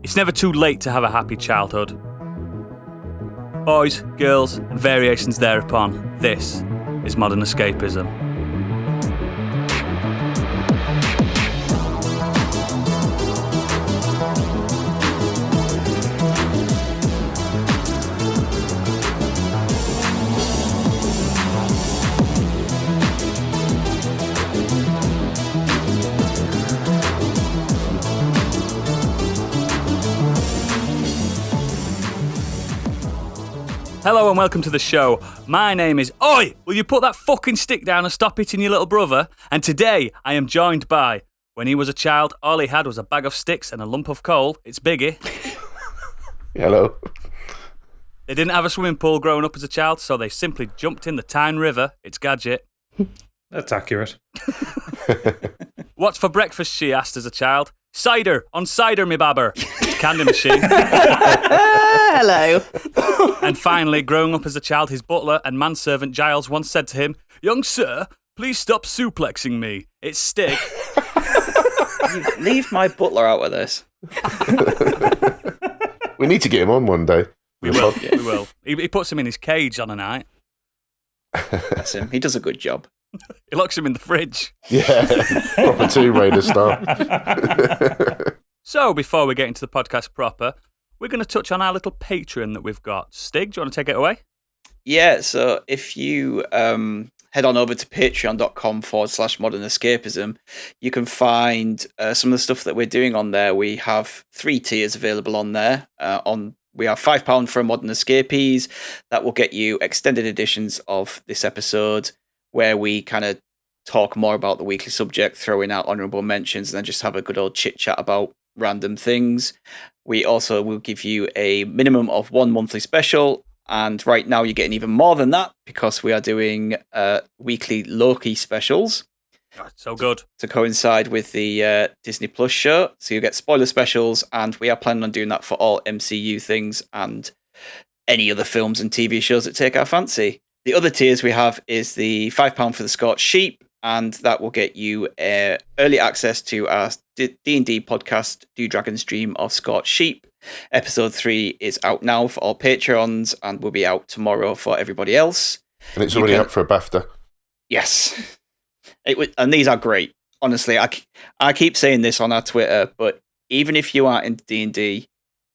It's never too late to have a happy childhood. Boys, girls, and variations thereupon, this is Modern Escapism. Hello and welcome to the show. My name is... Oi! Will you put that fucking stick down and stop hitting your little brother? And today I am joined by... When he was a child, all he had was a bag of sticks and a lump of coal. It's Biggie. Hello. They didn't have a swimming pool growing up as a child, so they simply jumped in the Tyne River. It's Gadget. That's accurate. What's for breakfast, she asked as a child. Cider, on cider, me babber. It's Candy Machine. Hello. And finally, growing up as a child, his butler and manservant Giles once said to him, "Young sir, please stop suplexing me. It's Stig." You leave my butler out of this. We need to get him on one day. We will. We will. He puts him in his cage on a night. That's him. He does a good job. He locks him in the fridge. Yeah, proper Tomb Raider style. So, before we get into the podcast proper, we're going to touch on our little Patreon that we've got. Stig, do you want to take it away? Yeah, so if you head on over to patreon.com/modernescapism, you can find some of the stuff that we're doing on there. We have 3 tiers available on there. We have £5 for Modern Escapees. That will get you extended editions of this episode, where we kind of talk more about the weekly subject, throwing out honourable mentions, and then just have a good old chit-chat about random things. We also will give you a minimum of 1 monthly special, and right now you're getting even more than that, because we are doing weekly Loki specials. Oh, so good. To coincide with the Disney Plus show. So you get spoiler specials, and we are planning on doing that for all MCU things and any other films and TV shows that take our fancy. The other tiers we have is the £5 for the Scorched Sheep, and that will get you early access to our D&D podcast, Do Dragons Dream of Scorched Sheep. Episode 3 is out now for all Patreons and will be out tomorrow for everybody else. And it's already up for a BAFTA. Yes. And these are great. Honestly, I keep saying this on our Twitter, but even if you aren't into D&D,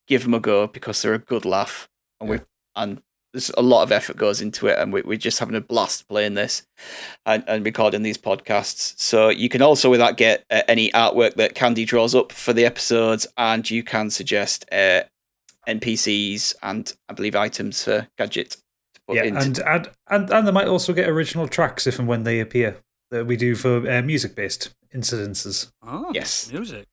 give them a go, because they're a good laugh. And there's a lot of effort goes into it, and we're just having a blast playing this and recording these podcasts. So you can also, with that, get any artwork that Candy draws up for the episodes, and you can suggest NPCs and, I believe, items for Gadget. And they might also get original tracks if and when they appear that we do for music-based incidences. Oh, yes. Music.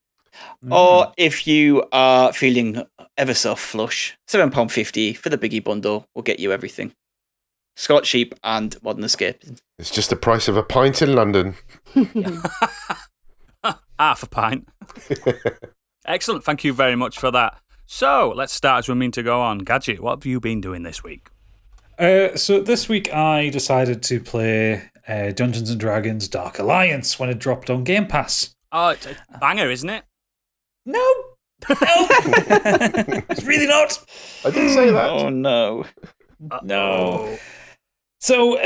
Or if you are feeling ever so flush, £7.50 for the Biggie bundle will get you everything. Scorched Sheep and Modern Escapism. It's just the price of a pint in London. Half a pint. Excellent. Thank you very much for that. So, let's start as we mean to go on. Gadget, what have you been doing this week? So this week I decided to play Dungeons & Dragons Dark Alliance when it dropped on Game Pass. Oh, it's a banger, isn't it? No. It's really not. I didn't say that. Oh, no. No. So,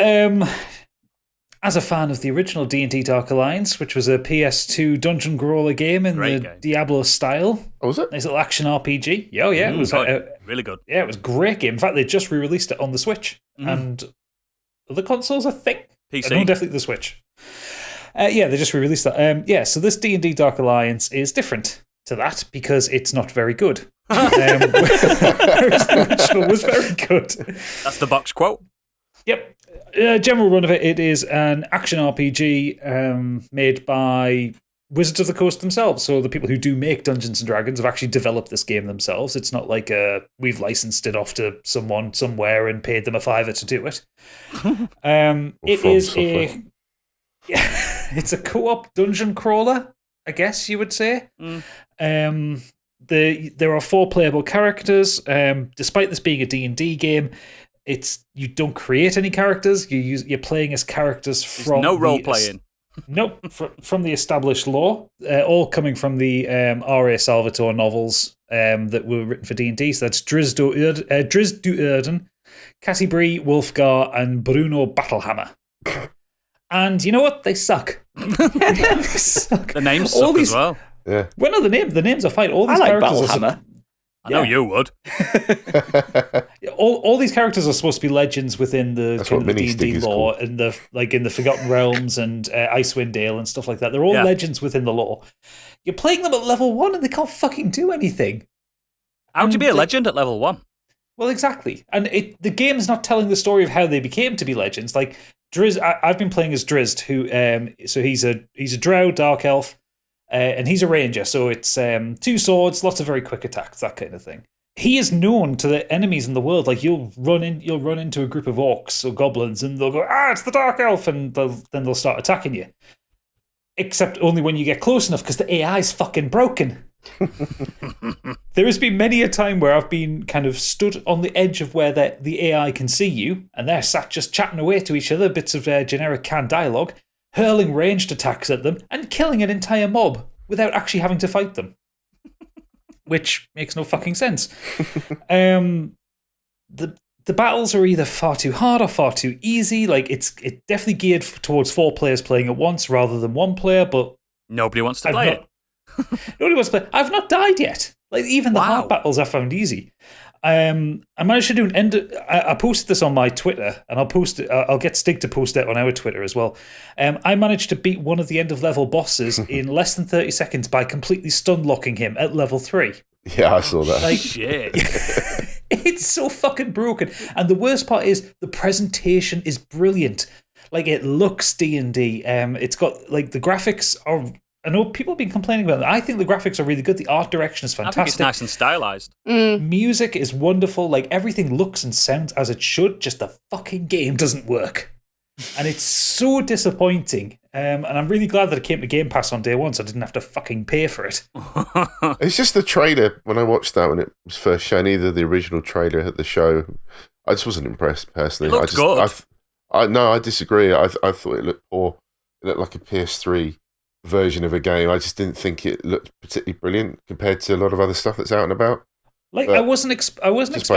as a fan of the original D&D Dark Alliance, which was a PS2 dungeon crawler game in the Diablo style. Oh, was it? Nice little action RPG. Yeah, it was really good. Yeah, it was a great game. In fact, they just re-released it on the Switch and other consoles, I think. PC. No, definitely the Switch. Yeah, they just re-released that. So this D&D Dark Alliance is different to that because it's not very good. Whereas the original was very good. That's the box quote. Yep. General run of it, it is an action RPG made by Wizards of the Coast themselves. So the people who do make Dungeons & Dragons have actually developed this game themselves. It's not like we've licensed it off to someone somewhere and paid them a $5 to do it. It's a co-op dungeon crawler, I guess you would say. There are 4 playable characters. Despite this being a D&D game, you don't create any characters. You're playing as characters from no role playing. Nope, from the established lore, all coming from the R.A. Salvatore novels that were written for D&D. So that's Drizzt Do'Urden, Cassie Bree, Wolfgar, and Bruno Battlehammer. And you know what? They suck. They suck. The names suck as well. Yeah. Well, no, the names are fine. All these I like characters Battlehammer. I know you would. all these characters are supposed to be legends within the That's kind what of the Mini D&D Stig is lore and in the Forgotten Realms and Icewind Dale and stuff like that. They're all legends within the lore. You're playing them at level 1 and they can't fucking do anything. How'd you be a legend at level 1? Well, exactly. And the game's not telling the story of how they became to be legends. Like Drizzt, I've been playing as Drizzt, who so he's a drow, dark elf, and he's a ranger. So it's 2 swords, lots of very quick attacks, that kind of thing. He is known to the enemies in the world. Like you'll run into a group of orcs or goblins, and they'll go, it's the dark elf, and then they'll start attacking you. Except only when you get close enough, because the AI is fucking broken. There has been many a time where I've been kind of stood on the edge of where the AI can see you, and they're sat just chatting away to each other, bits of generic canned dialogue, hurling ranged attacks at them, and killing an entire mob without actually having to fight them. Which makes no fucking sense. The battles are either far too hard or far too easy. Like it's definitely geared towards 4 players playing at once rather than 1 player, but nobody wants to play it. Nobody wants to play. I've not died yet. Like even the hard battles I found easy. I managed to do an end. I posted this on my Twitter, and I'll post it. I'll get Stig to post it on our Twitter as well. I managed to beat one of the end of level bosses in less than 30 seconds by completely stun locking him at level 3. Yeah, I saw that. Like, shit. It's so fucking broken. And the worst part is the presentation is brilliant. Like it looks D&D. It's got like the graphics are. I know people have been complaining about it. I think the graphics are really good. The art direction is fantastic. I think it's nice and stylized. Music is wonderful. Like everything looks and sounds as it should. Just the fucking game doesn't work, and it's so disappointing. And I'm really glad that it came to Game Pass on day 1, so I didn't have to fucking pay for it. It's just the trailer. When I watched that when it was first shown, either the original trailer at the show, I just wasn't impressed personally. It looked good. I disagree. I thought it looked poor. It looked like a PS3 version of a game. I just didn't think it looked particularly brilliant compared to a lot of other stuff that's out and about. Like but I wasn't expecting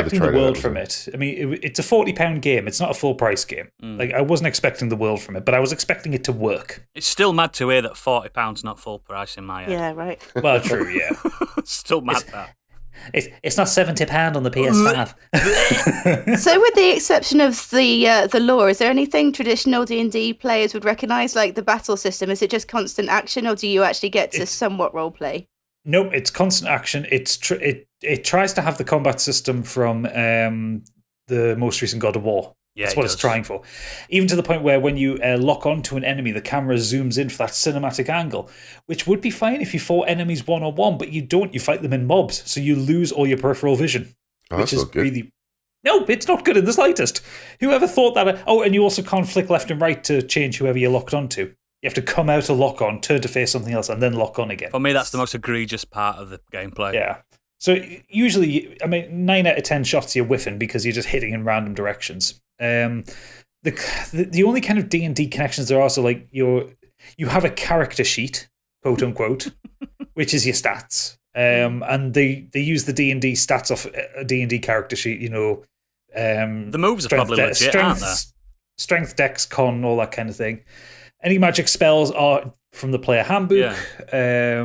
the trailer, world from it. I mean, it's a £40 game. It's not a full price game. Like I wasn't expecting the world from it, but I was expecting it to work. It's still mad to hear that £40 not full price in my head. Yeah, right. Well, true, yeah. Still mad that. It's not £70 on the PS5. So, with the exception of the lore, is there anything traditional D&D players would recognise, like the battle system? Is it just constant action, or do you actually get to somewhat roleplay? Nope, it's constant action. It tries to have the combat system from the most recent God of War. Yeah, that's what it's trying for. Even to the point where when you lock onto an enemy, the camera zooms in for that cinematic angle, which would be fine if you fought enemies one-on-one, but you don't. You fight them in mobs, so you lose all your peripheral vision. Which is really... No, it's not good in the slightest. Whoever thought that... Oh, and you also can't flick left and right to change whoever you're locked onto. You have to come out of lock-on, turn to face something else, and then lock on again. For me, that's the most egregious part of the gameplay. Yeah. So usually, I mean, 9 out of 10 shots you're whiffing because you're just hitting in random directions. The only kind of D&D connections there are, so like you have a character sheet, quote unquote, which is your stats. And they use the D&D stats off a D&D character sheet, you know. The moves are probably legit, aren't they? Strength, dex, con, all that kind of thing. Any magic spells are from the player handbook. Yeah.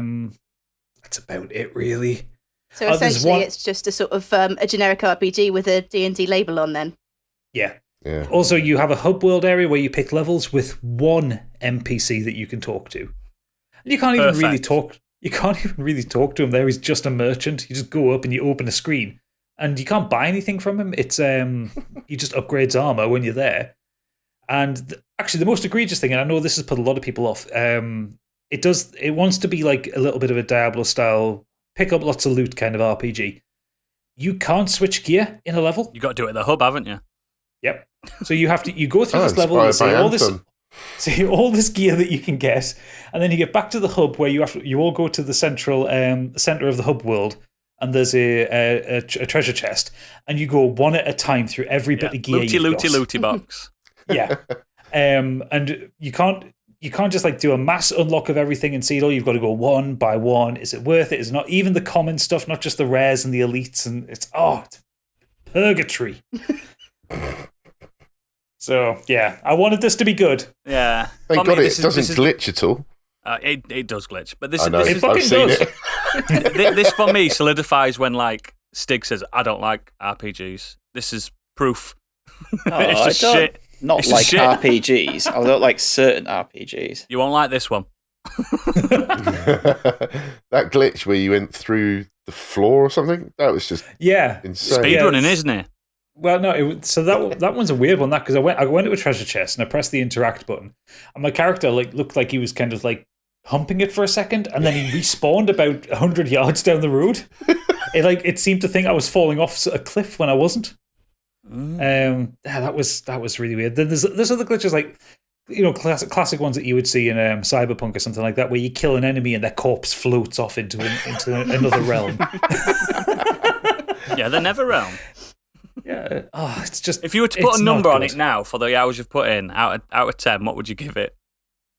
That's about it, really. So essentially, it's just a sort of a generic RPG with a D&D label on then. Yeah. Also, you have a hub world area where you pick levels with one NPC that you can talk to. And you can't even really talk. You can't even really talk to him there. He's just a merchant. You just go up and you open a screen, and you can't buy anything from him. It's he just upgrades armor when you're there. And actually, the most egregious thing, and I know this has put a lot of people off. It wants to be like a little bit of a Diablo style, pick up lots of loot kind of RPG. You can't switch gear in a level. You got to do it at the hub, haven't you? Yep. So you go through this level and see all this gear that you can get, and then you get back to the hub where you all go to the central center of the hub world, and there's a treasure chest, and you go one at a time through every bit of gear. Looty box. Yeah. And you can't. you can't just like do a mass unlock of everything and see it all. You've got to go one by one. Is it worth it? Is it not? Even the common stuff, not just the rares and the elites, and it's purgatory. So yeah, I wanted this to be good. Yeah. Thank God it doesn't glitch at all. It does glitch, but this I know, is I've seen it. this for me solidifies when like Stig says, "I don't like RPGs." This is proof. It's just shit. Not It's like just shit. RPGs. I don't like certain RPGs. You won't like this one. That glitch where you went through the floor or something, that was just insane. Speedrunning, isn't it? Well, no. So that one's a weird one. That because I went to a treasure chest and I pressed the interact button, and my character like looked like he was kind of like humping it for a second, and then he respawned about 100 yards down the road. It seemed to think I was falling off a cliff when I wasn't. That was really weird. Then there's other glitches like, you know, classic ones that you would see in Cyberpunk or something like that, where you kill an enemy and their corpse floats off into another realm. Yeah, the Never Realm. Yeah. Oh, it's just. If you were to put a number on it now for the hours you've put in, out of 10, what would you give it?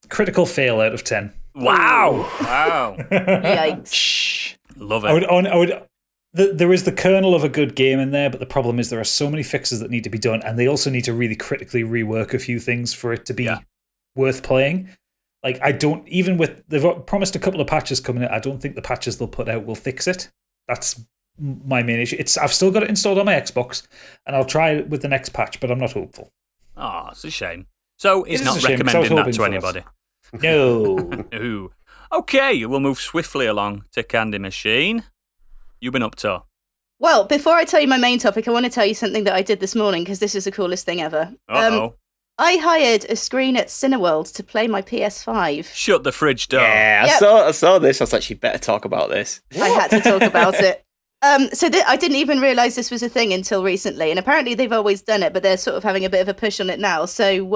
Critical fail out of 10. Wow! Yikes. Love it. I would. There is the kernel of a good game in there, but the problem is there are so many fixes that need to be done, and they also need to really critically rework a few things for it to be worth playing. Like, they've promised a couple of patches coming out. I don't think the patches they'll put out will fix it. That's my main issue. I've still got it installed on my Xbox, and I'll try it with the next patch, but I'm not hopeful. Oh, it's a shame. So he's It is not a shame, 'cause I was recommending that hoping to for anybody. No. Ooh. Okay, we'll move swiftly along to Candy Machine. You've been up to? Well, before I tell you my main topic, I want to tell you something that I did this morning because this is the coolest thing ever. Uh-oh. I hired a screen at Cineworld to play my PS5. Shut the fridge door. Yeah, Yep. I saw this. I was like, you better talk about this. I had to talk about it. I didn't even realise this was a thing until recently, and apparently they've always done it, but they're sort of having a bit of a push on it now. So,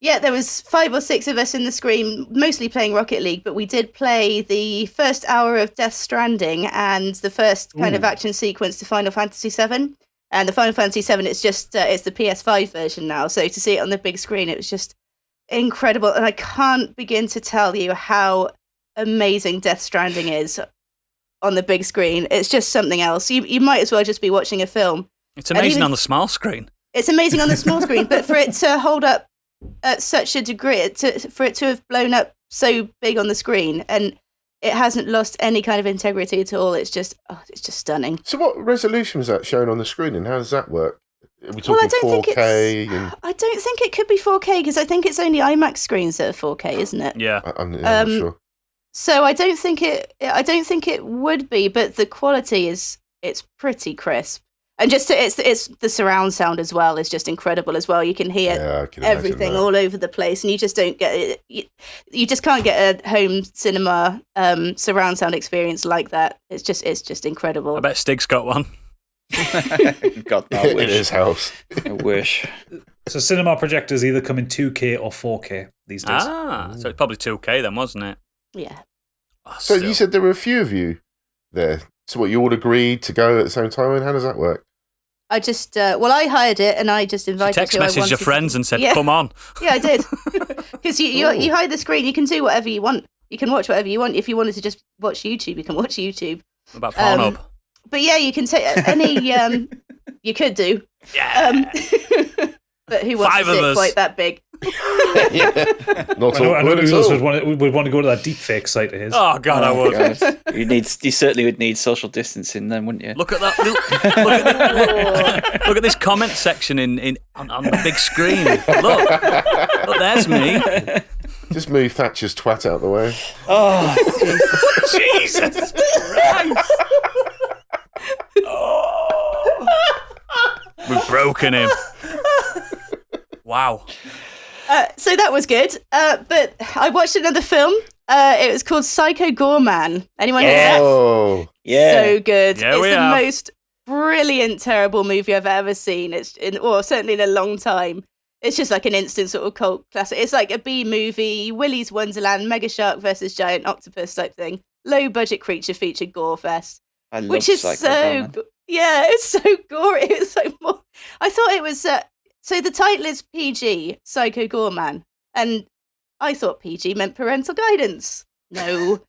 there was 5 or 6 of us in the screen, mostly playing Rocket League, but we did play the first hour of Death Stranding and the first kind of action sequence to Final Fantasy VII. And the Final Fantasy VII, it's just it's the PS5 version now. So to see it on the big screen, it was just incredible, and I can't begin to tell you how amazing Death Stranding is on the big screen. It's just something else. You might as well just be watching a film. It's amazing on the small screen. It's amazing on the small screen, but for it to hold up at such a degree, for it to have blown up so big on the screen, and it hasn't lost any kind of integrity at all. It's just stunning. So what resolution was that shown on the screen, and how does that work? Are we talking 4K? I don't think it could be 4K because I think it's only IMAX screens that are 4K, isn't it? Yeah. I'm not sure. So I don't think it would be, but the quality it's pretty crisp. And just it's the surround sound as well is just incredible as well. You can hear everything all over the place, and you just don't get it. You just can't get a home cinema surround sound experience like that. It's just incredible. I bet Stig's got one. God, I wish. In his house. I wish. So cinema projectors either come in 2K or 4K these days. So it's probably 2K then, wasn't it? Yeah. Oh, So still. you said there were a few of you there. So what, you all agreed to go at the same time, and how does that work? I just I hired it and I just invited. Text messaged your friends and said, "Come on." Yeah, I did. Because you hide the screen, you can do whatever you want. You can watch whatever you want. If you wanted to just watch YouTube, you can watch YouTube. What about Pornhub? But yeah, you can take any. You could do. Yeah. But who wants 5 to of sit us. quite that big? Not I know awkward who at else all. would want to go to that deepfake site of his. Oh God, I would. God. You certainly would need social distancing then, wouldn't you? Look at that! Look at this comment section on the big screen. Look, there's me. Just move Thatcher's twat out the way. Oh, Jesus Christ! Oh. We've broken him. Wow. So that was good. But I watched another film. It was called Psycho Gore Man. Anyone hear that? Oh, yeah. So good. Yeah, it's we the have. most brilliant, terrible movie I've ever seen. Certainly in a long time. It's just like an instant sort of cult classic. It's like a B movie, Willy's Wonderland, Mega Shark versus Giant Octopus type thing. Low budget creature feature gore fest. I love Which is Psycho Gore Man. it's so gory. It's so more. I thought it was so the title is PG, Psycho Gore Man, and I thought PG meant parental guidance. No,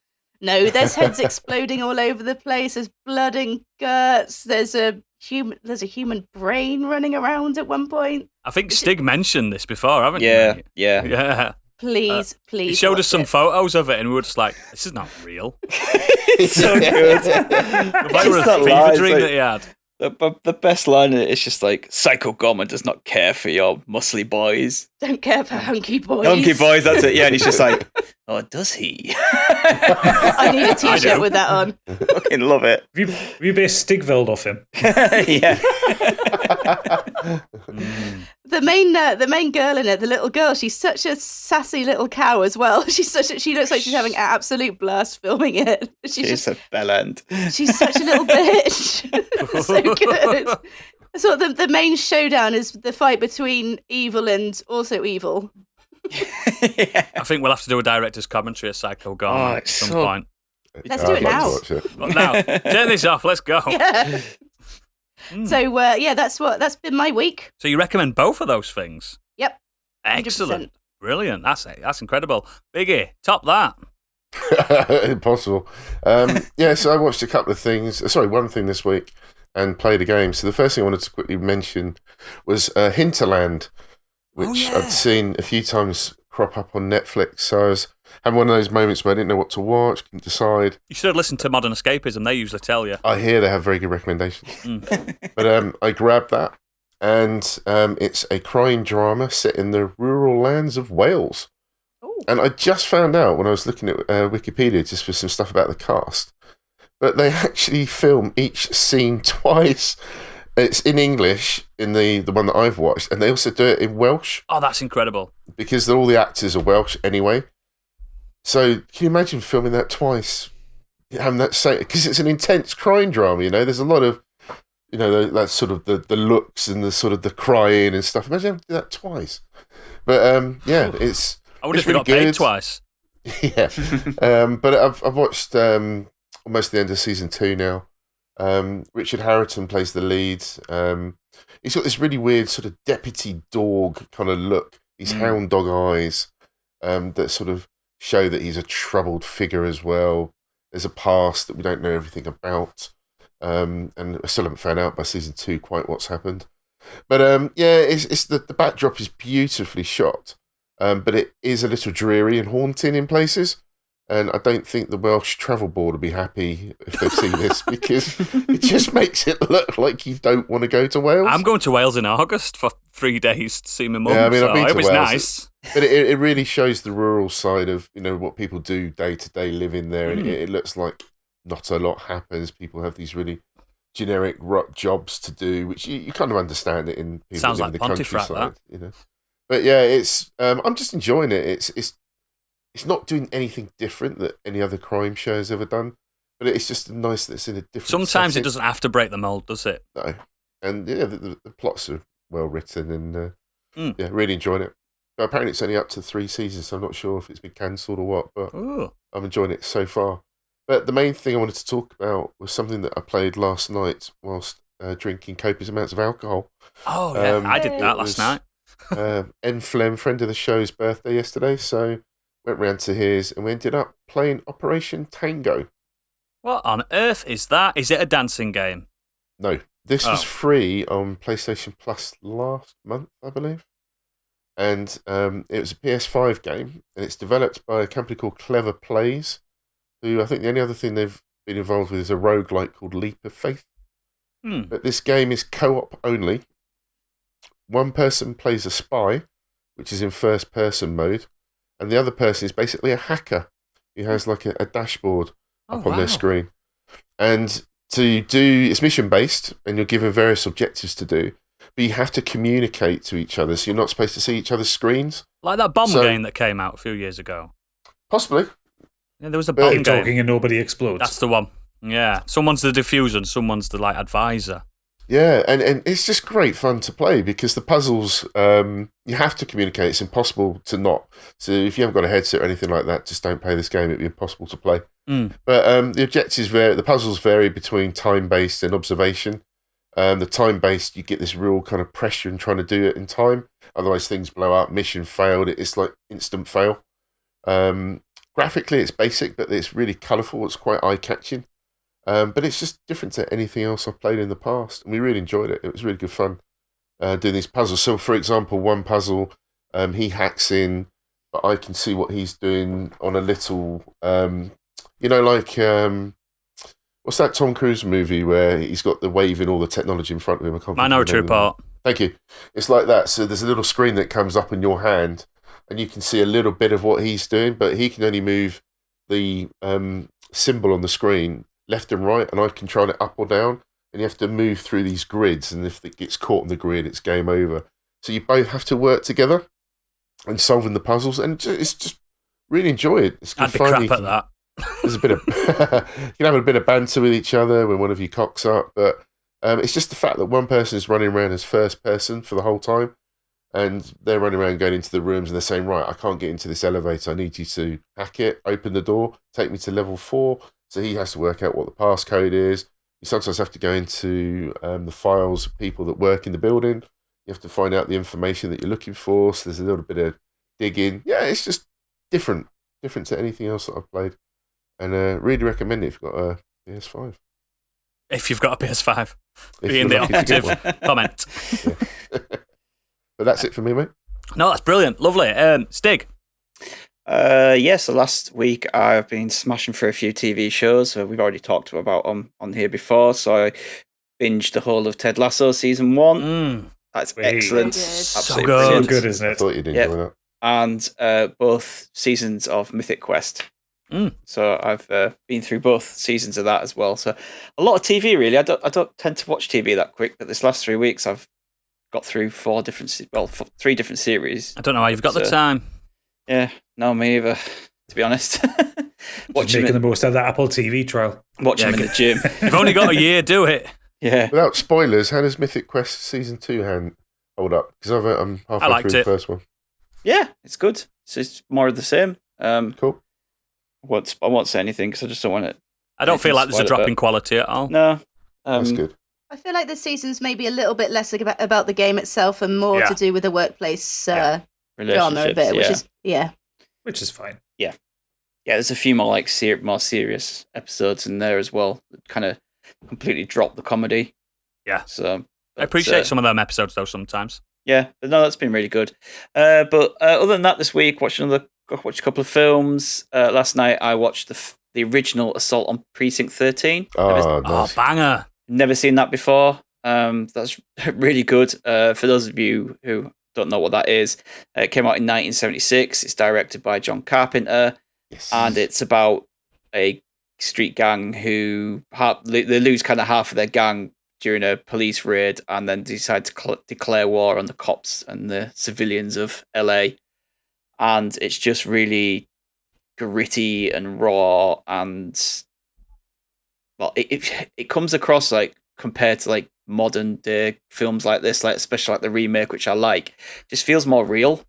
there's heads exploding all over the place. There's blood and guts. There's a human brain running around at one point. I think Stig mentioned this before, haven't you? Yeah. Yeah. Please. He showed us watch some it. photos of it, and we were just like, "This is not real." It's so good. Like, we're a Just that fever line, dream it's that he had. the best line in it is just like, Psycho Gorman does not care for your muscly boys. Don't care for hunky boys. Hunky boys, that's it. Yeah, and he's just like, oh, does he? I need a t-shirt with that on. Fucking love it. Have you based Stigveld off him? Yeah. The main girl in it, the little girl, she's such a sassy little cow as well. She looks like she's having an absolute blast filming it. She's a bell end. She's such a little bitch. So good. So the main showdown is the fight between evil and also evil. Yeah. I think we'll have to do a director's commentary of Psycho Gorman at some point. Let's do it I'd like now. to watch it. But now, turn this off. Let's go. Yeah. So that's been my week. So you recommend both of those things? Yep. 100%. Excellent. Brilliant. That's incredible. Biggie, top that. Impossible. So I watched a couple of things. One thing this week, and played a game. So the first thing I wanted to quickly mention was Hinterland, which I'd seen a few times crop up on Netflix. So I was having one of those moments where I didn't know what to watch, couldn't decide. You should have listened to Modern Escapism. They usually tell you. I hear they have very good recommendations. But I grabbed that, and it's a crime drama set in the rural lands of Wales. Ooh. And I just found out when I was looking at Wikipedia just for some stuff about the cast, but they actually film each scene twice. It's in English in the one that I've watched, and they also do it in Welsh Oh, that's incredible. because all the actors are Welsh anyway. So can you imagine filming that twice? Having that say, because it's an intense crime drama, there's a lot of, that sort of the looks and the sort of the crying and stuff. Imagine having to do that twice. But it's. I wonder it's if we really got paid good. twice. Yeah, but I've watched almost the end of season 2 now. Richard Harrington plays the lead. He's got this really weird sort of deputy dog kind of look. These hound dog eyes that sort of show that he's a troubled figure as well. There's a past that we don't know everything about, and I still haven't found out by season 2 quite what's happened. But it's the backdrop is beautifully shot. But it is a little dreary and haunting in places. And I don't think the Welsh Travel Board will be happy if they see this, because it just makes it look like you don't want to go to Wales. I'm going to Wales in August for 3 days to see my mum. Yeah, I mean, so I've been I to hope it's Wales. nice. But it really shows the rural side of, what people do day to day living there. And it looks like not a lot happens. People have these really generic rut jobs to do, which you kind of understand it in people Sounds living in like the Pontefract, countryside. But yeah, it's I'm just enjoying it. It's not doing anything different that any other crime show has ever done, but it's just nice that it's in a different. Sometimes it setting. doesn't have to break the mold, does it? No, and yeah, the plots are well written, and really enjoying it. But apparently, it's only up to 3 seasons, so I'm not sure if it's been cancelled or what. But Ooh. I'm enjoying it so far. But the main thing I wanted to talk about was something that I played last night whilst drinking copious amounts of alcohol. Oh, yeah. I did that it last was, night. N Flem, friend of the show's birthday yesterday, so went round to his and we ended up playing Operation Tango. What on earth is that? Is it a dancing game? No, this was free on PlayStation Plus last month, I believe. And it was a PS5 game, and it's developed by a company called Clever Plays, who I think the only other thing they've been involved with is a roguelike called Leap of Faith. But this game is co-op only. One person plays a spy, which is in first-person mode, and the other person is basically a hacker who has like a dashboard up on their screen. And it's mission-based, and you're given various objectives to do, but you have to communicate to each other, so you're not supposed to see each other's screens. Like that bomb game that came out a few years ago. Possibly. Yeah, there was a bomb Keep game. talking and nobody explodes. That's the one. Yeah. Someone's the diffuser and someone's the advisor. Yeah, and it's just great fun to play because the puzzles, you have to communicate. It's impossible to not. So if you haven't got a headset or anything like that, just don't play this game. It'd be impossible to play. But the objectives vary. The puzzles vary between time-based and observation. The time-based, you get this real kind of pressure in trying to do it in time. Otherwise, things blow up. Mission failed. It's like instant fail. Graphically, it's basic, but it's really colourful. It's quite eye-catching. But it's just different to anything else I've played in the past. And we really enjoyed it. It was really good fun doing these puzzles. So, for example, one puzzle, he hacks in, but I can see what he's doing on a little, what's that Tom Cruise movie where he's got the waving all the technology in front of him? I can't Minority Report. Thank you. It's like that. So there's a little screen that comes up in your hand, and you can see a little bit of what he's doing, but he can only move the symbol on the screen left and right, and I control it up or down, and you have to move through these grids, and if it gets caught in the grid, it's game over. So you both have to work together and solving the puzzles, and it's just really enjoy it. It's good I'd be fun. crap at that. There's a bit of you can have a bit of banter with each other when one of you cocks up, but it's just the fact that one person is running around as first person for the whole time, and they're running around going into the rooms, and they're saying, right, I can't get into this elevator, I need you to hack it, open the door, take me to level 4. So he has to work out what the passcode is. You sometimes have to go into the files of people that work in the building. You have to find out the information that you're looking for, so there's a little bit of digging. Yeah, it's just different to anything else that I've played. And really recommend it if you've got a PS5. If you've got a PS5. If Be in you're the lucky to get operative comment. Yeah. But that's it for me, mate. No, that's brilliant. Lovely. Stig. So last week I've been smashing through a few TV shows. We've already talked about on here before. So I binged the whole of Ted Lasso season 1. That's excellent. So Absolutely good. brilliant. So good, isn't I it? thought you'd enjoy Yep. that. And both seasons of Mythic Quest. So I've been through both seasons of that as well. So a lot of TV, really. I don't tend to watch TV that quick, but this last 3 weeks I've got through 3 different series. I don't know how you've got the time. Yeah, no, me either, to be honest. Just making the most out of that Apple TV trial. Watch them in the gym. You've only got a year, do it. Yeah. Without spoilers, how does Mythic Quest Season 2 hold up? Because I'm halfway liked through it. the first one. Yeah, it's good. It's just more of the same. Cool. I won't say anything because I just don't want it. I don't feel like there's a drop in quality at all. No. That's good. I feel like this season's maybe a little bit less about the game itself and more to do with the workplace genre a bit, which is Which is fine. Yeah, there's a few more more serious episodes in there as well. That kind of completely drop the comedy. Yeah. So I appreciate some of them episodes though sometimes. Yeah, but no, that's been really good. But other than that, this week watched a couple of films. Last night I watched the original Assault on Precinct 13. Oh, nice. Oh, banger. Never seen that before. That's really good. For those of you who don't know what that is, it came out in 1976. It's directed by John Carpenter, and it's about a street gang who they lose kind of half of their gang during a police raid, and then decide to declare war on the cops and the civilians of LA. And it's just really gritty and raw, and well, it comes across like, compared to like modern day films like this, like especially like the remake, which I like, just feels more real.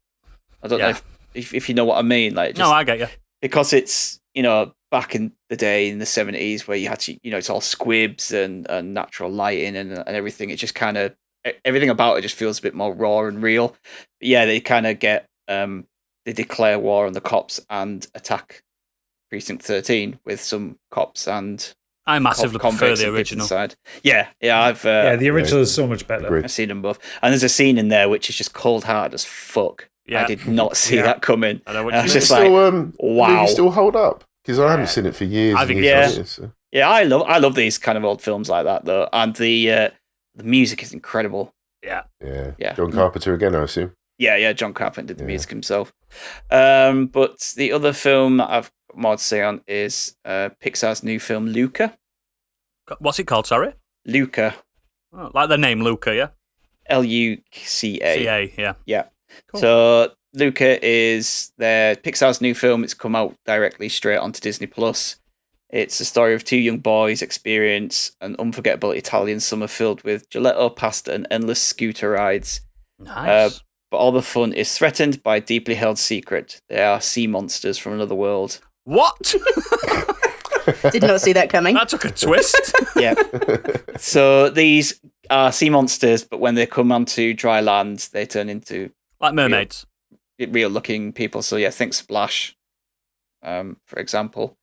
I don't know if you know what I mean. Like, No, I get you. Because it's, back in the day in the 70s where you had to, it's all squibs and natural lighting and everything. It just kind of, everything about it just feels a bit more raw and real. But yeah, they kind of get, they declare war on the cops and attack Precinct 13 with some cops and I massively prefer the original. Inside. Yeah, I've the original is so much better. Agreed. I've seen them both, and there's a scene in there which is just cold-hearted as fuck. Yeah. I did not see that coming. I know what I you was mean. just like, wow. Do you still hold up? Because I haven't seen it for years. I think and years. it So. Yeah, I love these kind of old films like that though, and the music is incredible. Yeah. Yeah. John Carpenter again, I assume. Yeah, John Carpenter did the music himself. But the other film that I've got more to say on is Pixar's new film Luca. What's it called, sorry? Luca. Oh, like the name Luca, yeah? Luca. CA, yeah. Yeah. Cool. So Luca is Pixar's new film. It's come out directly straight onto Disney Plus. It's a story of two young boys experience an unforgettable Italian summer filled with gelato, pasta, and endless scooter rides. Nice. But all the fun is threatened by a deeply held secret. They are sea monsters from another world. What? Did not see that coming. That took a twist. Yeah. So these are sea monsters, but when they come onto dry land, they turn into Like mermaids. real looking people. So yeah, think Splash. for example.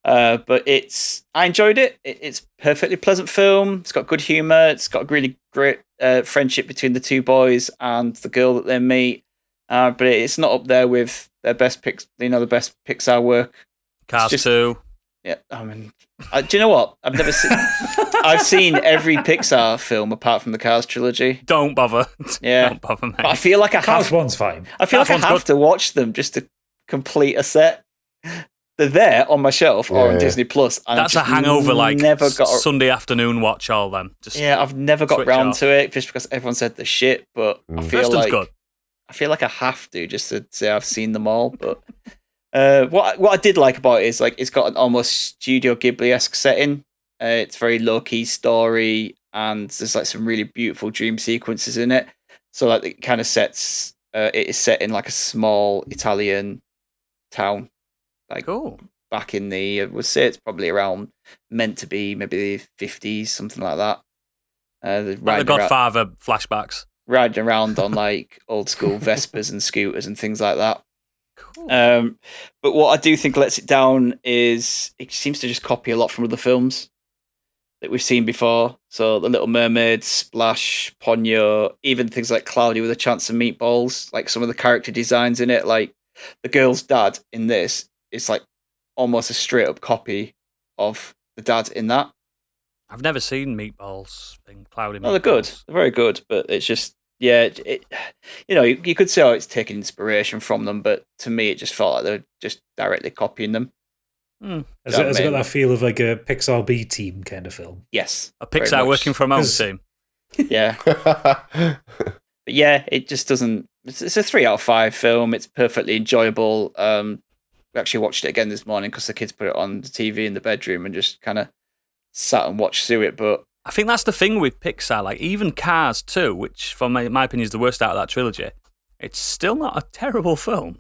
But I enjoyed it. It's a perfectly pleasant film. It's got good humor. It's got a really great friendship between the two boys and the girl that they meet. But it's not up there with their best the best Pixar work. Cars 2. Yeah, I mean, do you know what? I've seen every Pixar film apart from the Cars trilogy. Don't bother. Yeah, Don't bother, mate. but I feel like I Cars have. 1's fine. I feel like I have to watch them just to complete a set. They're there on my shelf or on Disney Plus. That's a hangover, like never got Sunday afternoon watch. All them. I've never got round to it just because everyone said the shit. But I feel First one's good. I feel like I have to just to say I've seen them all. But what I did like about it is like it's got an almost Studio Ghibli-esque setting. It's very low-key story, and there's like some really beautiful dream sequences in it. So like it kind of sets it is set in like a small Italian town. Like Cool. back in the, I would say it's probably around meant to be maybe the 50s, something like that. Like the Godfather flashbacks. Riding around on like old school Vespas and scooters and things like that. Cool. But what I do think lets it down is it seems to just copy a lot from other films that we've seen before. So The Little Mermaid, Splash, Ponyo, even things like Cloudy with a Chance of Meatballs, like some of the character designs in it, like the girl's dad in this is like almost a straight up copy of the dad in that. I've never seen Meatballs in Cloudy Meatballs. No, they're good. They're very good, but it's just, yeah, you could say, oh, it's taking inspiration from them, but to me, it just felt like they're just directly copying them. Has it got that feel of like a Pixar B team kind of film? Yes. A Pixar working from home team. Yeah. But yeah, it just doesn't, it's a 3 out of 5 film. It's perfectly enjoyable. We actually watched it again this morning because the kids put it on the TV in the bedroom and just kind of sat and watched through it. But I think that's the thing with Pixar. Like even Cars 2, which for my opinion is the worst out of that trilogy, it's still not a terrible film.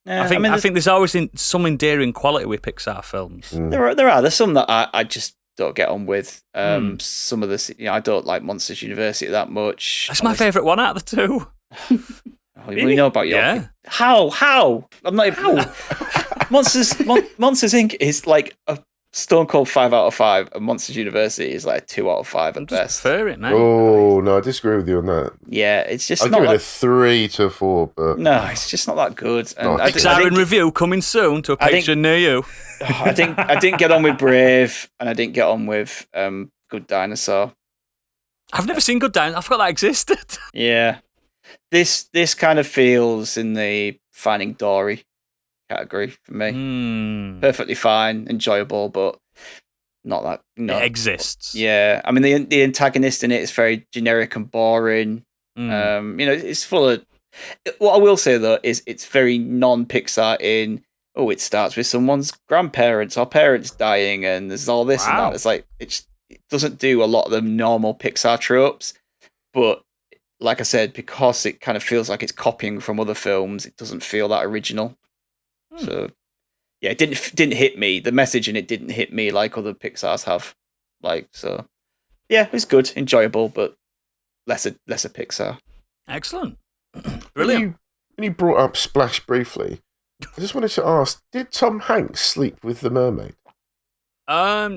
yeah, I think there's always some endearing quality with Pixar films. there's some that I just don't get on with. Some of the, I don't like Monsters University that much. That's my favourite one out of the two. We know about your Yeah. How? I'm not even. Monsters Inc. is like a stone cold 5 out of 5, and Monsters University is like a 2 out of 5 at best. Prefer it, mate. Oh no, I disagree with you on that. Yeah, it's just I'll not give it like, a 3 to 4, but no, it's just not that good. And I Pixar in review coming soon to a I think- Patreon near you. I didn't get on with Brave, and I didn't get on with Good Dinosaur. I've never seen Good Dinosaur. I forgot that existed. Yeah, this kind of feels in the Finding Dory category for me. Perfectly fine, enjoyable, but not that. It exists. Yeah, I mean the antagonist in it is very generic and boring. It's full of. What I will say though is it's very non-Pixar in. Oh, it starts with someone's grandparents or parents dying, and there's all this and that. It's like it doesn't do a lot of the normal Pixar tropes, but like I said, because it kind of feels like it's copying from other films, it doesn't feel that original. So, yeah, it didn't hit me. The message in it didn't hit me like other Pixars have. Like, so, yeah, it was good, enjoyable, but lesser Pixar. Excellent. Brilliant. When you brought up Splash briefly, I just wanted to ask: did Tom Hanks sleep with the mermaid? I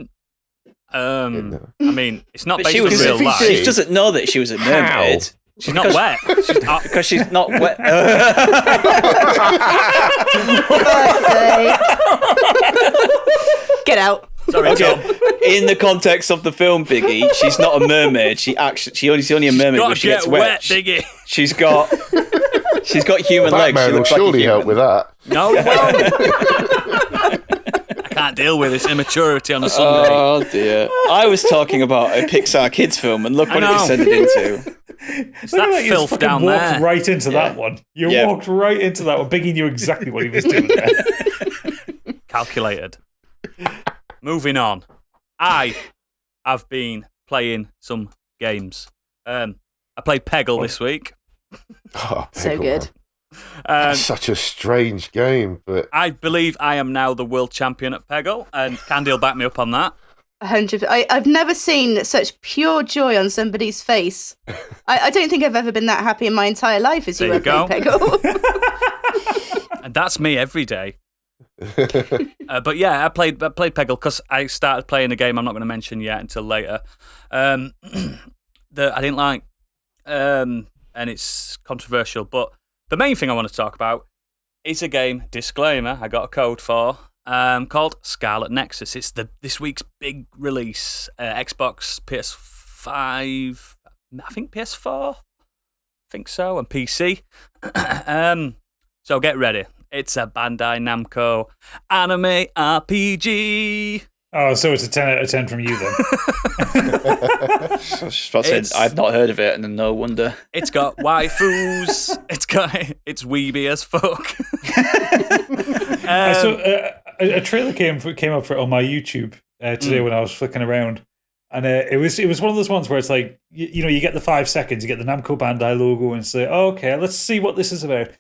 mean, it's not But based she on was. real life. She doesn't know that she was a mermaid. She's not wet. Because she's not wet. Get out. Sorry, Tom. In the context of the film, Biggie, she's not a mermaid. She's only a mermaid when Gotta she get gets wet. Biggie. She's got human legs. She Batman will looks like a surely help human. with that. No, it won't. I can't deal with this immaturity on a Sunday. Oh dear! I was talking about a Pixar kids film, and look what it know. descended into. It's that You filth fucking down walked there. right into that one. You Yeah. walked right into that one. Biggie knew exactly what he was doing there. Calculated. Moving on. I have been playing some games. I played Peggle this week. Oh, So Peggle, good. man. That's such a strange game, but I believe I am now the world champion at Peggle, and Candy will back me up on that. 100. I've never seen such pure joy on somebody's face. I don't think I've ever been that happy in my entire life as you There were you go. playing Peggle. And that's me every day. But yeah, I played Peggle because I started playing a game I'm not going to mention yet until later. That I didn't like, and it's controversial. But the main thing I want to talk about is a game. Disclaimer: I got a code for called Scarlet Nexus. It's this week's big release. Xbox, PS5, I think PS4, I think so, and PC. So get ready. It's a Bandai Namco anime RPG. Oh, so it's a 10 out of 10 from you then. I was just about to say, I've not heard of it, and no wonder. It's got waifus. It's weeby as fuck. I saw a trailer came up for it on my YouTube today when I was flicking around, and it was one of those ones where it's like you get the 5 seconds, you get the Namco Bandai logo, and say, oh, okay, let's see what this is about,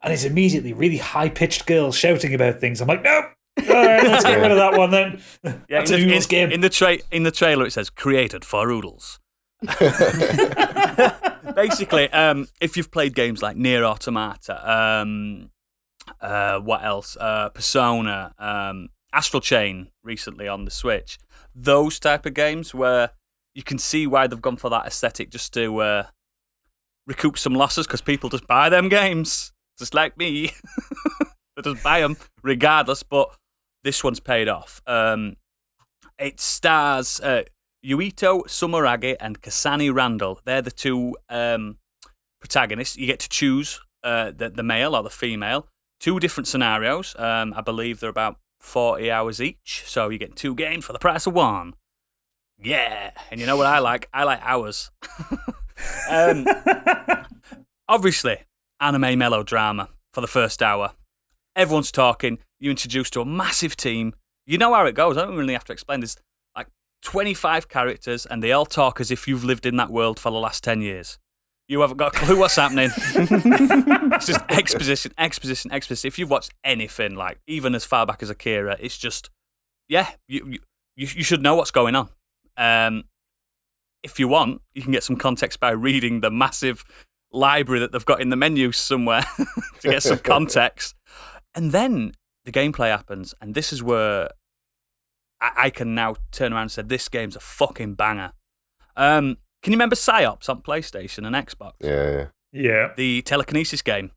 and it's immediately really high pitched girls shouting about things. I'm like, nope. All right, let's get rid of that one then. Yeah, That's a noodles game. In the trailer, it says created for oodles. Basically, if you've played games like Nier Automata, what else? Persona, Astral Chain recently on the Switch. Those type of games where you can see why they've gone for that aesthetic, just to recoup some losses, because people just buy them games, just like me. They just buy them regardless. But this one's paid off. It stars Yuito Sumoragi and Kasani Randall. They're the two protagonists. You get to choose the male or the female. 2 different scenarios. I believe they're about 40 hours each. So you get 2 games for the price of 1. Yeah. And you know what I like? I like hours. Obviously, anime melodrama for the first hour. Everyone's talking. You're introduced to a massive team. You know how it goes. I don't really have to explain. There's like 25 characters, and they all talk as if you've lived in that world for the last 10 years. You haven't got a clue what's happening. It's just exposition. If you've watched anything, like even as far back as Akira, it's just, yeah, you should know what's going on. If you want, you can get some context by reading the massive library that they've got in the menu somewhere to get some context. And then the gameplay happens, and this is where I can now turn around and say, this game's a fucking banger. Can you remember PsyOps on PlayStation and Xbox? Yeah. The telekinesis game.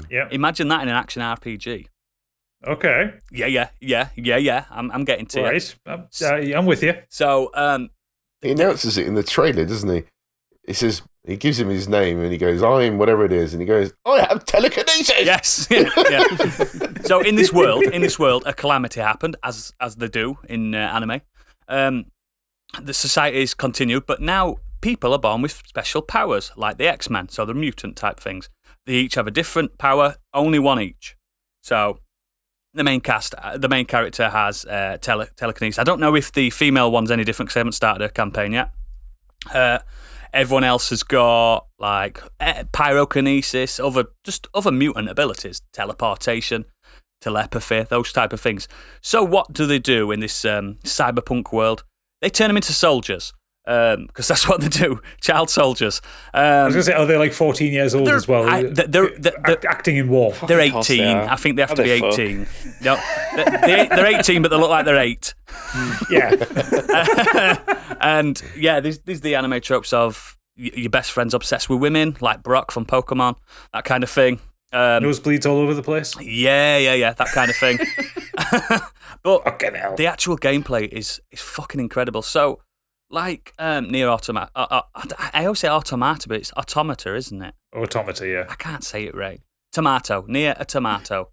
Yeah. Imagine that in an action RPG. Okay. Yeah. I'm getting to it. Right. I'm with you. So, he announces it in the trailer, doesn't he? He says, he gives him his name, and he goes, I'm whatever it is, and he goes, I have telekinesis. Yes. Yeah. So in this world, a calamity happened, as they do in anime. The society is continued, but now people are born with special powers, like the X-Men, so they're mutant type things. They each have a different power, only one each. So the main character has telekinesis. I don't know if the female one's any different because I haven't started her campaign yet. Everyone else has got like pyrokinesis, other mutant abilities, teleportation, telepathy, those type of things. So what do they do in this cyberpunk world? They turn them into soldiers, because that's what they do, child soldiers. I was going to say, are they like 14 years old as well? They're acting in war. They're 18. I think they have to be 18. No, they're 18, but they look like they're 8. Yeah. And yeah, there's the anime tropes of your best friend's obsessed with women, like Brock from Pokemon, that kind of thing. Nosebleeds all over the place? Yeah, that kind of thing. But Fucking hell. The actual gameplay is fucking incredible. So, like Nier Automata, I always say Automata, but it's Automata, isn't it? Automata, yeah. I can't say it right. Tomato, near a tomato.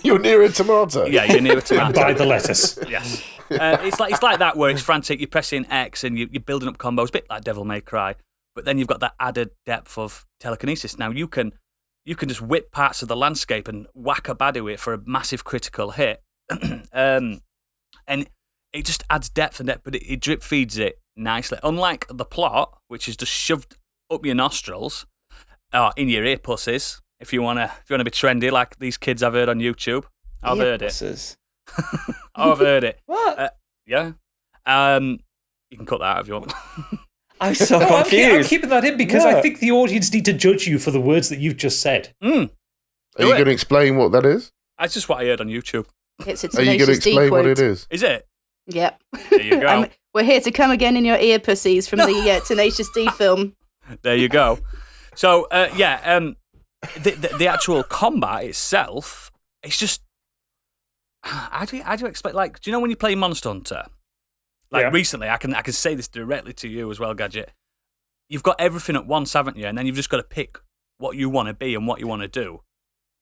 You're near a tomato. Yeah, you're near a tomato. Buy the lettuce. Yes. It's like that where it's frantic. You're pressing X and you're building up combos, a bit like Devil May Cry. But then you've got that added depth of telekinesis. Now you can just whip parts of the landscape and whack a baddie with it for a massive critical hit. And it just adds depth and depth, but it drip feeds it nicely. Unlike the plot, which is just shoved up your nostrils, or in your ear pusses, if you wanna be trendy like these kids I've heard on YouTube. I've heard it. I've heard it. What? Yeah. You can cut that out if you want. I'm so I'm confused. keeping that in because I think the audience need to judge you for the words that you've just said. Are you going to explain what that is? That's just what I heard on YouTube. It's a Are you going to Tenacious D explain what quote. it is? Is it? Yep. There you go. We're here to come again in your ear, pussies, from the Tenacious D film. There you go. So, the actual combat itself, it's just... How do you expect... Like, do you know when you play Monster Hunter? Like, recently, I can say this directly to you as well, Gadget. You've got everything at once, haven't you? And then you've just got to pick what you want to be and what you want to do.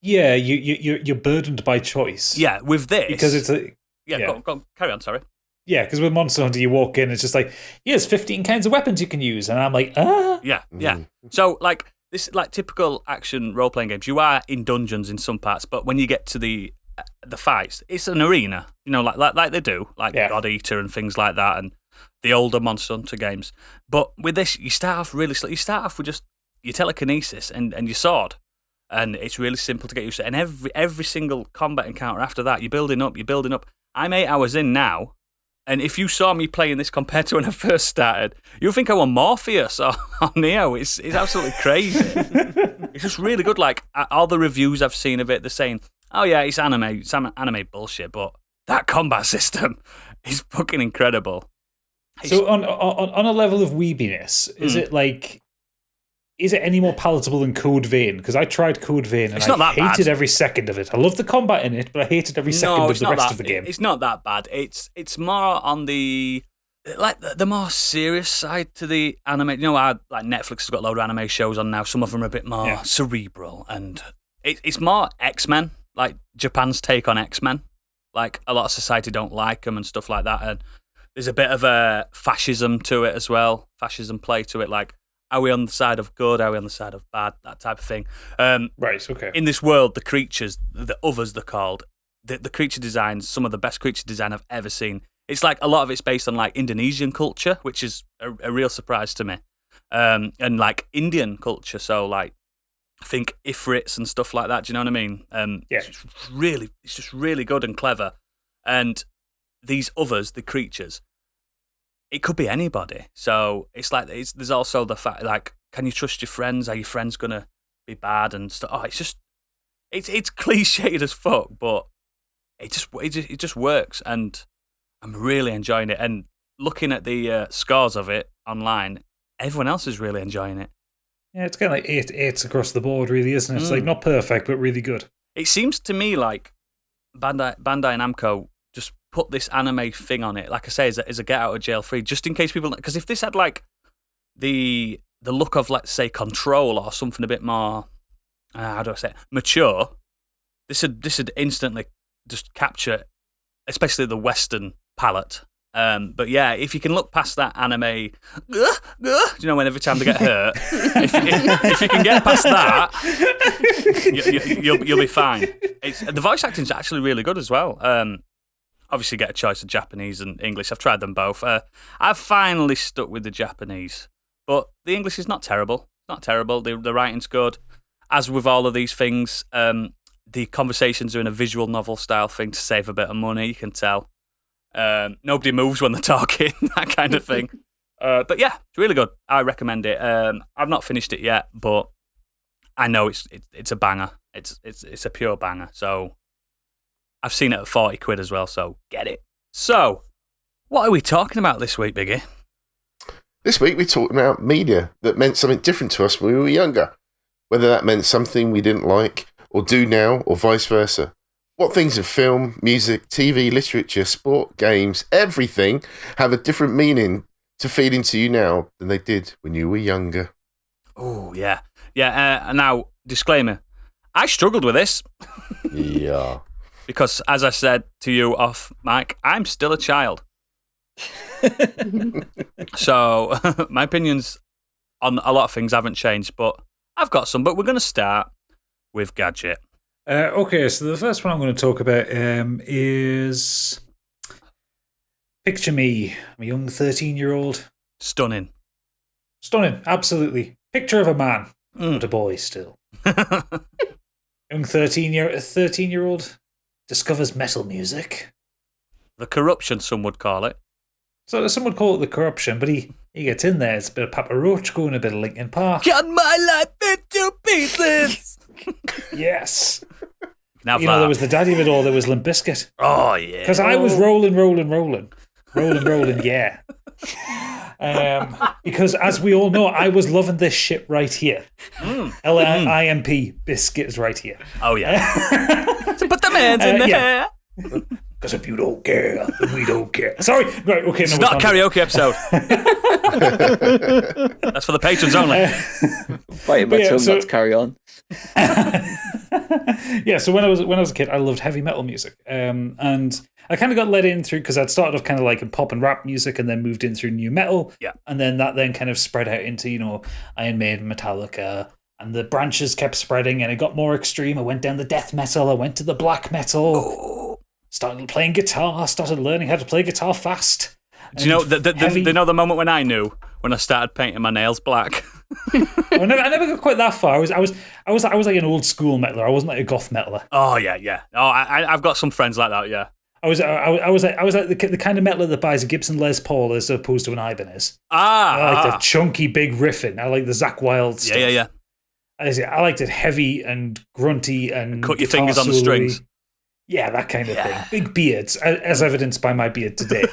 Yeah, you're burdened by choice. Yeah, with this... Because it's a... Go on, carry on, sorry. Yeah, because with Monster Hunter, you walk in, it's just like, here's 15 kinds of weapons you can use. And I'm like, ah. Yeah. So, like, this like typical action role-playing games, you are in dungeons in some parts, but when you get to the fights, it's an arena, you know, like they do, like God Eater and things like that, and the older Monster Hunter games. But with this, you start off really slow. You start off with just your telekinesis and your sword. And it's really simple to get used to. And every single combat encounter after that, you're building up. I'm 8 hours in now. And if you saw me playing this compared to when I first started, you'll think I was Morpheus or Neo. It's absolutely crazy. It's just really good. Like, all the reviews I've seen of it, they're saying, oh yeah, it's anime bullshit, but that combat system is fucking incredible. So on a level of weebiness, is it any more palatable than Code Vein? Because I tried Code Vein and I hated every second of it. I love the combat in it, but I hated every second of the rest of the game. It's not that bad. It's more on the more serious side to the anime. You know how like Netflix has got a load of anime shows on now. Some of them are a bit more cerebral, and it's more X-Men, like Japan's take on X-Men. Like a lot of society don't like them and stuff like that, and there's a bit of a fascism to it as well. Fascism play to it, like. Are we on the side of good? Are we on the side of bad? That type of thing. Right, okay. In this world, the creatures, the others they're called, the creature designs, some of the best creature design I've ever seen. It's like a lot of it's based on like Indonesian culture, which is a real surprise to me. And like Indian culture, so like I think Ifrits and stuff like that. Do you know what I mean? It's just really good and clever. And these others, the creatures, it could be anybody. So it's like there's also the fact, like, can you trust your friends? Are your friends gonna be bad and stuff? Oh, it's just it's cliched as fuck, but it just works, and I'm really enjoying it. And looking at the scores of it online, everyone else is really enjoying it. Yeah, it's kind of like eights across the board, really, isn't it? It's like not perfect, but really good. It seems to me like Bandai Namco just put this anime thing on it, like I say, as a get out of jail free, just in case people. Because if this had like the look of, let's say, Control or something a bit more, how do I say it, mature, this would instantly just capture, especially the Western palette. But yeah, if you can look past that anime, do you know when every time they get hurt, if you can get past that, you'll be fine. The voice acting's actually really good as well. Obviously, get a choice of Japanese and English. I've tried them both. I've finally stuck with the Japanese, but the English is not terrible. It's not terrible. The writing's good. As with all of these things, the conversations are in a visual novel style thing to save a bit of money. You can tell. Nobody moves when they're talking, that kind of thing. But yeah, it's really good. I recommend it. I've not finished it yet, but I know it's a banger. It's a pure banger. So I've seen it at 40 quid as well, so get it. So, what are we talking about this week, Biggie? This week we're talking about media that meant something different to us when we were younger. Whether that meant something we didn't like or do now, or vice versa. What things in film, music, TV, literature, sport, games, everything have a different meaning to feed into you now than they did when you were younger? Oh, yeah. Yeah, now, disclaimer. I struggled with this. Yeah. Because, as I said to you off mic, I'm still a child. So, my opinions on a lot of things haven't changed, but I've got some. But we're going to start with Gadget. Okay, so the first one I'm going to talk about is picture me. I'm a young 13-year-old. Stunning, absolutely. Picture of a man, but a boy still. Young 13-year-old discovers metal music. The corruption, some would call it. So some would call it the corruption, but he gets in there. It's a bit of Papa Roach going, a bit of Linkin Park. Cut my life into pieces. Yes. Now you know, there was the daddy of it all. There was Limp Bizkit. Oh, yeah. Because I was rolling, yeah. Because as we all know, I was loving this shit right here. L-I-M-P, biscuit is right here. Oh, yeah. So put the hands in the hair. Because if you don't care, then we don't care. Sorry. Right, okay. It's not a karaoke episode. That's for the patrons only. Fighting my tongue not to carry on. Yeah, so when I was a kid, I loved heavy metal music. And I kind of got let in through, because I'd started off kind of like in pop and rap music and then moved in through new metal. Yeah. And then that kind of spread out into, you know, Iron Maiden, Metallica, and the branches kept spreading and it got more extreme. I went down the death metal, I went to the black metal, started playing guitar, started learning how to play guitar fast. Do you know the moment when I knew, when I started painting my nails black? I never got quite that far. I was like an old school metaler. I wasn't like a goth metaler. Oh yeah. Oh, I've got some friends like that. Yeah. I was like the kind of metaler that buys a Gibson Les Paul as opposed to an Ibanez. I like the chunky big riffing. I like the Zakk Wylde stuff. Yeah. I liked it heavy and grunty and cut your fingers on the strings. Yeah, that kind of thing. Big beards, as evidenced by my beard today.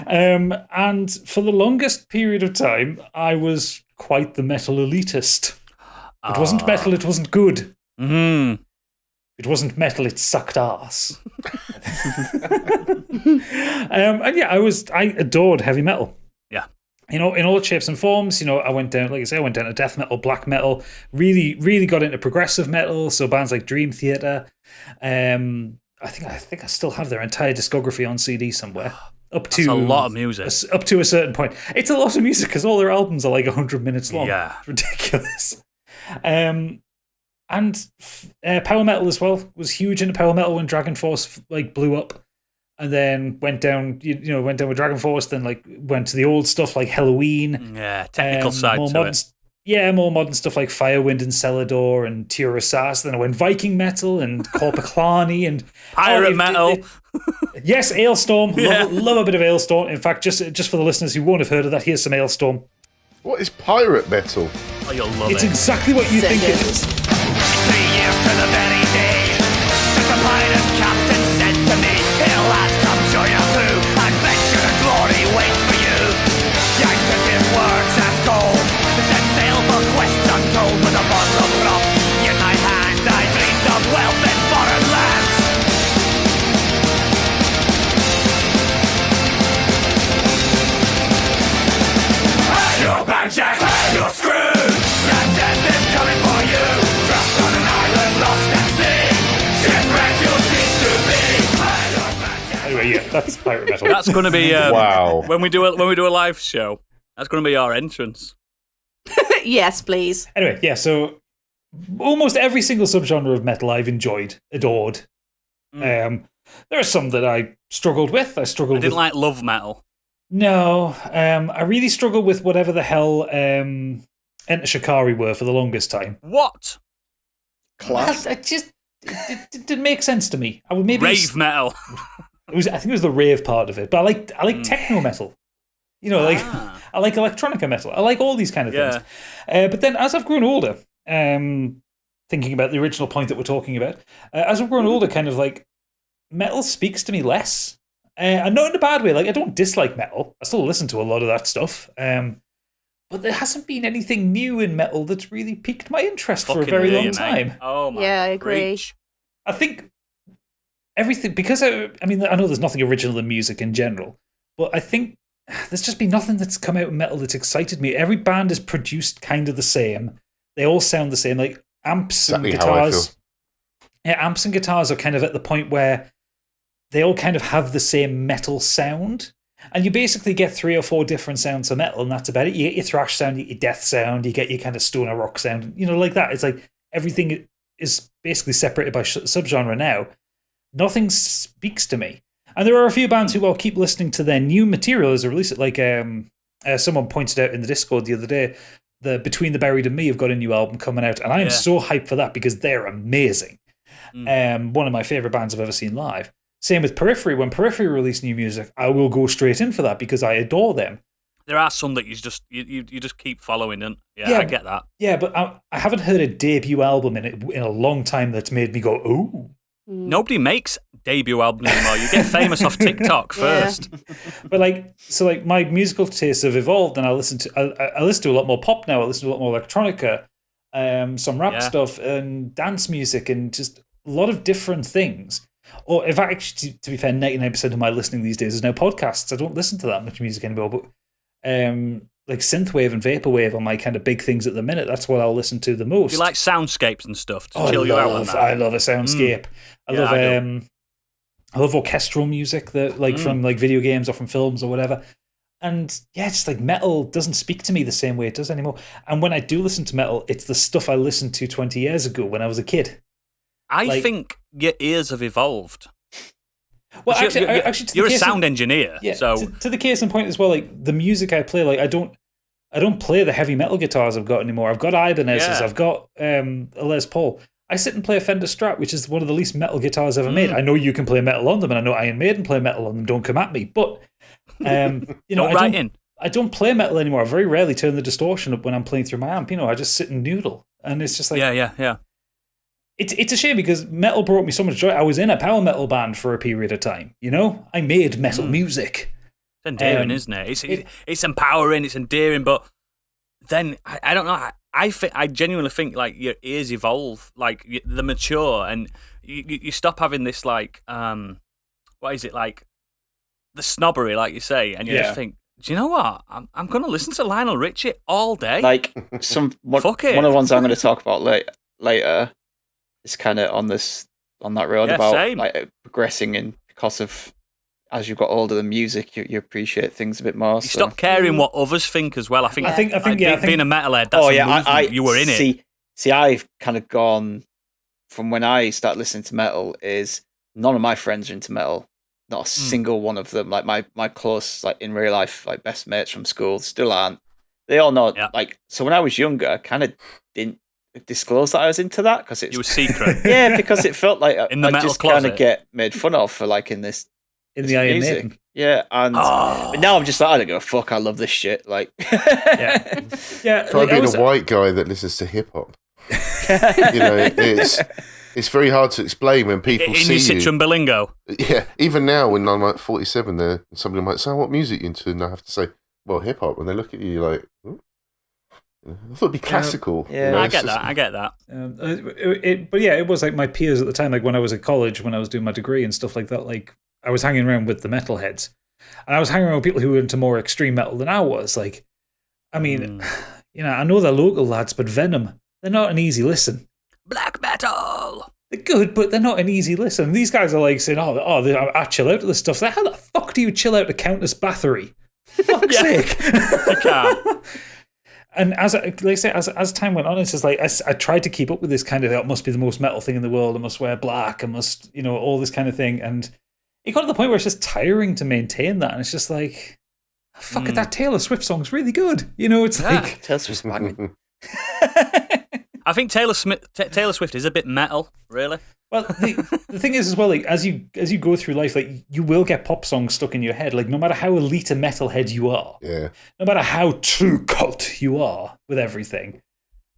And for the longest period of time, I was quite the metal elitist. It wasn't metal, it wasn't good. Mm-hmm. It wasn't metal, it sucked ass. And yeah, I adored heavy metal. Yeah. You know, in all its shapes and forms. You know, I went down to death metal, black metal, really got into progressive metal. So bands like Dream Theater. I think I still have their entire discography on CD somewhere. That's a lot of music. Up to a certain point. It's a lot of music because all their albums are like 100 minutes long. Yeah. It's ridiculous. And power metal as well. Was huge into power metal when Dragon Force like blew up. And then went down with Dragon Force, then like went to the old stuff like Halloween. Yeah, technical side to it. Yeah, more modern stuff like Firewind and Celador and Tirasas. Then I went Viking metal and Corpaclani and pirate metal. Yes, Ailstorm. Yeah. Love a bit of Ailstorm. In fact, just for the listeners who won't have heard of that, here's some Ailstorm. What is pirate metal? Oh, you'll love It's it. exactly what you think it is. 3 years to the very day since the pirate captain said to me, "Here, lads, come join our crew. Adventure and glory waits for you." Yang took his words as gold, set sail for quests untold with a bottle of rum in my hand. I dreamed of wealth in foreign lands. Hey, you're banjack, hey, you're screwed. Your death is coming for you. Trapped on an island, lost at sea. Shipwreck you'll cease to be. Hey, you're banjack. Anyway, yeah, that's pirate metal. That's going to be Wow. when we do a live show. That's going to be our entrance. Yes, please. Anyway, yeah, so almost every single subgenre of metal I've enjoyed, adored. There are some that I struggled with. I didn't like love metal. No, I really struggled with whatever the hell Enter Shikari were for the longest time. What? Class. It didn't make sense to me. I would maybe Rave metal. I think it was the rave part of it, but I like techno metal. You know, like I like electronica metal. I like all these kind of things. But then as I've grown older, thinking about the original point that we're talking about, as I've grown older, kind of like metal speaks to me less. And not in a bad way. Like, I don't dislike metal. I still listen to a lot of that stuff. But there hasn't been anything new in metal that's really piqued my interest for a very long time. Oh my. Yeah, I agree. Preach. I think everything, because I know there's nothing original in music in general, but I think there's just been nothing that's come out in metal that's excited me. Every band is produced kind of the same. They all sound the same, like amps and guitars. Yeah, amps and guitars are kind of at the point where they all kind of have the same metal sound. And you basically get 3 or 4 different sounds of metal, and that's about it. You get your thrash sound, you get your death sound, you get your kind of stoner rock sound, you know, like that. It's like everything is basically separated by subgenre now. Nothing speaks to me. And there are a few bands who I'll keep listening to their new material as they release it. Like someone pointed out in the Discord the other day, the Between the Buried and Me have got a new album coming out, and I am so hyped for that because they're amazing. One of my favourite bands I've ever seen live. Same with Periphery. When Periphery release new music, I will go straight in for that because I adore them. there are some that you just keep following, and I get that. Yeah, but I haven't heard a debut album in a long time that's made me go, ooh. Nobody makes debut albums anymore. You get famous off TikTok first. But my musical tastes have evolved, and I listen to a lot more pop now. I listen to a lot more electronica, some rap stuff, and dance music, and just a lot of different things. Or in fact, actually, to be fair, 99% of my listening these days is now podcasts. I don't listen to that much music anymore, but like synthwave and vaporwave are my kind of big things at the minute. That's what I'll listen to the most. You like soundscapes and stuff to chill you out on that? I love a soundscape. I love orchestral music that from like video games or from films or whatever. And yeah, it's like metal doesn't speak to me the same way it does anymore. And when I do listen to metal, it's the stuff I listened to 20 years ago when I was a kid. I think your ears have evolved. Well, actually, you're a sound engineer. Yeah, so to the case in point as well, like the music I play, like I don't play the heavy metal guitars I've got anymore. I've got Ibanez's, I've got a Les Paul. I sit and play a Fender Strat, which is one of the least metal guitars ever made. I know you can play metal on them, and I know Iron Maiden play metal on them. Don't come at me, but I don't play metal anymore. I very rarely turn the distortion up when I'm playing through my amp. I just sit and noodle, and it's just like yeah. It's a shame because metal brought me so much joy. I was in a power metal band for a period of time. I made metal music. It's endearing, isn't it? It's empowering. It's endearing, but then I don't know. I genuinely think like your ears evolve, like they mature, and you stop having this like what is it like the snobbery, like you say, and you just think, do you know what? I'm going to listen to Lionel Richie all day. Like one of the ones I'm going to talk about later. It's kind of on that road about like progressing, and because of as you got older, the music you appreciate things a bit more. You stop caring what others think as well. I think being a metalhead. That's you were in it. See, I've kind of gone from when I started listening to metal. Is none of my friends are into metal. Not a single one of them. Like my close, like in real life, like best mates from school still aren't. They all know. Like so, when I was younger, I kind of didn't disclose that I was into that because it was secret. Yeah, because it felt like in the metal just closet. kind of get made fun of for like in the Iron Maiden. Yeah, and but now I'm just like, I don't give a fuck. I love this shit. Like, yeah. Try being a white guy that listens to hip hop. It's very hard to explain when people see in your Citroen Berlingo. Yeah, even now when I'm like 47, there somebody might say, "What music you into?" And I have to say, "Well, hip hop." And they look at you like, "Hmm? I thought it'd be classical." Yeah, I get that. But yeah, it was like my peers at the time, like when I was at college, when I was doing my degree and stuff like that, like I was hanging around with the metalheads. And I was hanging around with people who were into more extreme metal than I was. Like, I mean, I know they're local lads, but Venom, they're not an easy listen. Black metal! They're good, but they're not an easy listen. These guys are like saying, I chill out to this stuff. So how the fuck do you chill out to Countess Bathory? For fuck's sake. You can't. And as time went on, it's just like I tried to keep up with this kind of, it must be the most metal thing in the world. I must wear black. I must, all this kind of thing. And it got to the point where it's just tiring to maintain that. And it's just like, fuck it, that Taylor Swift song's really good. It's like Taylor Swift's banging. I think Taylor Swift is a bit metal, really. Well, the thing is as well, like as you go through life, like you will get pop songs stuck in your head. Like no matter how elite a metalhead you are, no matter how true cult you are with everything,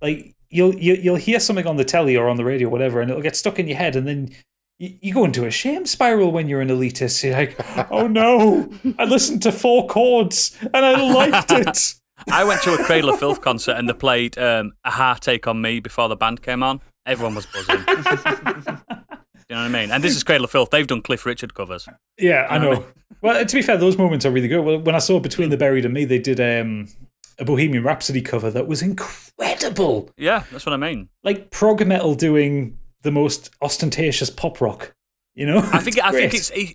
like you'll hear something on the telly or on the radio, or whatever, and it'll get stuck in your head, and then you go into a shame spiral when you're an elitist. You're like, oh no, I listened to 4 chords and I liked it. I went to a Cradle of Filth concert and they played A Heart Take on Me before the band came on. Everyone was buzzing. You know what I mean? And this is Cradle of Filth. They've done Cliff Richard covers. Yeah, I know. Well, to be fair, those moments are really good. When I saw Between the Buried and Me, they did a Bohemian Rhapsody cover that was incredible. Yeah, that's what I mean. Like prog metal doing the most ostentatious pop rock. I think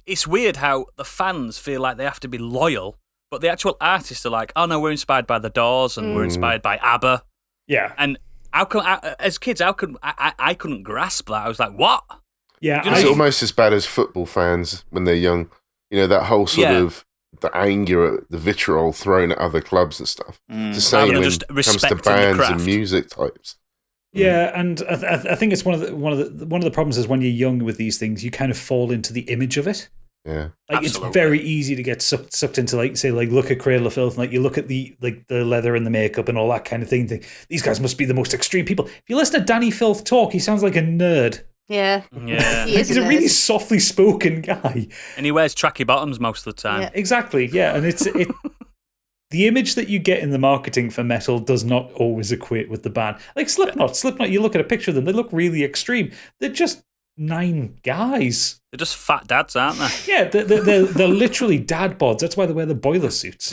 it's weird how the fans feel like they have to be loyal, but the actual artists are like, oh no, we're inspired by The Doors and we're inspired by ABBA. Yeah. And how come, as kids, I couldn't grasp that. I was like, what? Yeah. It's almost as bad as football fans when they're young. That whole sort of the anger at the vitriol thrown at other clubs and stuff. It's the same when it comes to bands and music types. Yeah, and I think it's one of the problems is when you're young with these things, you kind of fall into the image of it. Yeah. Like Absolutely. it's very easy to get sucked into, like, say, like, look at Cradle of Filth, and like you look at the leather and the makeup and all that kind of thing. Think, these guys must be the most extreme people. If you listen to Danny Filth talk, he sounds like a nerd. Yeah. Yeah. He is He's a nerd. really softly spoken guy. And he wears tracky bottoms most of the time. Yeah. Exactly, yeah, and it's the image that you get in the marketing for metal does not always equate with the band. Like Slipknot, you look at a picture of them, they look really extreme. They're just 9 guys. They're just fat dads, aren't they? Yeah, they're literally dad bods. That's why they wear the boiler suits.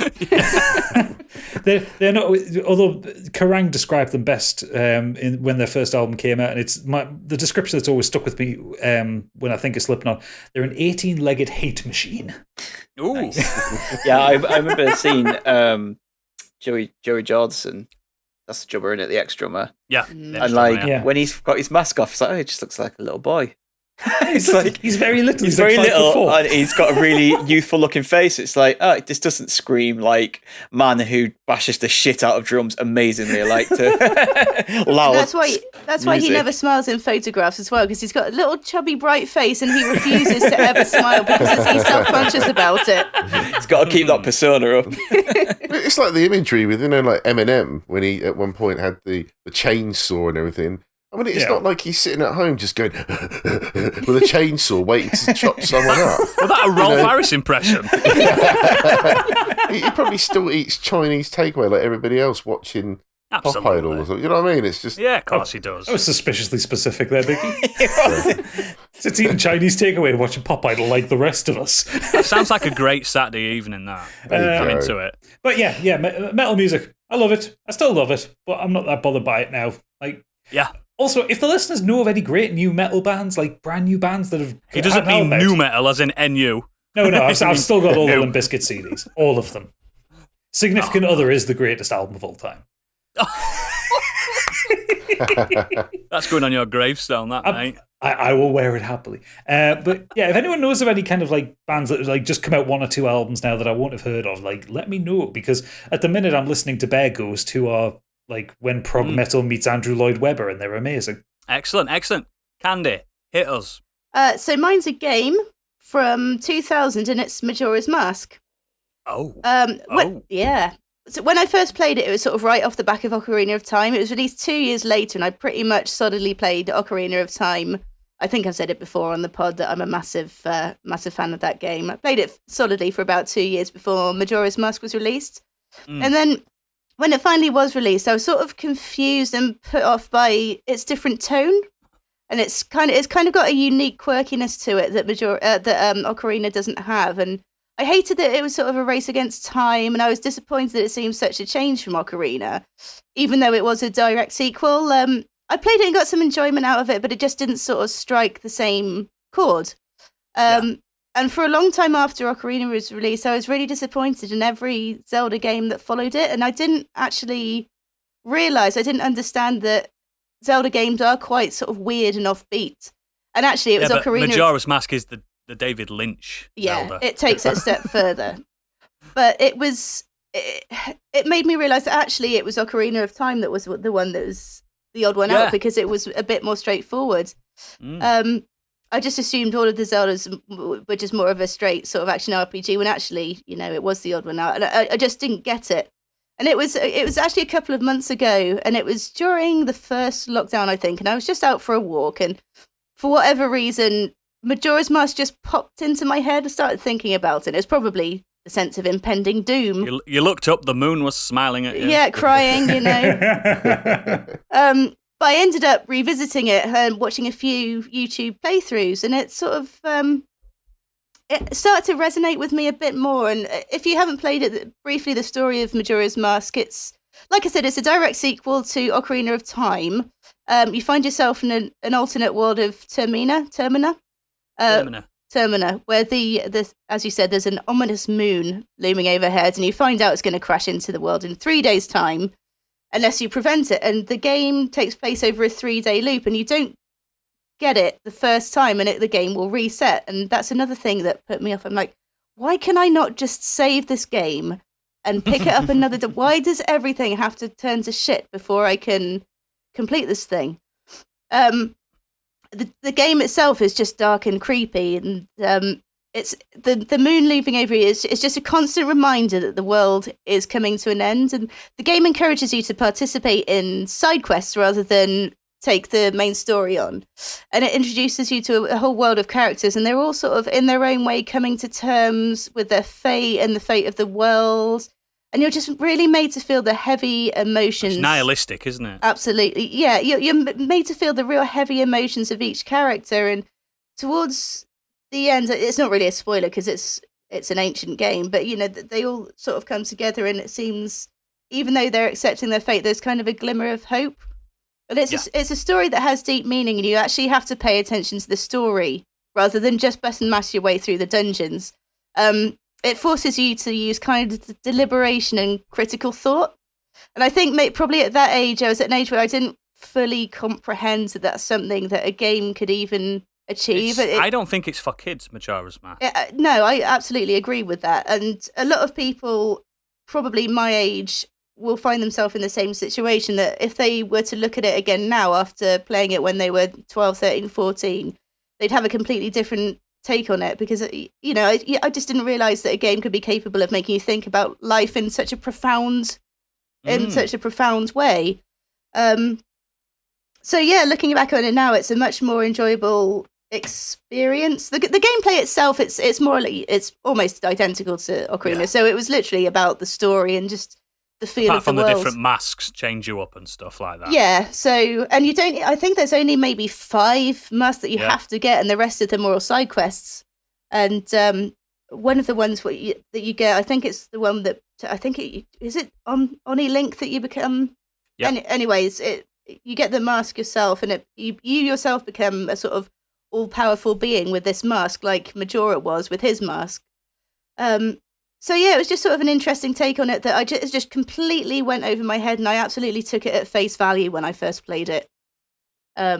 They're not. Although Kerrang described them best when their first album came out, and it's the description that's always stuck with me when I think of Slipknot. They're an 18-legged hate machine. Ooh. Yeah, I remember seeing Joey Jordison. That's the drummer in it, the ex-drummer. Yeah. And like Yeah. when he's got his mask off, it's like, oh, he just looks like a little boy. It's like He's very little. he's like very 5'4". little, and he's got a really youthful looking face. It's like, oh, this doesn't scream like man who bashes the shit out of drums amazingly, like to loud. That's why he music. never smiles in photographs as well, because he's got a little chubby bright face and he refuses to ever smile because he's self-conscious about it. He's got to keep that persona up. It's like the imagery with, like Eminem when he at one point had the chainsaw and everything. I mean, it's Yeah. not like he's sitting at home just going with a chainsaw waiting to chop someone up. Was that a Rolf Harris impression? He probably still eats Chinese takeaway like everybody else watching Pop Idol or Absolutely. something. You know what I mean? It's just Yeah, of course he does. I was suspiciously specific there, Vicky. It's eating Chinese takeaway and watching Pop Idol like the rest of us. That sounds like a great Saturday evening, that. I'm go. into it. But yeah, metal music. I love it. I still love it, but I'm not that bothered by it now. Like, Yeah. also, if the listeners know of any great new metal bands, like brand new bands that have, He doesn't had an mean album out- new metal as in NU. No, I've still got all the No. Limp Bizkit CDs, all of them. Significant Other is the greatest album of all time. That's going on your gravestone, that, mate. I will wear it happily. But yeah, if anyone knows of any kind of like bands that like just come out 1 or 2 albums now that I won't have heard of, like let me know, because at the minute I'm listening to Bear Ghost, who are like when prog metal meets Andrew Lloyd Webber, and they're amazing. Excellent. Candy, hit us. So mine's a game from 2000 and it's Majora's Mask. Oh. Yeah. So when I first played it, it was sort of right off the back of Ocarina of Time. It was released 2 years later, and I pretty much solidly played Ocarina of Time. I think I've said it before on the pod that I'm a massive fan of that game. I played it solidly for about 2 years before Majora's Mask was released. And then when it finally was released, I was sort of confused and put off by its different tone. And it's kind of got a unique quirkiness to it that Ocarina doesn't have. And I hated that it was sort of a race against time, and I was disappointed that it seemed such a change from Ocarina, even though it was a direct sequel. I played it and got some enjoyment out of it, but it just didn't sort of strike the same chord. And for a long time after Ocarina was released, I was really disappointed in every Zelda game that followed it, and I didn't actually understand that Zelda games are quite sort of weird and offbeat. And actually, it was but Ocarina. Majora's Mask is the David Lynch Zelda. It takes it a step further. But it made me realise that actually it was Ocarina of Time that was the one that was the odd one out, because it was a bit more straightforward. I just assumed all of the Zeldas were just more of a straight sort of action RPG, when actually, it was the odd one out. And I just didn't get it. And it was actually a couple of months ago, and it was during the first lockdown, I think, and I was just out for a walk, and for whatever reason, Majora's Mask just popped into my head. I started thinking about it. It was probably the sense of impending doom. You looked up, the moon was smiling at you. Yeah, crying, But I ended up revisiting it and watching a few YouTube playthroughs, and it sort of it started to resonate with me a bit more. And if you haven't played it, briefly, the story of Majora's Mask, it's, like I said, it's a direct sequel to Ocarina of Time. You find yourself in an alternate world of Termina, where the as you said, there's an ominous moon looming overhead, and you find out it's going to crash into the world in 3 days' time, unless you prevent it. And the game takes place over a 3-day loop, and you don't get it the first time, and the game will reset. And that's another thing that put me off. I'm like, why can I not just save this game and pick it up another day? Why does everything have to turn to shit before I can complete this thing? The game itself is just dark and creepy, and it's the moon looping over you is just a constant reminder that the world is coming to an end, and the game encourages you to participate in side quests rather than take the main story on, and it introduces you to a whole world of characters, and they're all sort of in their own way coming to terms with their fate and the fate of the world, and you're just really made to feel the heavy emotions. It's nihilistic, isn't it? Absolutely, yeah. You're made to feel the real heavy emotions of each character, and towards the end, it's not really a spoiler because it's an ancient game, but they all sort of come together, and it seems, even though they're accepting their fate, there's kind of a glimmer of hope. And it's a story that has deep meaning, and you actually have to pay attention to the story rather than just button mash your way through the dungeons. It forces you to use kind of deliberation and critical thought. And I think probably at that age, I was at an age where I didn't fully comprehend that that's something that a game could even achieve. I don't think it's for kids, Majora's Mask. No, I absolutely agree with that. And a lot of people, probably my age, will find themselves in the same situation, that if they were to look at it again now after playing it when they were 12, 13, 14, they'd have a completely different take on it, because I just didn't realize that a game could be capable of making you think about life in such a profound way. So yeah, looking back on it now, it's a much more enjoyable experience. The gameplay itself, it's almost identical to Ocarina, so it was literally about the story and just the feel Apart of the from world. the different masks change you up and stuff like that. Yeah, so, and I think there's only maybe 5 masks that you have to get, and the rest of them are all side quests. And one of the ones that you get, I think it's the one that, is it Oni Link that you become? Yeah. Anyways, you get the mask yourself, and you yourself become a sort of all-powerful being with this mask, like Majora was with his mask. So yeah, it was just sort of an interesting take on it that it just completely went over my head, and I absolutely took it at face value when I first played it. I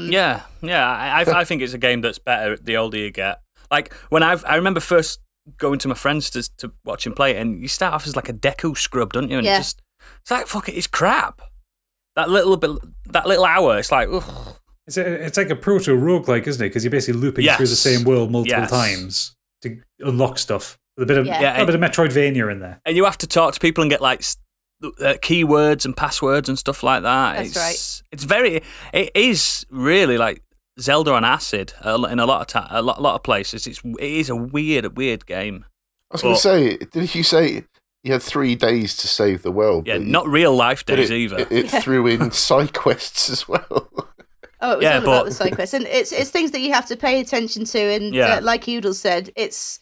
think it's a game that's better the older you get. Like when I remember first going to my friends to watch him play it, and you start off as like a Deku scrub, don't you? And it's like, fuck it, it's crap. That little hour, it's like, ugh. It's like a proto roguelike, isn't it? Because you're basically looping through the same world multiple times to unlock stuff. With a bit of Metroidvania in there. And you have to talk to people and get like keywords and passwords and stuff like that. That's right. It is really like Zelda on acid in a lot of places. It is a weird game. I was going to say, did you say you had 3 days to save the world? Yeah, not real life days either. It threw in side quests as well. Oh, it was all about the side quests, and it's things that you have to pay attention to. And like Udall said, it's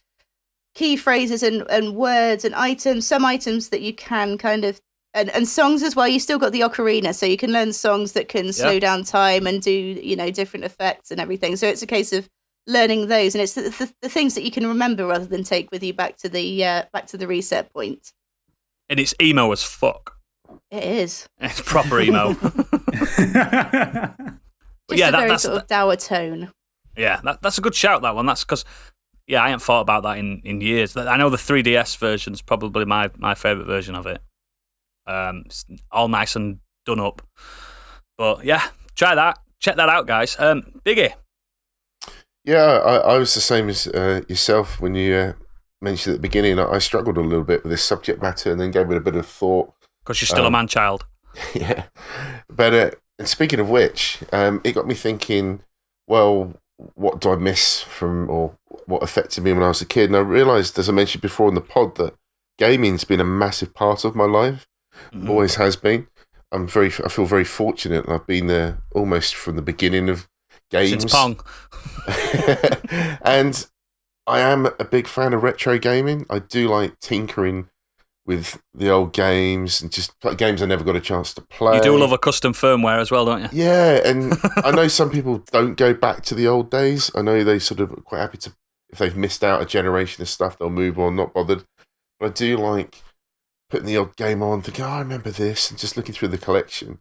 key phrases and words and items, some items that you can kind of, and songs as well. You still got the ocarina, so you can learn songs that can slow down time and do, different effects and everything. So it's a case of learning those, and it's the things that you can remember rather than take with you back to the reset point. And it's emo as fuck. It is. It's proper emo. Just a very sort of dour tone. Yeah, that's a good shout, that one. That's because, I ain't thought about that in years. I know the 3DS version's probably my favourite version of it. It's all nice and done up. But yeah, try that. Check that out, guys. Biggie. Yeah, I was the same as yourself when you mentioned at the beginning. I struggled a little bit with this subject matter and then gave it a bit of thought. Because you're still a man-child. Yeah. But and speaking of which, it got me thinking, well, what do I miss from, or what affected me when I was a kid? And I realised, as I mentioned before in the pod, that gaming's been a massive part of my life. Mm-hmm. Always has been. I feel very fortunate. I've been there almost from the beginning of games. Since Pong. And I am a big fan of retro gaming. I do like tinkering with the old games and just games I never got a chance to play. You do love a custom firmware as well, don't you? Yeah, and I know some people don't go back to the old days. I know they sort of are quite happy to, if they've missed out a generation of stuff, they'll move on, not bothered. But I do like putting the old game on, thinking, I remember this, and just looking through the collection.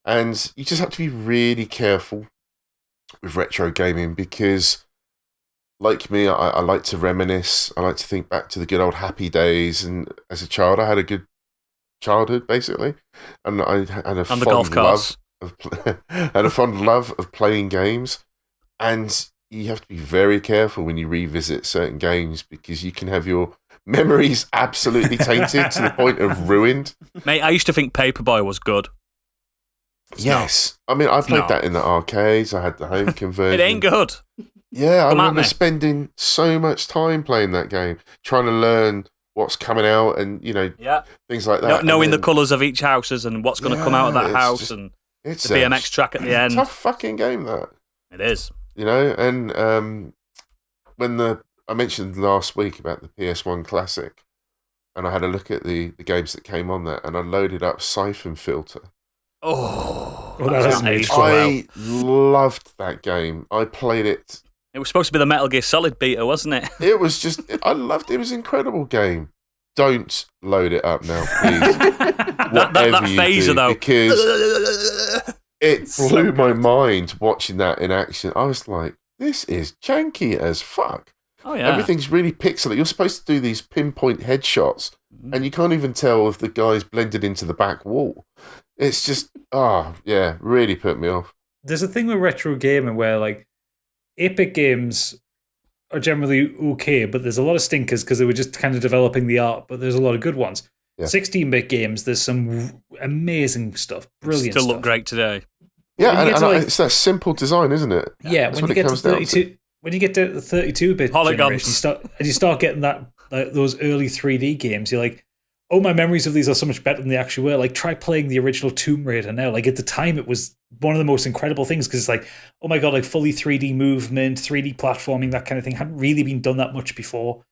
And you just have to be really careful with retro gaming because, like me, I like to reminisce. I like to think back to the good old happy days. And as a child, I had a good childhood, basically. And I had a fond love of playing games. And you have to be very careful when you revisit certain games because you can have your memories absolutely tainted to the point of ruined. Mate, I used to think Paperboy was good. Yes. I mean, I played not. that in the arcades. I had the home conversion. It ain't good. Yeah, I Come at remember me. spending so much time playing that game, trying to learn what's coming out and, Yeah. things like that. Knowing And the then- colours of each houses and what's going to come out of that it's house just- and It's the BMX track at the end. tough fucking game, that. It is. And when I mentioned last week about the PS1 Classic, and I had a look at the games that came on there, and I loaded up Siphon Filter. Oh, Well, that that's hasn't aged amazing. well. I loved that game. I played it. It was supposed to be the Metal Gear Solid beta, wasn't it? It was just, I loved it. It was an incredible game. Don't load it up now, please. that Whatever you phaser, do, though. because it blew my mind watching that in action. I was like, this is janky as fuck. Oh, yeah. Everything's really pixelated. You're supposed to do these pinpoint headshots, and you can't even tell if the guy's blended into the back wall. It's just, really put me off. There's a thing with retro gaming where like 8-bit games are generally okay, but there's a lot of stinkers because they were just kind of developing the art, but there's a lot of good ones. Yeah. 16-bit games, there's some amazing stuff, brilliant Still stuff. look great today. Yeah, When you and, get to, like- it's that simple design, isn't it? Yeah, That's when what you it get to comes down to. 32, when you get to the 32-bit Polygons. generation, you start getting that those early 3D games. You're like, oh, my memories of these are so much better than they actually were. Like, try playing the original Tomb Raider now. Like, at the time, it was one of the most incredible things because it's like, oh my god, like fully 3D movement, 3D platforming, that kind of thing hadn't really been done that much before.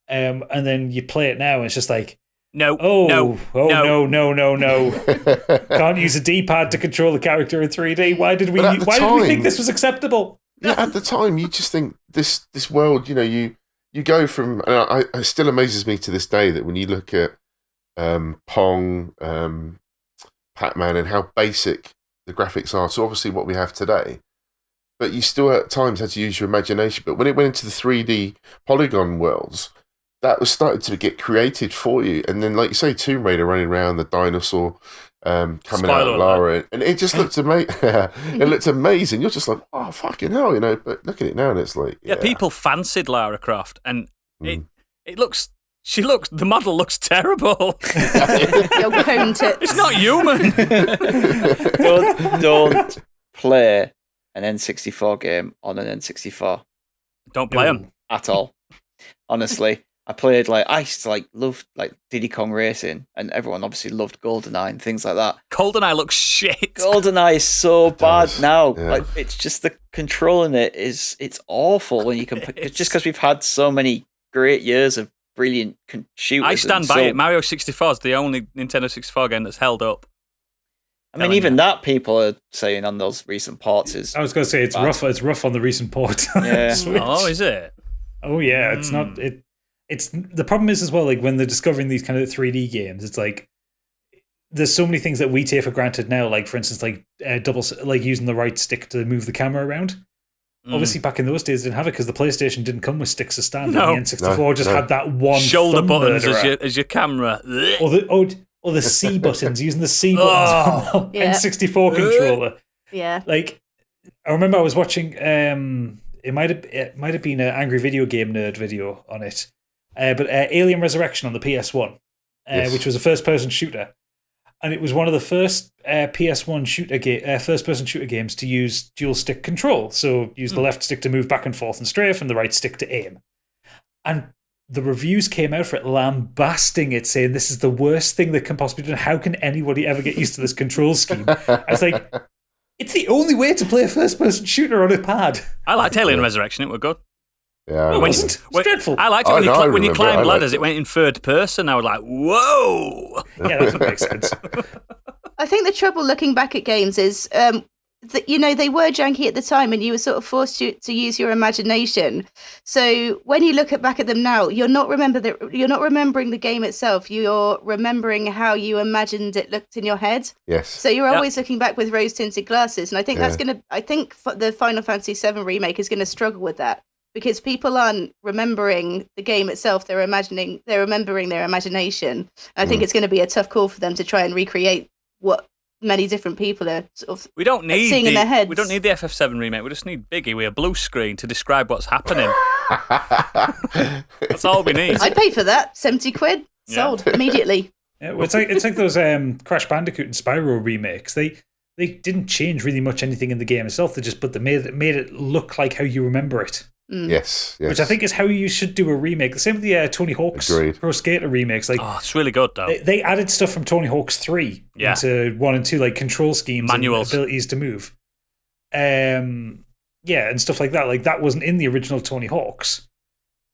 And then you play it now, and it's just like, No, no. no. Can't use a D-pad to control the character in 3D. Why did we But at the think time- this was acceptable? Yeah, at the time, you just think this world, you go from, and it still amazes me to this day that when you look at Pong, Pac-Man, and how basic the graphics are, so obviously what we have today, but you still at times had to use your imagination. But when it went into the 3D polygon worlds, that was started to get created for you. And then, like you say, Tomb Raider running around, the dinosaur coming out Spoiler of Lara, and it just looked amazing. It looked amazing. You're just like, oh, fucking hell, But look at it now, and it's like, Yeah, people fancied Lara Croft, and Mm. the model looks terrible. Your cone tips. It's not human. Don't play an N64 game on an N64 Don't play them. at all. Honestly, I used to love Diddy Kong Racing, and everyone obviously loved GoldenEye and things like that. GoldenEye looks shit. GoldenEye is so bad does, now. yeah. Like, it's just the controlling it's awful when you can just because we've had so many great years of brilliant shooters. I stand and by so- it. Mario 64 is the only Nintendo 64 game that's held up. I mean, even that people are saying on those recent ports is I was going to say it's bad. rough. It's rough on the recent port. Yeah. Switch. Oh, is it? Oh yeah, it's not. It's the problem is as well. Like when they're discovering these kind of 3D games, it's like there's so many things that we take for granted now. Like for instance, like using the right stick to move the camera around. Obviously, back in those days, they didn't have it because the PlayStation didn't come with sticks as standard. No. The N64 just had that one Shoulder thumb buttons murderer. as your camera. Or the C buttons, using the C buttons on the Yeah. N64 controller. Yeah. Like, I remember I was watching. It might have been an Angry Video Game Nerd video on it, but Alien Resurrection on the PS1, Yes. which was a first-person shooter, and it was one of the first PS1 first-person shooter games to use dual stick control. So use the left stick to move back and forth and strafe, and the right stick to aim. And the reviews came out for it lambasting it, saying this is the worst thing that can possibly be done. How can anybody ever get used to this control scheme? I was like, it's the only way to play a first-person shooter on a pad. I liked Alien Resurrection. It was good. Yeah, It wasn't. It's dreadful. I liked it I when you, know, I when you remember it. I climbed liked ladders. it. It went in third person. I was like, whoa. Yeah, that doesn't make sense. I think the trouble looking back at games is that they were janky at the time, and you were sort of forced to use your imagination. So when you look back at them now, you're not remembering the game itself. You're remembering how you imagined it looked in your head. Yes. So you're always looking back with rose-tinted glasses, and I think the Final Fantasy VII remake is going to struggle with that because people aren't remembering the game itself. They're remembering their imagination. And I think it's going to be a tough call for them to try and recreate what many different people are sort of We don't need seeing in their heads. We don't need the FF7 remake. We just need Biggie with a blue screen to describe what's happening. That's all we need. I'd pay for that. £70. Sold immediately. Yeah, well, it's like those Crash Bandicoot and Spyro remakes. They didn't change really much anything in the game itself. They just made it look like how you remember it. Yes. Which I think is how you should do a remake. The same with the Tony Hawk's Pro Skater remakes. Like, oh, it's really good though. They added stuff from Tony Hawk's 3 into 1 and 2, like control schemes, manuals, and abilities to move. And stuff like that. Like that wasn't in the original Tony Hawk's.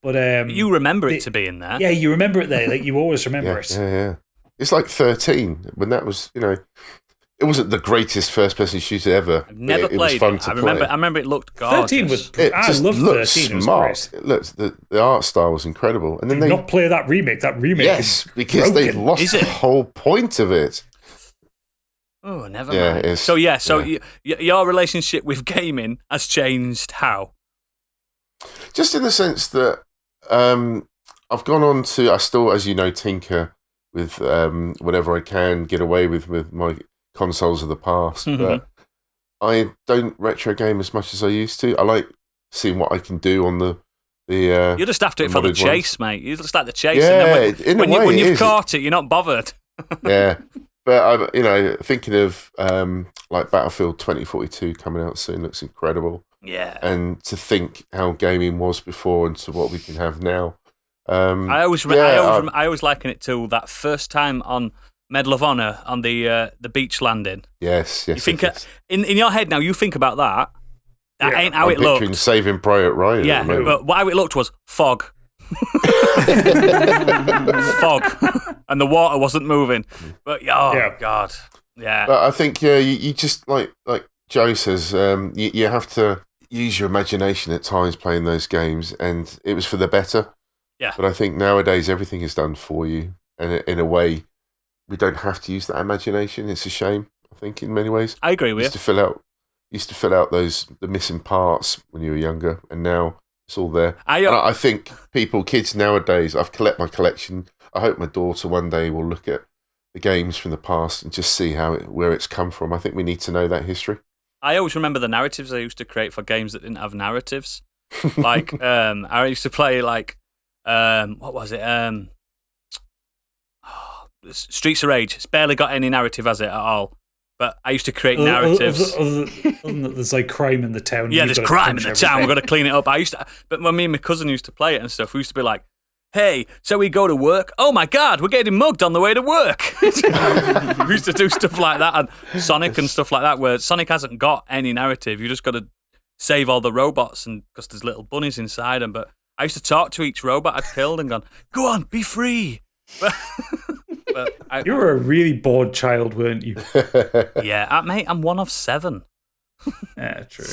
But you remember it to be in there. Yeah, you remember it there. Like you always remember it. Yeah. It's like 13 when that was, it wasn't the greatest first-person shooter ever. I've never it played was fun it. to I play. remember it looked gorgeous. 13 was. It I just loved looked 13. smart. It was It looked, the art style was incredible, and then great. Not play that remake. That remake. yes, is because they broken. lost the whole point of it. Oh, never Yeah, mind. it's- So yeah. your relationship with gaming has changed. How? Just in the sense that I've gone on to, I still, as you know, tinker with whatever I can get away with my consoles of the past, but I don't retro game as much as I used to. I like seeing what I can do on the You're just after it for the modded chase, mate. You just like the chase. Yeah, and in a then way when it you've is. caught it, you're not bothered. yeah. But I'm, thinking of like Battlefield 2042 coming out soon looks incredible, Yeah. and to think how gaming was before and to what we can have now. I always liken it to that first time on Medal of Honor on the beach landing. Yes. You think yes. in your head now, you think about that. That ain't how I'm it picturing looked. Saving Private Ryan. Yeah, at the moment. but how it looked was fog. Fog, and the water wasn't moving. But God, yeah. But I think you just like Joe says, you have to use your imagination at times playing those games, and it was for the better. Yeah. But I think nowadays everything is done for you, and in a way, we don't have to use that imagination. It's a shame, I think, in many ways. I agree with you. Used to fill out the missing parts when you were younger, and now it's all there. I think kids nowadays, I've collected my collection. I hope my daughter one day will look at the games from the past and just see where it's come from. I think we need to know that history. I always remember the narratives I used to create for games that didn't have narratives. Like, I used to play like, what was it? Streets of Rage. It's barely got any narrative, has it, at all? But I used to create narratives. Other than that there's like crime in the town. Yeah, You've there's got to crime in punch the town. We've everything. got to clean it up. But when me and my cousin used to play it and stuff, we used to be like, hey, so we go to work? Oh my God, we're getting mugged on the way to work. We used to do stuff like that, and Sonic and stuff like that, where Sonic hasn't got any narrative. You just got to save all the robots, and because there's little bunnies inside them. But I used to talk to each robot I'd killed and gone, go on, be free. You were a really bored child, weren't you? Yeah, mate, I'm one of 7. Yeah, true.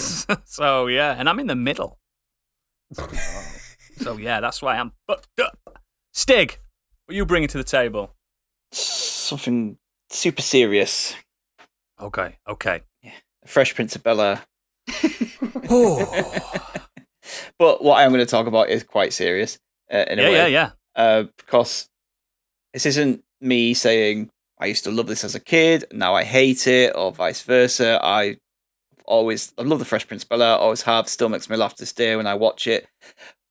So, yeah, and I'm in the middle. So, yeah, that's why I'm fucked up. Stig, what are you bringing to the table? Something super serious. Okay. Fresh Prince of Bel-Air. Oh. But what I'm going to talk about is quite serious in a way. Yeah. Because this isn't me saying I used to love this as a kid, now I hate it, or vice versa. I love the Fresh Prince of Bel-Air, always have, still makes me laugh to this day when I watch it.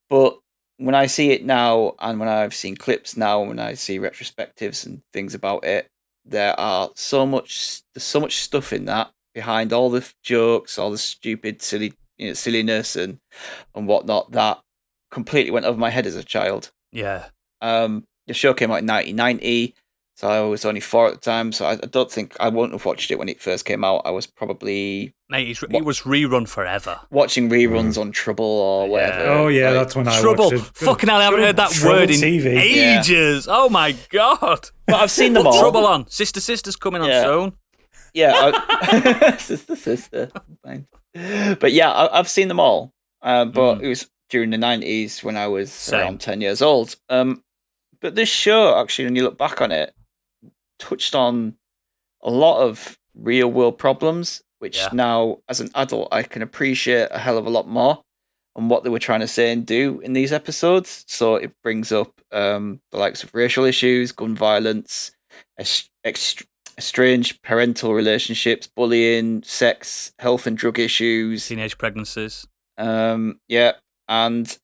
But when I see it now, and when I've seen clips now, when I see retrospectives and things about it, there's so much stuff in that behind all the jokes, all the stupid, silly, silliness and whatnot that completely went over my head as a child. Yeah. The show came out in 1990, so I was only 4 at the time, so I don't think I wouldn't have watched it when it first came out. I was probably... Mate, it was rerun forever. Watching reruns on Trouble or whatever. Oh, yeah, that's when I Trouble. watched it. Fucking hell, I haven't heard that Trouble word in TV. ages. Yeah. Oh, my God. But I've seen them Put all. Trouble on. Sister's coming on soon. Yeah. Sister. Fine. But yeah, I've seen them all. But it was during the 90s when I was around 10 years old. But this show, actually, when you look back on it, touched on a lot of real world problems, which now, as an adult, I can appreciate a hell of a lot more on what they were trying to say and do in these episodes. So it brings up the likes of racial issues, gun violence, estranged parental relationships, bullying, sex, health and drug issues, Teenage pregnancies. Yeah, and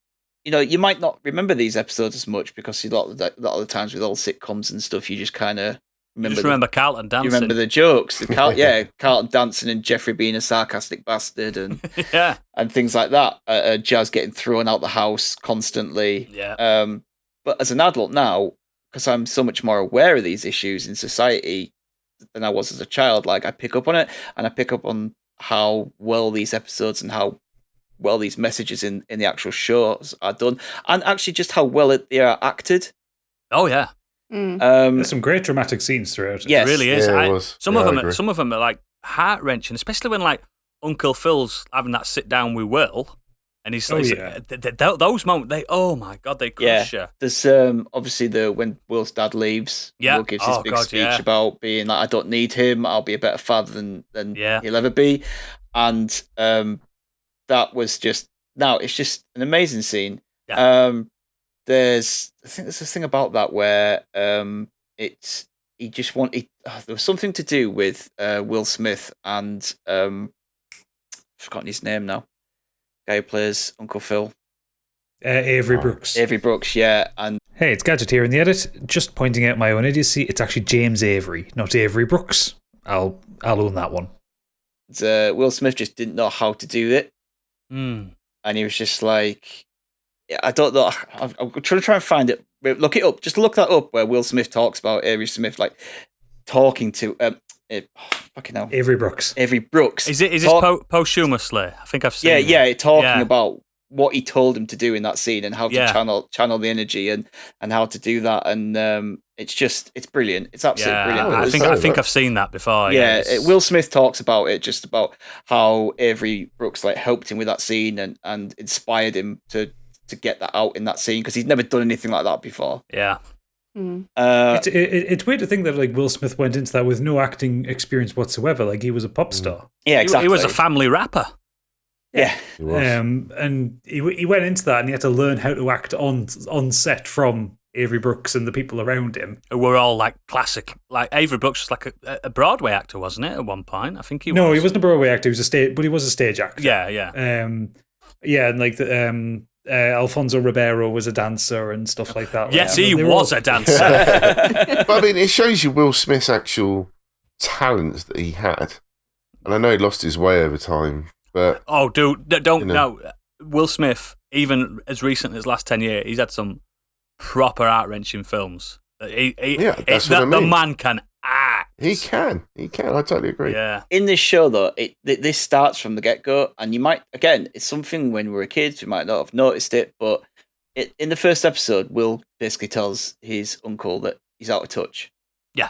you might not remember these episodes as much because a lot of the times with all sitcoms and stuff, you just kind of remember Carlton dancing. You remember the jokes, Carlton dancing and Jeffrey being a sarcastic bastard and yeah, and things like that. Jazz getting thrown out the house constantly. Yeah. But as an adult now, because I'm so much more aware of these issues in society than I was as a child, like I pick up on it, and I pick up on how well these episodes and how well these messages in the actual shows are done, and actually just how well they are acted. Oh yeah. There's some great dramatic scenes throughout it. Yes. It really is. Yeah, some of them are like heart wrenching, especially when like Uncle Phil's having that sit down with Will, and he's those moments. Oh my god, they crush you. There's obviously when Will's dad leaves. Yeah. Will gives his big speech about being like, I don't need him. I'll be a better father than he'll ever be, and that was just it's just an amazing scene. Yeah. I think there's this thing about that where there was something to do with Will Smith and I've forgotten his name now. Guy who plays Uncle Phil. Avery Brooks. Avery Brooks, yeah. And hey, it's Gadget here in the edit. Just pointing out my own idiocy. It's actually James Avery, not Avery Brooks. I'll own that one. Will Smith just didn't know how to do it. Mm. And he was just like, I don't know. I'm trying to try and find it. Look it up. Just look that up where Will Smith talks about Avery Smith, like talking to fucking hell, Avery Brooks. Avery Brooks. Is this posthumously? I think I've seen. Talking about what he told him to do in that scene and how to channel the energy and how to do that. And it's brilliant. It's absolutely brilliant. I think I've seen that before. Yeah, Will Smith talks about it, just about how Avery Brooks like helped him with that scene and inspired him to get that out in that scene because he's never done anything like that before. Yeah. It's weird to think that like Will Smith went into that with no acting experience whatsoever. Like he was a pop star. Yeah, exactly. He was a family rapper. Yeah. He was. And he went into that and he had to learn how to act on set from Avery Brooks and the people around him. Who were all like classic. Like Avery Brooks was like a Broadway actor, wasn't it? At one point, I think he was. No, he wasn't a Broadway actor. But he was a stage actor. Yeah. And like Alfonso Ribeiro was a dancer and stuff like that. Yes, he was a dancer. But I mean, it shows you Will Smith's actual talents that he had. And I know he lost his way over time, but... Oh, dude, don't know. Will Smith, even as recent as last 10 years, he's had some proper heart-wrenching films. That's what I mean. The man can act. He can. I totally agree. Yeah. In this show, though, this starts from the get-go, and you might, again, it's something when we were kids, we might not have noticed it, but in the first episode, Will basically tells his uncle that he's out of touch. Yeah.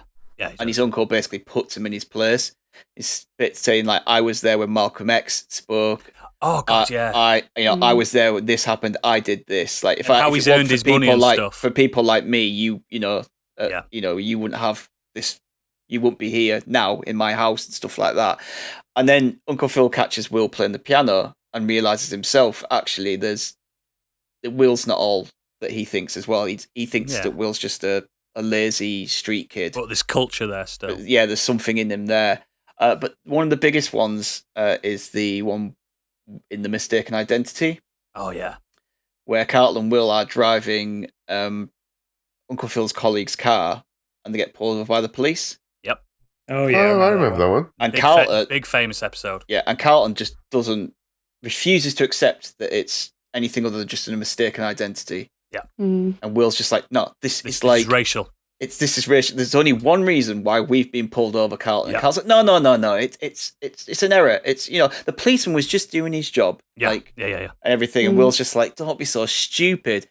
And his uncle basically puts him in his place. He's saying, like, I was there when Malcolm X spoke. Oh, God, yeah. I was there when this happened. I did this. Like, how he's earned his money and stuff. For people like me, you wouldn't have this. You wouldn't be here now in my house and stuff like that. And then Uncle Phil catches Will playing the piano and realizes himself, actually, Will's not all that he thinks as well. He thinks that Will's just a lazy street kid. But there's culture there still. But, there's something in him there. But one of the biggest ones is the one in The Mistaken Identity. Oh, yeah. Where Carlton and Will are driving Uncle Phil's colleague's car and they get pulled over by the police. Yep. Oh, yeah. I remember that one. And big famous episode. Yeah, and Carlton just refuses to accept that it's anything other than just a mistaken identity. Yeah. Mm. And Will's just like, no, this is racial. This is racial. There's only one reason why we've been pulled over, Carlton. And Carlton's like, no. It's an error. It's the policeman was just doing his job. Yeah. And everything. And Will's just like, don't be so stupid.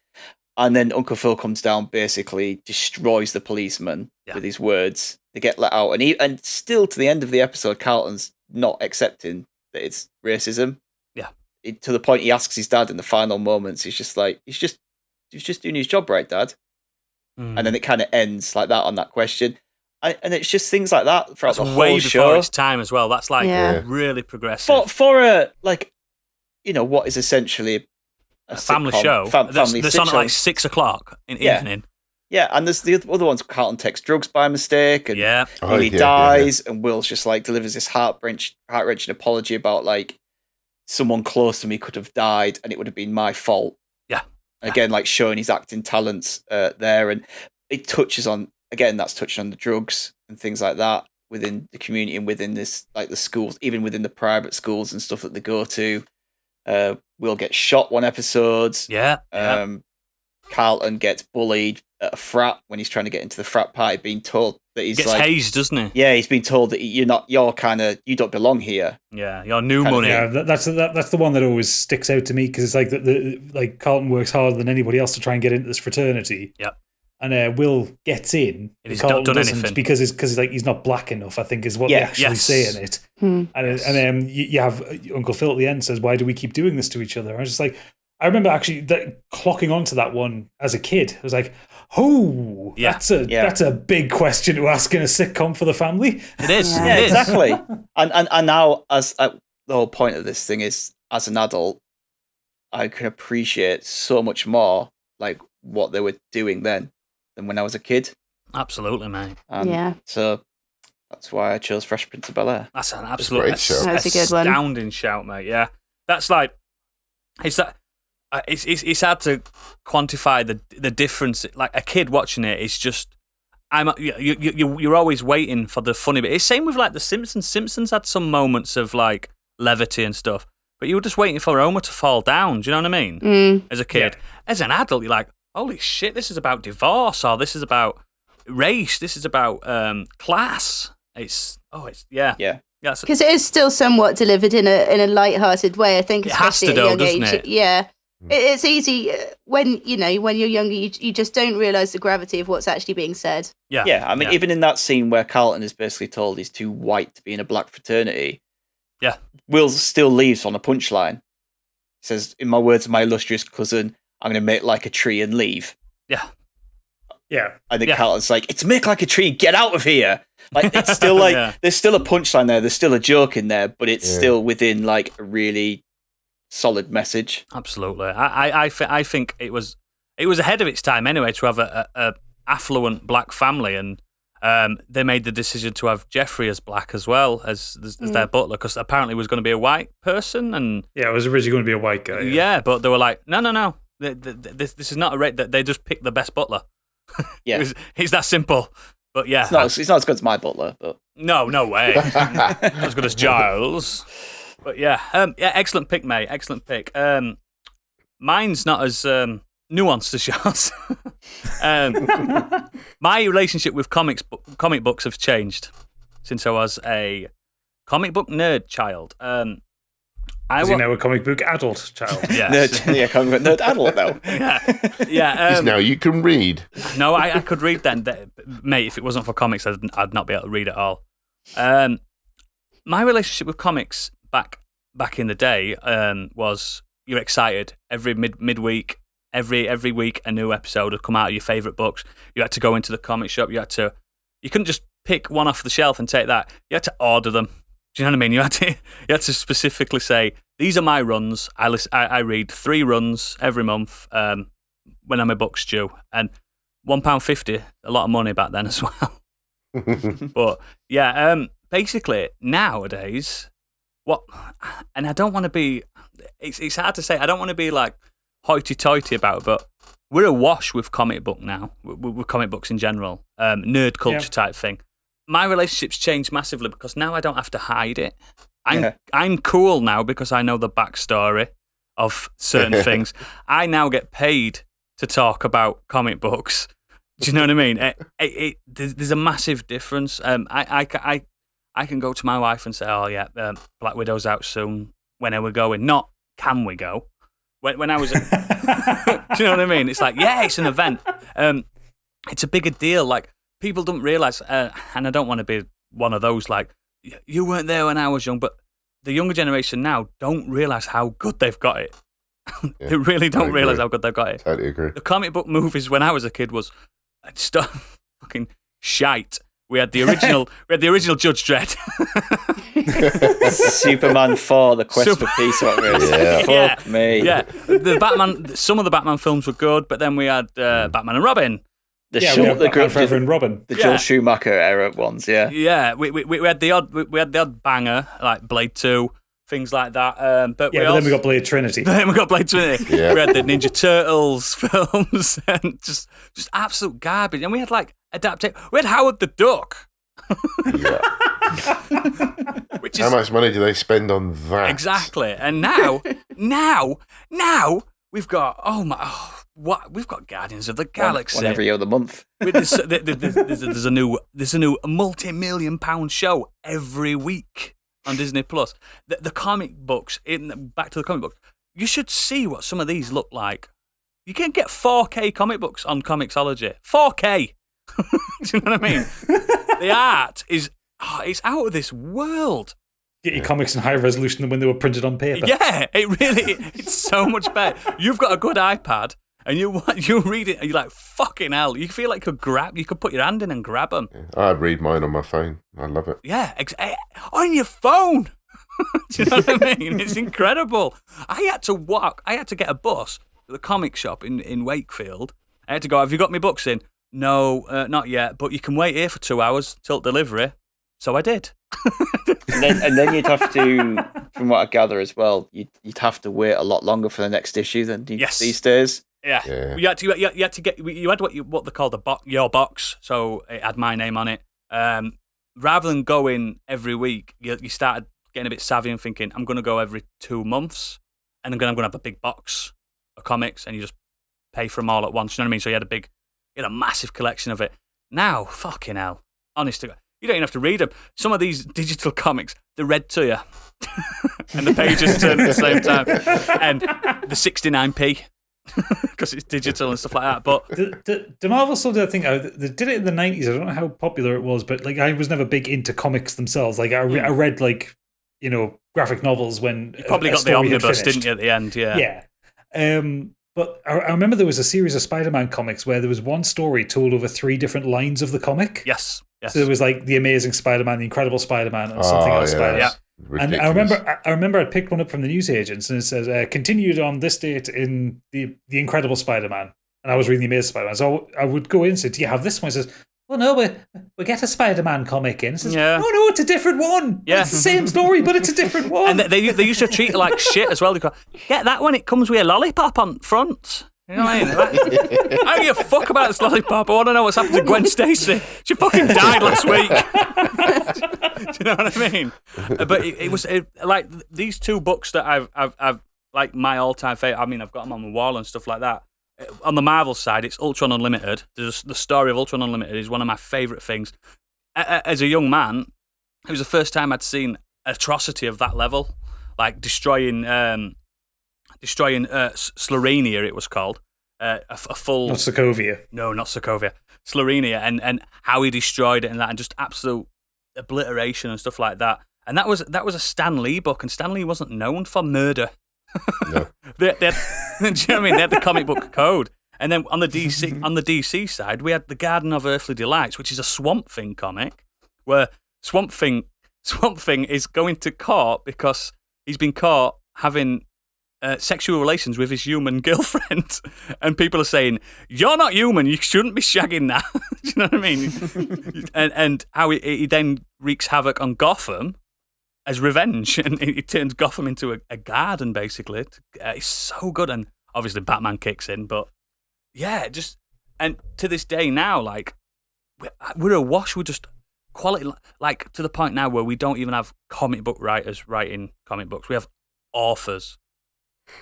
And then Uncle Phil comes down, basically destroys the policeman with his words. They get let out, and still to the end of the episode, Carlton's not accepting that it's racism. Yeah. To the point he asks his dad in the final moments. He's just like, he was just doing his job, right, Dad? And then it kind of ends like that on that question. And it's just things like that throughout the whole way show. Before its time as well. That's like really progressive. For a, like, what is essentially a family sitcom, show. family that's on at sitcom. like 6 o'clock in the evening. Yeah, and there's the other ones. Carlton takes drugs by mistake, and he dies, and Will's just like delivers this heart-wrenching apology about like someone close to me could have died, and it would have been my fault. Yeah, again, like showing his acting talents there, and it touches on that's touching on the drugs and things like that within the community and within this like the schools, even within the private schools and stuff that they go to. Will get shot one episode. Carlton gets bullied at a frat when he's trying to get into the frat party, being told that he's gets hazed, doesn't he? Yeah, he's been told that you don't belong here. Yeah, you're new money. Yeah, that's the one that always sticks out to me because it's like like Carlton works harder than anybody else to try and get into this fraternity. Yep. And Will gets in. And he's not done anything because he's not black enough, I think, is what they actually say in it. And you have Uncle Phil at the end says, "Why do we keep doing this to each other?" I was just like, I remember actually clocking onto that one as a kid. I was like, "Oh, that's a big question to ask in a sitcom for the family." It is. Yeah, exactly. And now, as the whole point of this thing is, as an adult, I can appreciate so much more like what they were doing then than when I was a kid. Absolutely, mate. So that's why I chose Fresh Prince of Bel-Air. That's an absolute That's a good one. Astounding shout, mate. Yeah, that's like it's hard to quantify the difference. Like a kid watching it, it's just you're always waiting for the funny bit. It's same with like the Simpsons. Simpsons had some moments of like levity and stuff, but you were just waiting for Homer to fall down. Do you know what I mean? As a kid, as an adult, you're like, holy shit, this is about divorce, or this is about race, this is about class. It's because it is still somewhat delivered in a light-hearted way. I think, especially it has to at a young doesn't age. it? Yeah, it's easy when you're younger. You just don't realise the gravity of what's actually being said. Yeah. I mean, even in that scene where Carlton is basically told he's too white to be in a black fraternity. Yeah, Will still leaves on a punchline. He says, "In my words of my illustrious cousin, I'm going to make like a tree and leave." Yeah. I think Carlton's like, "It's make like a tree, get out of here." Like, it's still like, there's still a punchline there, there's still a joke in there, but it's still within like a really solid message. Absolutely. I think it was ahead of its time anyway to have a affluent black family, and they made the decision to have Jeffrey as black as well as their butler, because apparently it was going to be a white person. And it was originally going to be a white guy. Yeah, but they were like, no. This is not a rate that they just picked the best butler. It's that simple. But yeah, it's not as good as my butler, but no way. Not as good as Giles. But yeah, excellent pick, mate. Excellent pick. Mine's not as nuanced as yours. My relationship with comic books have changed since I was a comic book nerd child. Is he now a comic book adult child? Yes. Comic book nerd adult now. Yeah. Now you can read. No, I could read then, mate. If it wasn't for comics, I'd not be able to read at all. My relationship with comics back in the day was you're excited every midweek. Every week a new episode would come out of your favourite books. You had to go into the comic shop. You couldn't just pick one off the shelf and take that. You had to order them. Do you know what I mean? You had to specifically say, these are my runs. I read 3 runs every month when I'm a book's due. And £1.50, a lot of money back then as well. But yeah, basically nowadays, and I don't want to be, it's hard to say, I don't want to be like hoity-toity about it, but we're awash with comic book now, with comic books in general, nerd culture type thing. My relationship's changed massively because now I don't have to hide it. I'm cool now because I know the backstory of certain things. I now get paid to talk about comic books. Do you know what I mean? There's a massive difference. I can go to my wife and say, "Oh yeah, Black Widow's out soon. When are we going?" Not can we go? When I was, do you know what I mean? It's like, yeah, it's an event. It's a bigger deal. Like, people don't realise, and I don't want to be one of those, like, you weren't there when I was young, but the younger generation now don't realise how good they've got it. They really don't realise how good they've got it. Totally agree. The comic book movies when I was a kid was stuff fucking shite. We had the original Judge Dredd. Superman 4, The Quest for Peace. Fuck me. Yeah, some of the Batman films were good, but then we had Batman and Robin. The Yeah, we short, have the Batman group, Forever and Robin. the Joel Schumacher era ones. Yeah. Yeah, we had the odd banger like Blade 2, things like that. But Yeah, but then we got Blade Trinity. Then we got Blade Trinity. Yeah. We had the Ninja Turtles films and just absolute garbage. And we had like we had Howard the Duck. Yeah. Which How is much money do they spend on that? exactly. And now we've got we've got Guardians of the Galaxy. One every other month. There's a new multi-million-pound show every week on Disney Plus. The comic books, back to the comic book. You should see what some of these look like. You can get 4K comic books on Comixology. 4K. Do you know what I mean? The art is it's out of this world. Get your comics in higher resolution than when they were printed on paper. Yeah, it's so much better. You've got a good iPad. And you read it, and you're like, fucking hell. You feel like you could put your hand in and grab them. I read mine on my phone. I love it. Yeah, on your phone. Do you know what I mean? It's incredible. I had to get a bus to the comic shop in Wakefield. I had to go, have you got my books in? No, not yet, but you can wait here for 2 hours till delivery. So I did. and then you'd have to, from what I gather as well, you'd have to wait a lot longer for the next issue than these days. Yeah. You had to get what they call your box, so it had my name on it. Rather than going every week, you started getting a bit savvy and thinking, I'm going to go every 2 months, and I'm going to have a big box of comics, and you just pay for them all at once. You know what I mean? So you had a massive collection of it. Now, fucking hell, honest to God, you don't even have to read them. Some of these digital comics, they're read to you, and the pages turn at the same time, and the 69p. Because it's digital and stuff like that. But the Marvel still did that thing. They did it in the 90s. I don't know how popular it was, but like I was never big into comics themselves. Like I read like graphic novels when you probably got the omnibus, didn't you, at the end? Yeah. But I remember there was a series of Spider-Man comics where there was one story told over 3 different lines of the comic. Yes. So there was like the Amazing Spider-Man, the Incredible Spider-Man, and something else Spider-Man. Yeah. And I remember I picked one up from the newsagents, and it says continued on this date in the Incredible Spider-Man, and I was reading the Amazing Spider-Man. So I would go in and say, "Do you have this one?" He says, "Well, no, we get a Spider-Man comic in." It says, "No, it's a different one. Yeah. It's the same story, but it's a different one." And they used to treat it like shit as well. They go, "Get that one. It comes with a lollipop on front." You know what I mean? I don't give a fuck about this lollipop. I want to know what's happened to Gwen Stacy. She fucking died last week. Do you know what I mean? But it was like these 2 books that I've like my all-time favorite. I mean, I've got them on the wall and stuff like that. On the Marvel side, it's Ultron Unlimited. The story of Ultron Unlimited is one of my favorite things. As a young man, it was the first time I'd seen atrocity of that level, like destroying Slorenia, it was called. A full... Not Sokovia. No, not Sokovia. Slorenia, and how he destroyed it and that, and just absolute obliteration and stuff like that. And that was a Stan Lee book, and Stan Lee wasn't known for murder. No. they had, do you know what I mean? They had the comic book code. And then on the DC side, we had The Garden of Earthly Delights, which is a Swamp Thing comic, where Swamp Thing is going to court because he's been caught having sexual relations with his human girlfriend, and people are saying, "You're not human. You shouldn't be shagging that." Do you know what I mean? and how he then wreaks havoc on Gotham as revenge, and he turns Gotham into a garden, basically. It's so good, and obviously Batman kicks in, but yeah, and to this day now, like we're awash with just quality, like to the point now where we don't even have comic book writers writing comic books. We have authors.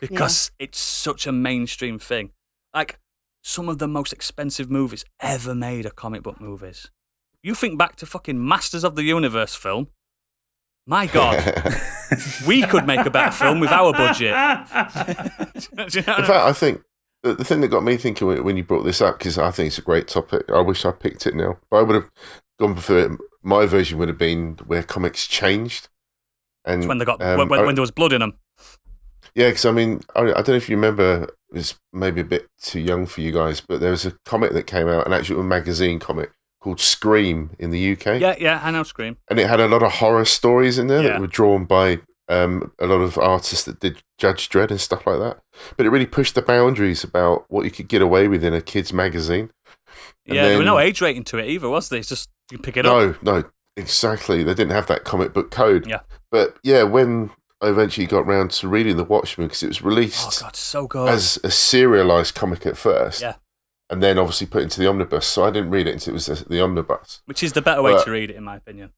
Because it's such a mainstream thing. Like, some of the most expensive movies ever made are comic book movies. You think back to fucking Masters of the Universe film. My God. We could make a better film with our budget. Do you know In fact, I think the thing that got me thinking when you brought this up, because I think it's a great topic, I wish I picked it now, but I would have gone for it. My version would have been where comics changed. And when they got when there was blood in them. Yeah, because I mean, I don't know if you remember, it was maybe a bit too young for you guys, but there was a comic that came out, an actual magazine comic called Scream in the UK. Yeah, I know Scream. And it had a lot of horror stories in there Yeah. that were drawn by a lot of artists that did Judge Dredd and stuff like that. But it really pushed the boundaries about what you could get away with in a kid's magazine. Yeah, there was no age rating to it either, was there? It's just you pick it up. No, exactly. They didn't have that comic book code. Yeah. But yeah, when I eventually got round to reading The Watchmen, because it was released so good. as a serialised comic at first. Yeah. And then obviously put into the omnibus. So I didn't read it until it was the omnibus. Which is the better way to read it, in my opinion.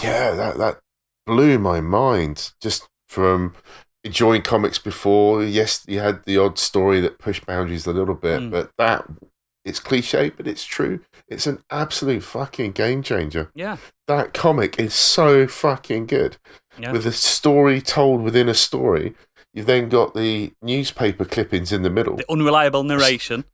Yeah, that blew my mind. Just from enjoying comics before. Yes, you had the odd story that pushed boundaries a little bit, but it's cliche, but it's true. It's an absolute fucking game changer. Yeah. That comic is so fucking good. Yeah. With a story told within a story, you've then got the newspaper clippings in the middle. The unreliable narration.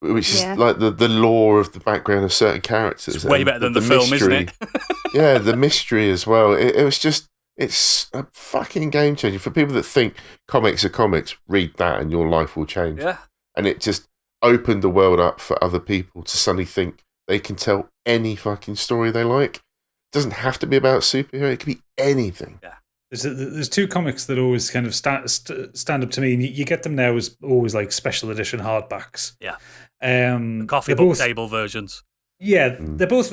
Which is like the lore of the background of certain characters. It's way better than the film, mystery, isn't it? Yeah, the mystery as well. It was just, it's a fucking game changer. For people that think comics are comics, read that and your life will change. Yeah. And it just opened the world up for other people to suddenly think they can tell any fucking story they like. It doesn't have to be about superhero. It could be anything. Yeah. There's two comics that always kind of stand up to me, and you get them now as always like special edition hardbacks. Yeah. The coffee book table versions. Yeah, they're both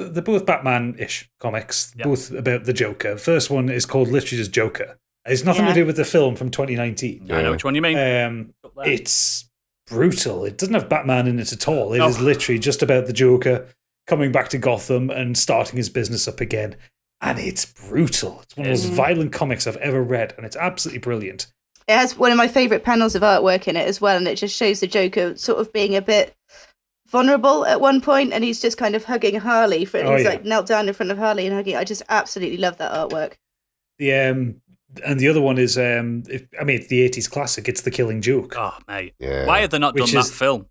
Batman-ish comics, both about the Joker. The first one is called literally just Joker. It's nothing to do with the film from 2019. I know which one you mean. It's brutal. It doesn't have Batman in it at all. It is literally just about the Joker coming back to Gotham and starting his business up again. And it's brutal. It's one of the most violent comics I've ever read, and it's absolutely brilliant. It has one of my favourite panels of artwork in it as well, and it just shows the Joker sort of being a bit vulnerable at one point, and he's just kind of hugging Harley. He's like knelt down in front of Harley and hugging. I just absolutely love that artwork. And the other one is, it's the 80s classic. It's The Killing Joke. Oh, mate. Yeah. Why have they not done that film?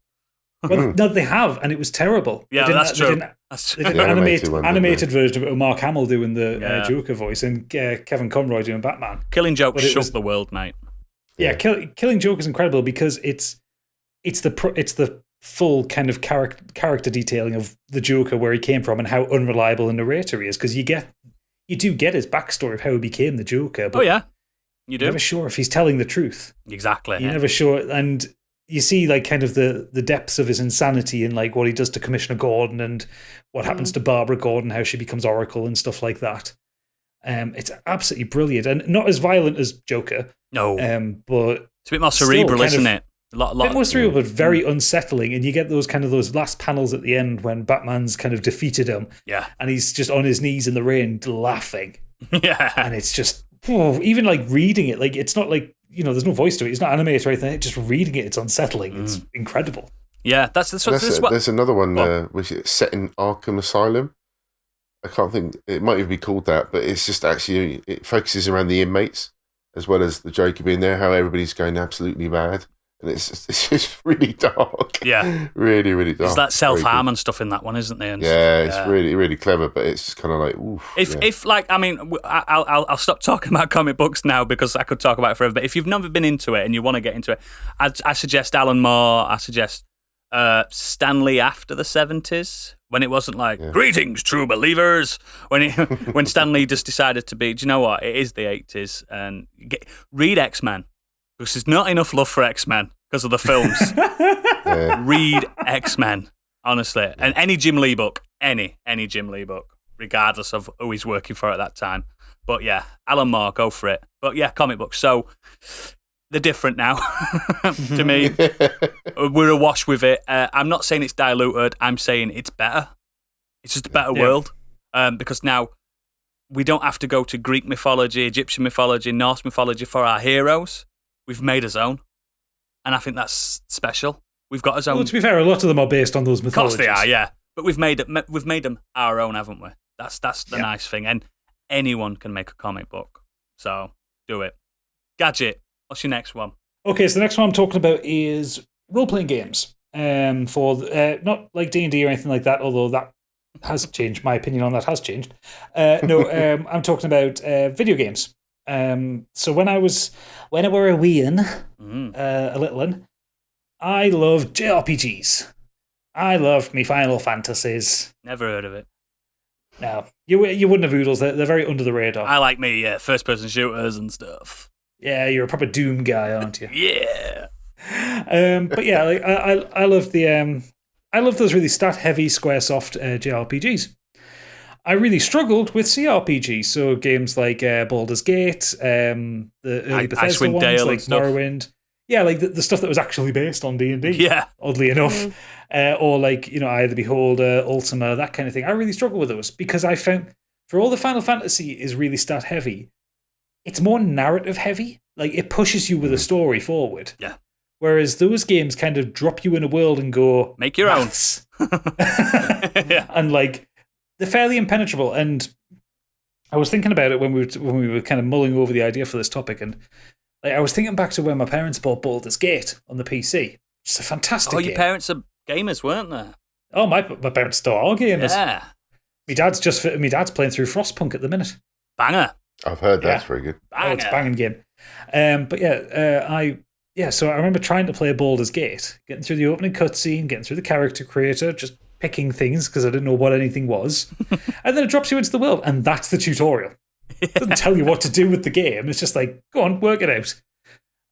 Well, no, they have, and it was terrible. Yeah, that's true. They did an animated version of it with Mark Hamill doing the Joker voice and Kevin Conroy doing Batman. Killing Joke shook the world, mate. Yeah, Killing Joke is incredible because it's the full kind of character detailing of the Joker, where he came from and how unreliable a narrator he is. Because you do get his backstory of how he became the Joker. But you do. You're never sure if he's telling the truth. Exactly. You're never sure, and you see like kind of the depths of his insanity in like what he does to Commissioner Gordon and what happens to Barbara Gordon, how she becomes Oracle and stuff like that. It's absolutely brilliant and not as violent as Joker. No, but it's a bit more cerebral, isn't it? A bit more cerebral, but very unsettling. And you get those last panels at the end when Batman's kind of defeated him. Yeah, and he's just on his knees in the rain laughing. Yeah, and it's just even like reading it, like it's not like. There's no voice to it. It's not animated or anything. Just reading it, it's unsettling. It's incredible. Yeah, there's another one which is set in Arkham Asylum. I can't think. It might even be called that, but it's just actually it focuses around the inmates as well as the Joker being there. How everybody's going absolutely mad, and it's just really dark. Yeah, really, really dark. There's that self-harm and stuff in that one, isn't there? It's really, really clever, but it's just kind of like, oof. If like, I mean, I'll stop talking about comic books now because I could talk about it forever. But if you've never been into it and you want to get into it, I suggest Alan Moore. I suggest Stanley after the 70s when it wasn't like greetings, true believers. When Stanley just decided to be, do you know what? It is the 80s, and read X-Men. Because there's not enough love for X-Men because of the films. Read X-Men, honestly. And any Jim Lee book, any Jim Lee book, regardless of who he's working for at that time. But yeah, Alan Moore, go for it. But yeah, comic books. So they're different now to me. We're awash with it. I'm not saying it's diluted. I'm saying it's better. It's just a better world. Because now we don't have to go to Greek mythology, Egyptian mythology, Norse mythology for our heroes. We've made his own, and I think that's special. We've got his own. Well, to be fair, a lot of them are based on those mythologies. Of course they are, yeah. But we've made them our own, haven't we? That's the nice thing. And anyone can make a comic book, so do it. Gadget, what's your next one? Okay, so the next one I'm talking about is role-playing games. For not like D&D or anything like that, although that has changed. My opinion on that has changed. I'm talking about video games. So when I were a weein, a little one, I loved JRPGs. I loved me Final Fantasies. Never heard of it. No, you wouldn't have oodles. They're very under the radar. I like me first-person shooters and stuff. Yeah, you're a proper Doom guy, aren't you? Yeah. But yeah, like, I love the I love those really stat-heavy, square-soft JRPGs. I really struggled with CRPGs, so games like Baldur's Gate, the early Bethesda Icewind ones Dale like and stuff. Morrowind. Yeah, like the stuff that was actually based on D&D. Yeah. Oddly enough. Or like, Eye of the Beholder, Ultima, that kind of thing. I really struggle with those because I found, for all the Final Fantasy is really stat-heavy, it's more narrative-heavy. Like, it pushes you with a story forward. Yeah. Whereas those games kind of drop you in a world and go, Make your maths. Yeah. And like, they're fairly impenetrable. And I was thinking about it when we were kind of mulling over the idea for this topic, and like, I was thinking back to when my parents bought Baldur's Gate on the PC. It's a fantastic game. Your parents are gamers, weren't they? Oh, my parents still are gamers. Yeah. My dad's playing through Frostpunk at the minute. Banger. I've heard that's very good. Banger. Oh, it's a banging game. So I remember trying to play Baldur's Gate, getting through the opening cutscene, getting through the character creator, just picking things because I didn't know what anything was. And then it drops you into the world, and that's the tutorial. It doesn't tell you what to do with the game. It's just like, go on, work it out.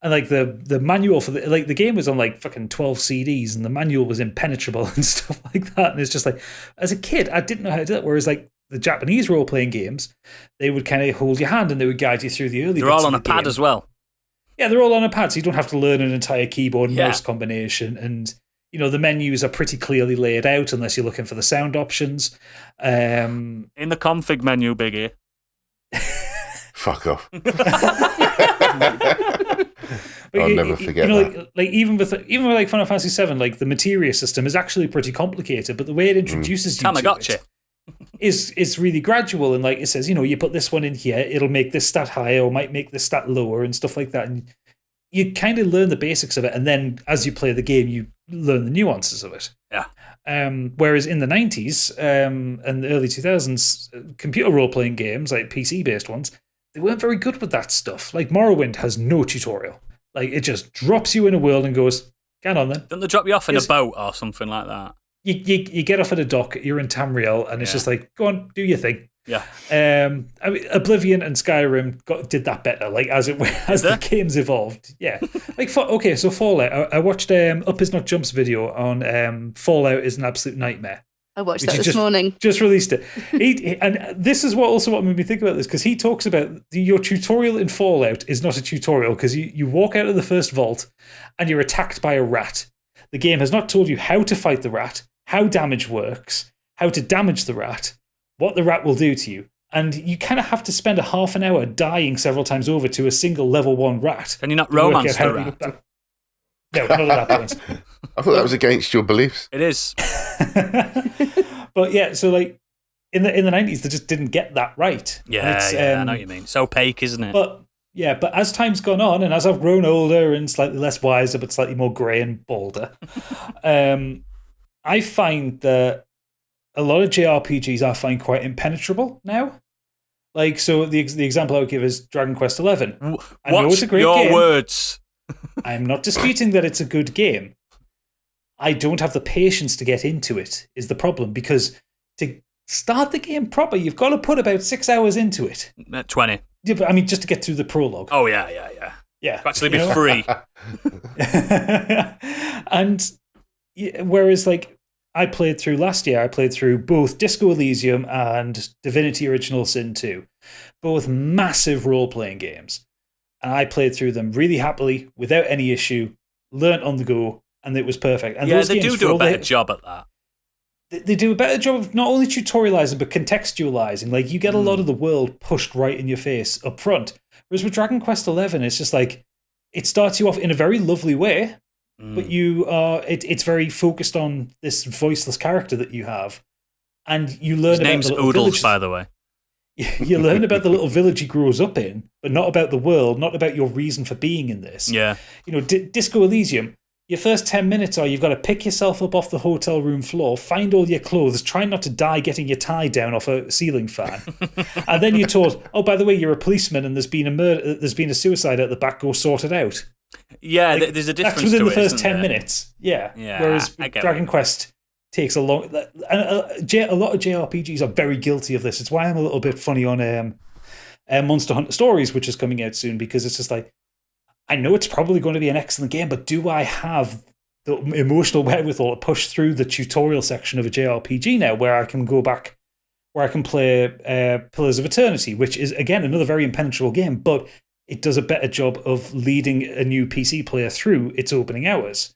And like the manual for the game was on like fucking 12 CDs, and the manual was impenetrable and stuff like that. And it's just like, as a kid, I didn't know how to do it. Whereas like the Japanese role playing games, they would kind of hold your hand and they would guide you through the early. They're all on a pad as well. Yeah, they're all on a pad, so you don't have to learn an entire keyboard and mouse combination. And the menus are pretty clearly laid out, unless you're looking for the sound options. In the config menu, Biggie. Fuck off. But I'll never forget that. Like even with like Final Fantasy VII, like the materia system is actually pretty complicated, but the way it introduces you to it is really gradual, and like it says, you put this one in here, it'll make this stat higher or might make this stat lower and stuff like that, and you kind of learn the basics of it, and then as you play the game, you learn the nuances of it. Yeah. Whereas in the 90s and the early 2000s, computer role-playing games, like PC-based ones, they weren't very good with that stuff. Like Morrowind has no tutorial. Like, it just drops you in a world and goes, get on then. Don't they drop you off in a boat or something like that? You get off at a dock, you're in Tamriel, and it's just like, go on, do your thing. Yeah. I mean, Oblivion and Skyrim did that better, like as the games evolved. Yeah. Like, so Fallout. I watched Up Is Not Jump's video on Fallout is an absolute nightmare. I watched that this morning. Just released it. And this is what made me think about this, because he talks about your tutorial in Fallout is not a tutorial, because you walk out of the first vault and you're attacked by a rat. The game has not told you how to fight the rat, how damage works, how to damage the rat, what the rat will do to you. And you kind of have to spend a half an hour dying several times over to a single level 1 rat. Can you not romance the rat? No, not at that point. I thought that was against your beliefs. It is. But yeah, so like in the 90s, they just didn't get that right. Yeah, I know what you mean. It's opaque, isn't it? But as time's gone on, and as I've grown older and slightly less wiser, but slightly more grey and balder, I find that a lot of JRPGs I find quite impenetrable now. Like, so the example I would give is Dragon Quest XI. I know it's a great game. Your words. I'm not disputing that it's a good game. I don't have the patience to get into it, is the problem, because to start the game proper, you've got to put about 6 hours into it. 20. Yeah, but I mean, just to get through the prologue. Oh, yeah. Yeah. To actually be free. And whereas, like, last year, I played through both Disco Elysium and Divinity Original Sin 2, both massive role-playing games. And I played through them really happily, without any issue, learnt on the go, and it was perfect. And those they games, do a better job at that. They do a better job of not only tutorializing, but contextualizing. Like, you get a lot of the world pushed right in your face up front. Whereas with Dragon Quest XI, it's just like, it starts you off in a very lovely way, but it's very focused on this voiceless character that you have. And you learn His about name's the little Oodles, villages. by the way. You learn about the little village he grows up in, but not about the world, not about your reason for being in this. Yeah. Disco Elysium, your first 10 minutes are you've got to pick yourself up off the hotel room floor, find all your clothes, try not to die getting your tie down off a ceiling fan. And then you're told, oh, by the way, you're a policeman and there's been a suicide at the back, go sort it out. Yeah, there's a difference. That's within to the first isn't 10 there? minutes. Yeah. Yeah, Whereas I get Dragon it. Quest takes a long... a lot of JRPGs are very guilty of this. It's why I'm a little bit funny on Monster Hunter Stories, which is coming out soon, because it's just like, I know it's probably going to be an excellent game, but do I have the emotional wherewithal to push through the tutorial section of a JRPG now, where I can go back, where I can play Pillars of Eternity, which is, again, another very impenetrable game, but it does a better job of leading a new PC player through its opening hours.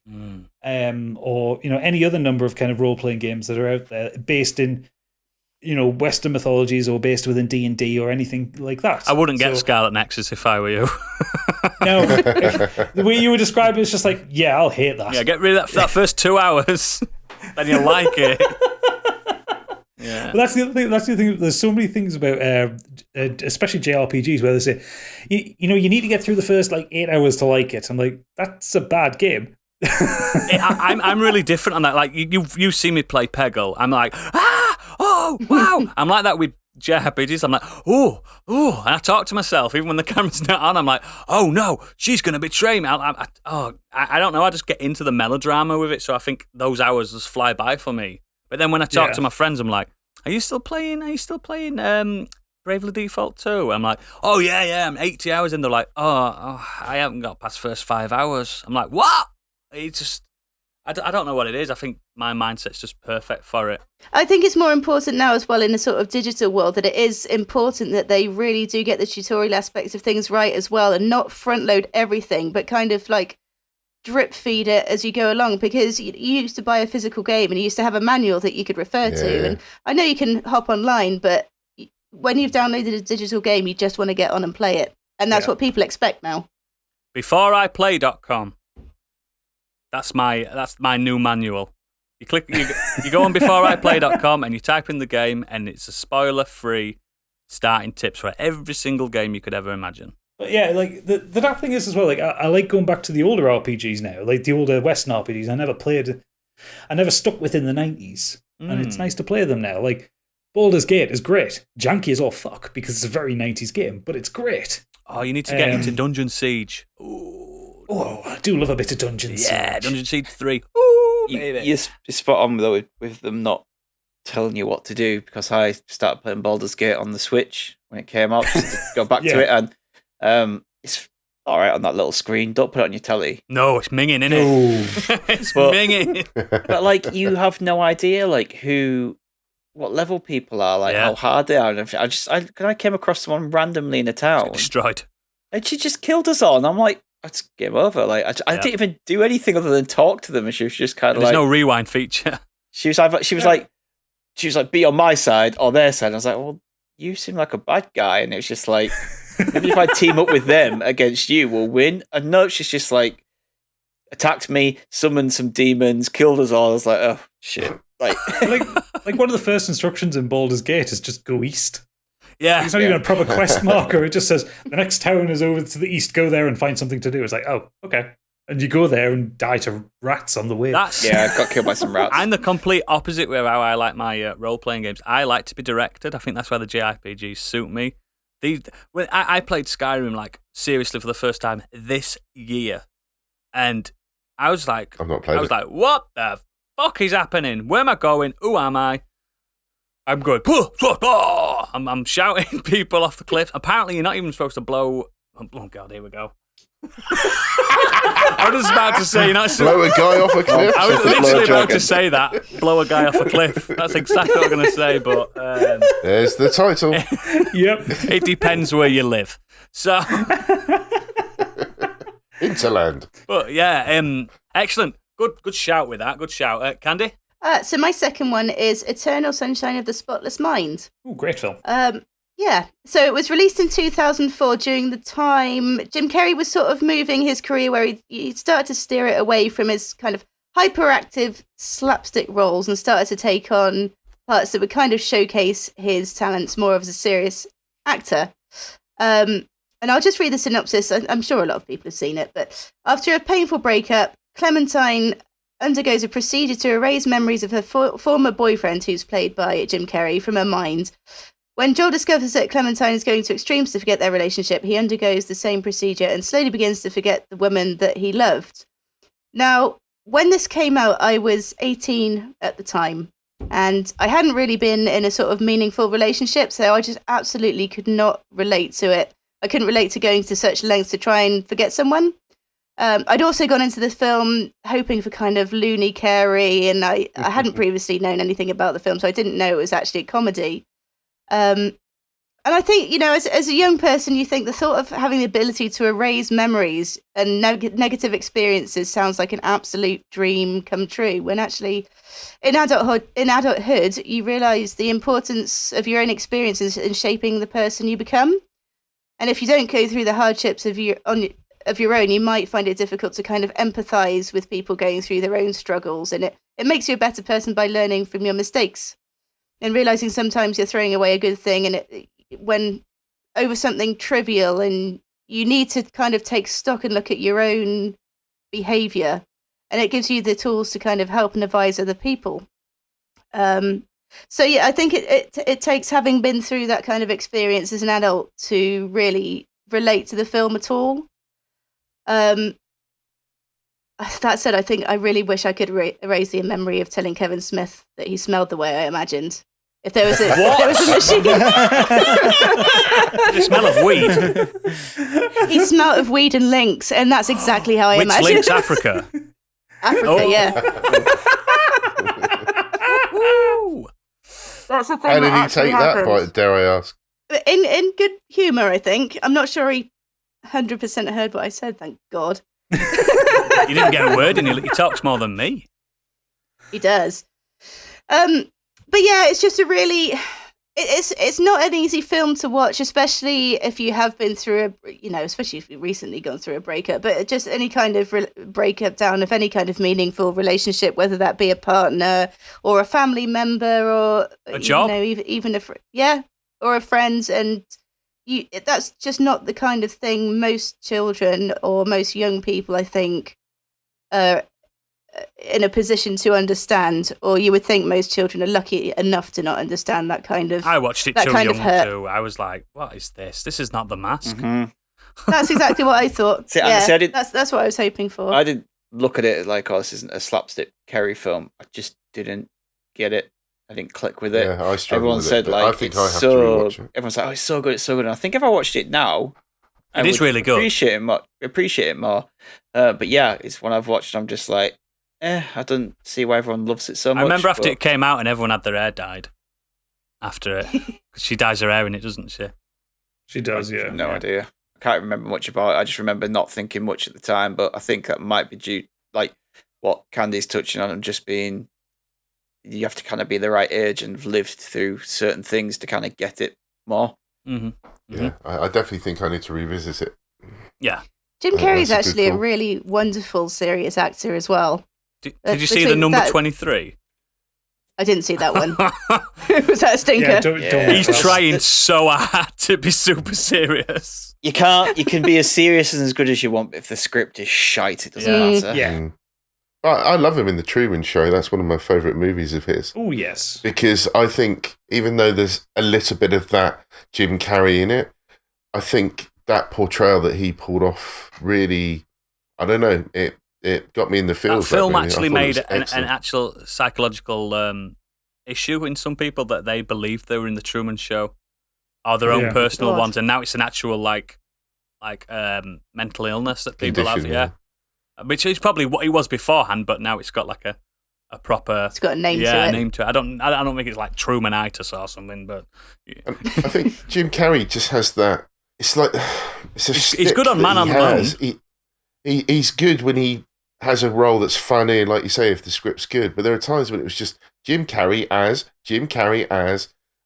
Or, any other number of kind of role-playing games that are out there based in, Western mythologies or based within D&D or anything like that. I wouldn't get Scarlet Nexus if I were you. No, the way you were describing it is just like, yeah, I'll hate that. Yeah, get rid of that first 2 hours, then you'll like it. Yeah. But that's the other thing. That's the thing. There's so many things about, especially JRPGs, where they say, you need to get through the first 8 hours to like it. I'm like, that's a bad game. I'm really different on that. Like you see me play Peggle, I'm like, oh wow. I'm like that with JRPGs. I'm like, oh, and I talk to myself even when the camera's not on. I'm like, oh no, she's gonna betray me. I don't know. I just get into the melodrama with it. So I think those hours just fly by for me. But then when I talk to my friends, I'm like, are you still playing Bravely Default 2? I'm like, oh yeah, I'm 80 hours in. They're like, oh, I haven't got past the first 5 hours. I'm like, what? It's just, I don't know what it is. I think my mindset's just perfect for it. I think it's more important now as well in the sort of digital world that it is important that they really do get the tutorial aspects of things right as well and not front load everything, but kind of drip feed it as you go along, because you used to buy a physical game and you used to have a manual that you could refer to. And I know you can hop online, but when you've downloaded a digital game, you just want to get on and play it. And that's what people expect now. BeforeIPlay.com. That's my new manual. You go on BeforeIPlay.com and you type in the game, and it's a spoiler-free starting tips for every single game you could ever imagine. But yeah, the that thing is as well. I like going back to the older RPGs now, like the older Western RPGs. I never stuck within the 90s, and it's nice to play them now. Like Baldur's Gate is great. Janky as all fuck because it's a very 90s game, but it's great. Oh, you need to get into Dungeon Siege. Ooh. Oh, I do love a bit of Dungeon Siege. Yeah, Dungeon Siege 3. Ooh, baby. You're spot on though with them not telling you what to do, because I started playing Baldur's Gate on the Switch when it came out. Just to go back to it, and it's all right on that little screen. Don't put it on your telly. No, it's minging, isn't it? It's minging. But you have no idea what level people are, how hard they are. And I came across someone randomly in a town, destroyed, and she just killed us all. And I'm like, that's game over. I didn't even do anything other than talk to them, and she was just kind of there's no rewind feature. She was like, be on my side or their side. And I was like, well, you seem like a bad guy, and it was just like, maybe if I team up with them against you, we'll win. And no, she's just attacked me, summoned some demons, killed us all. I was like, oh shit. Like one of the first instructions in Baldur's Gate is just go east. Yeah. It's not even a proper quest marker. It just says the next town is over to the east. Go there and find something to do. It's like, oh, okay. And you go there and die to rats on the way. I got killed by some rats. I'm the complete opposite with how I like my role-playing games. I like to be directed. I think that's why the JRPGs suit me. I played Skyrim seriously for the first time this year, and I was like, I've not played it. Like, what the fuck is happening? Where am I going? Who am I? I'm going, I'm shouting people off the cliff. Apparently, you're not even supposed to blow. Oh God, here we go. I was about to say, blow a guy off a cliff. I was literally about to say that. Blow a guy off a cliff. That's exactly what I'm going to say, but there's the title. Yep. It depends where you live. So Interland. But yeah, excellent. Good shout with that. Good shout. Candy? So my second one is Eternal Sunshine of the Spotless Mind. Oh, great film. Yeah. So it was released in 2004 during the time Jim Carrey was sort of moving his career where he started to steer it away from his kind of hyperactive slapstick roles and started to take on parts that would kind of showcase his talents more as a serious actor. And I'll just read the synopsis. I'm sure a lot of people have seen it, but after a painful breakup, Clementine undergoes a procedure to erase memories of her former boyfriend, who's played by Jim Carrey, from her mind. When Joel discovers that Clementine is going to extremes to forget their relationship, he undergoes the same procedure and slowly begins to forget the woman that he loved. Now, when this came out, I was 18 at the time, and I hadn't really been in a sort of meaningful relationship, so I just absolutely could not relate to it. I couldn't relate to going to such lengths to try and forget someone. I'd also gone into the film hoping for kind of loony Carey, and I hadn't previously known anything about the film, so I didn't know it was actually a comedy. And I think, as a young person, you think the thought of having the ability to erase memories and negative experiences sounds like an absolute dream come true, when actually in adulthood, you realise the importance of your own experiences in shaping the person you become. And if you don't go through the hardships of your own, you might find it difficult to kind of empathise with people going through their own struggles. And it makes you a better person by learning from your mistakes and realising sometimes you're throwing away a good thing when over something trivial, and you need to kind of take stock and look at your own behaviour, and it gives you the tools to kind of help and advise other people. So yeah, I think it takes having been through that kind of experience as an adult to really relate to the film at all. That said, I think I really wish I could erase the memory of telling Kevin Smith that he smelled the way I imagined. If there was a machine, The smell of weed. he smelled of weed and lynx, and that's exactly how I Which imagined. links Africa? Africa, yeah. Woo! That's the thing. How did that he actually take happened. that bite, dare I ask? In good humour, I think. I'm not sure he 100% heard what I said. Thank God. You didn't get a word in. He talks more than me. He does. But yeah, it's just a really. It's not an easy film to watch, especially if you have been through especially if you've recently gone through a breakup, but just any kind of breakup down of any kind of meaningful relationship, whether that be a partner or a family member or A job, even or a friend, and that's just not the kind of thing most children or most young people, I think, are in a position to understand, or you would think most children are lucky enough to not understand that kind of. I watched it that too kind young of hurt. too. I was like, "What is this? This is not The Mask." Mhm. That's exactly what I thought. See, yeah, I did- that's what I was hoping for. I didn't look at it like, oh, this isn't a slapstick Kerry film. I just didn't get it. I didn't click with it. Yeah, I struggle Everyone with said it, but like I think it's I have to so. rewatch it. Everyone's like, oh, it's so good, it's so good. And I think if I watched it now, It is really good. Appreciate it more. But yeah, it's when I've watched, I'm just like, I don't see why everyone loves it so much. I remember after but it came out and everyone had their hair dyed after it. 'Cause she dyes her hair in it, doesn't she? She does, yeah. no idea. I can't remember much about it. I just remember not thinking much at the time, but I think that might be due, like what Candy's touching on, and just being, you have to kind of be the right age and have lived through certain things to kind of get it more. Mm-hmm. Yeah, I definitely think I need to revisit it. Yeah. Jim Carrey's that's a good actually a call. really wonderful, serious actor as well. Did you see the between number that- 23? I didn't see that one. Was that a stinker? Yeah, don't He's well, trying so hard to be super serious. You can be as serious and as good as you want, but if the script is shite, it doesn't Yeah. matter. Yeah. Mm. I love him in The Truman Show. That's one of my favourite movies of his. Oh, yes. Because I think, even though there's a little bit of that Jim Carrey in it, I think that portrayal that he pulled off really, I don't know, it got me in the That feels. film movie. I actually thought it made was an excellent. actual psychological issue in some people that they believed they were in the Truman Show, or their own Yeah. personal God. ones, and now it's an actual like mental illness that people have. Condition, Yeah, which is probably what he was beforehand, but now it's got like a proper It's got a name to it. name to it. I don't think it's like Trumanitis or something, but And I think Jim Carrey just has that. It's like it's a He's good on shtick Man that on he the Moon. has. He's good when he has a role that's funny, like you say, if the script's good. But there are times when it was just Jim Carrey as,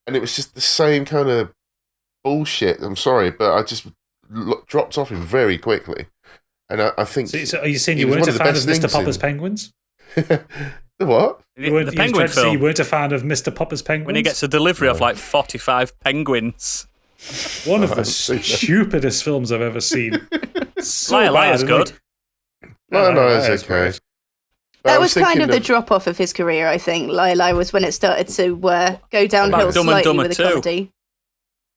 and it was just the same kind of bullshit. I'm sorry, but I just dropped off him very quickly. And I think. So are you saying he you was weren't one a of the fan of best Mr. things Popper's in- Penguins? The what? You weren't, the you Penguin tried to say you film weren't a fan of Mr. Popper's Penguins? when he gets a delivery of like 45 penguins. One of the I've seen that. stupidest films I've ever seen. So Liar, Liar's bad, good. No, Liar's it's okay. great. But I That was kind thinking of the drop off of his career, I think. Lila was when it started to go downhill Like Dumb and slightly Dumber with a 2. comedy.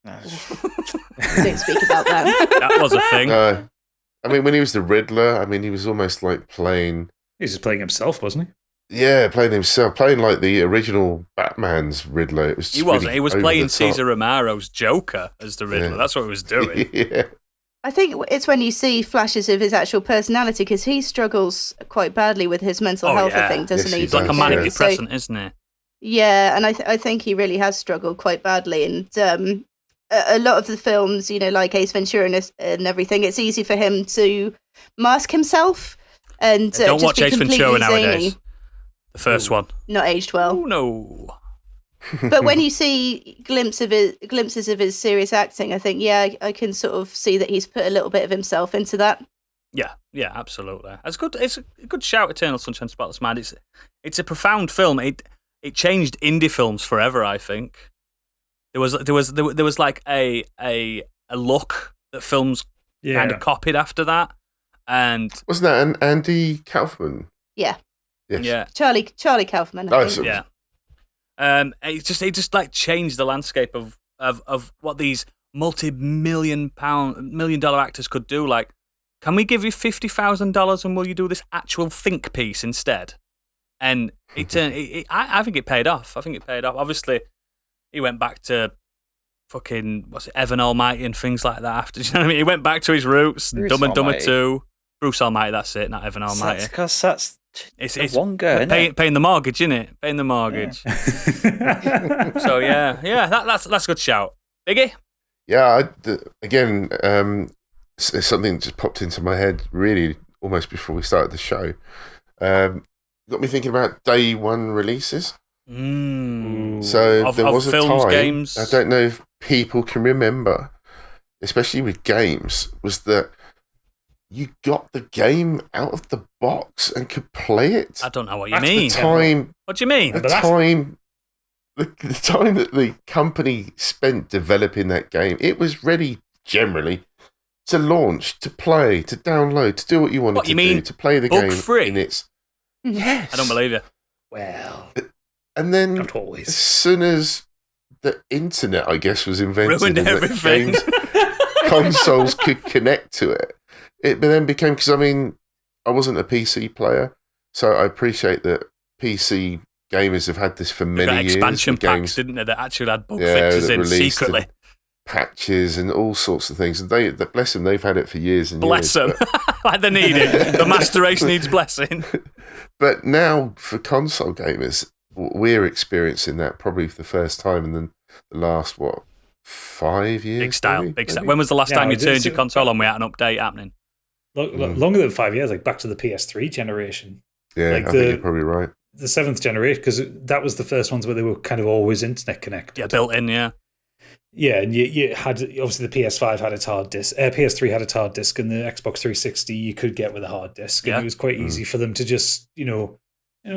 Don't speak about that. That was a thing. I mean, when he was the Riddler, I mean, he was almost like playing. He was just playing himself, wasn't he? Yeah, playing himself, playing like the original Batman's Riddler. It was. Just He wasn't. really He was over playing the top. Caesar Romero's Joker as the Riddler. Yeah. That's what he was doing. Yeah, I think it's when you see flashes of his actual personality, because he struggles quite badly with his mental health, I think, doesn't Yes, he? he He's like a does, manic yeah. depressant, isn't he? Yeah, and I think he really has struggled quite badly. And a lot of the films, like Ace Ventura and everything, it's easy for him to mask himself and Don't just watch be Ace completely Ventura zany. nowadays. The first one. Not aged well. Oh, no. But when you see glimpses of his serious acting, I think, I can sort of see that he's put a little bit of himself into that. Yeah, absolutely. It's good. It's a good shout. Eternal Sunshine of the Spotless Mind. It's a profound film. It changed indie films forever. I think there was like a look that films kind of copied after that, and Wasn't that an Andy Kaufman? Yeah. Yes. yeah, Charlie Kaufman, I Oh, think. so- yeah. It just like changed the landscape of what these multi-million dollar actors could do. Like, can we give you $50,000 and will you do this actual think piece instead? And it turned. I think it paid off. Obviously, he went back to fucking Evan Almighty and things like that. After, you know what I mean? He went back to his roots. Bruce Dumb and Dumber Almighty. 2. Bruce Almighty. That's it. Not Evan Almighty. That's because that's It's one go, isn't it? paying the mortgage, isn't it? Paying the mortgage. So yeah, that's a good shout. Biggie? Yeah, again, it's something that just popped into my head really almost before we started the show. Got me thinking about day one releases. So there was a films, time, games. I don't know if people can remember, especially with games, was that you got the game out of the box and could play it. I don't know what you At mean. The time, What do you mean? the time that the company spent developing that game, it was ready generally to launch, to play, to download, to do what you wanted What, to you mean do, to play the bug game free? in its. Yes. I don't believe you. Well, And then not as always. soon as the internet, I guess, was invented, Ruined and that everything. games, consoles could connect to it, it then became, because I mean, I wasn't a PC player, so I appreciate that PC gamers have had this for They many got years. expansion the packs, games, didn't they? That actually had bug Yeah, fixes that in released secretly. patches and all sorts of things. And they bless them, they've had it for years and Bless years. them. Like they need it. The master race needs blessing. But now, for console gamers, we're experiencing that probably for the first time in the last, 5 years? Big style. maybe? Big style. When was the last Yeah, time you it's- turned your console on without an update happening? Longer than 5 years, like back to the PS3 generation, Yeah, like I think you're probably right. the 7th generation, because that was the first ones where they were kind of always internet connected. Yeah, built in, yeah. Yeah, and you had, obviously the PS5 had its hard disk, PS3 had its hard disk, and the Xbox 360 you could get with a hard disk, and Yeah. it was quite easy for them to just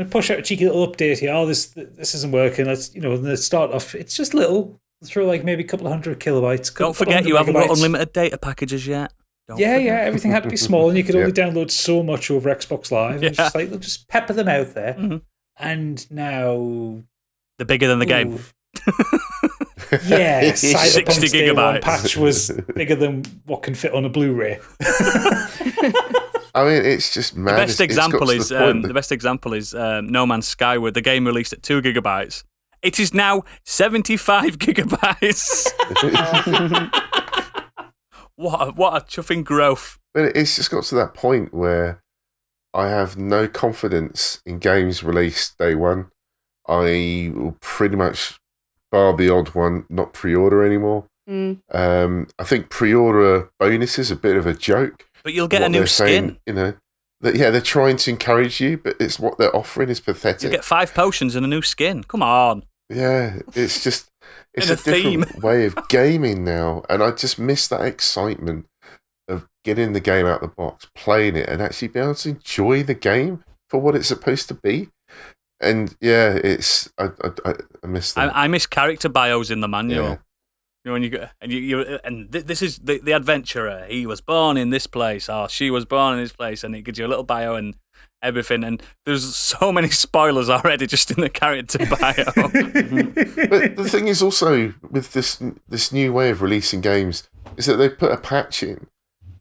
push out a cheeky little update here. Oh, this isn't working. Let's and they start off. It's just little, throw like maybe a couple of 100 kilobytes. Don't forget you haven't got unlimited data packages yet. Don't Yeah, forget. everything had to be small, and you could only download so much over Xbox Live. And it's Yeah. just like they'll just pepper them out there, Mhm. and now They're bigger than the game. ooh, yeah, 60 Cyberpunk's Day One gigabytes. patch was bigger than what can fit on a Blu-ray. I mean, it's just mad. The best example is that- No Man's Sky, where the game released at 2 gigabytes. It is now 75 gigabytes. What a chuffing growth. But it's just got to that point where I have no confidence in games released day one. I will pretty much, bar the odd one, not pre-order anymore. I think pre-order bonuses are a bit of a joke. But you'll get What a new they're skin. saying, they're trying to encourage you, but it's what they're offering is pathetic. You get 5 potions and a new skin. Come on. Yeah, it's just it's In a a theme. different way of gaming now, and I just miss that excitement of getting the game out of the box, playing it, and actually being able to enjoy the game for what it's supposed to be. And yeah, I miss that. I miss character bios in the manual. Yeah. When you go, and this is the adventurer. He was born in this place, or she was born in this place, and it gives you a little bio and everything. And there's so many spoilers already just in the character bio. But the thing is also with this new way of releasing games is that they put a patch in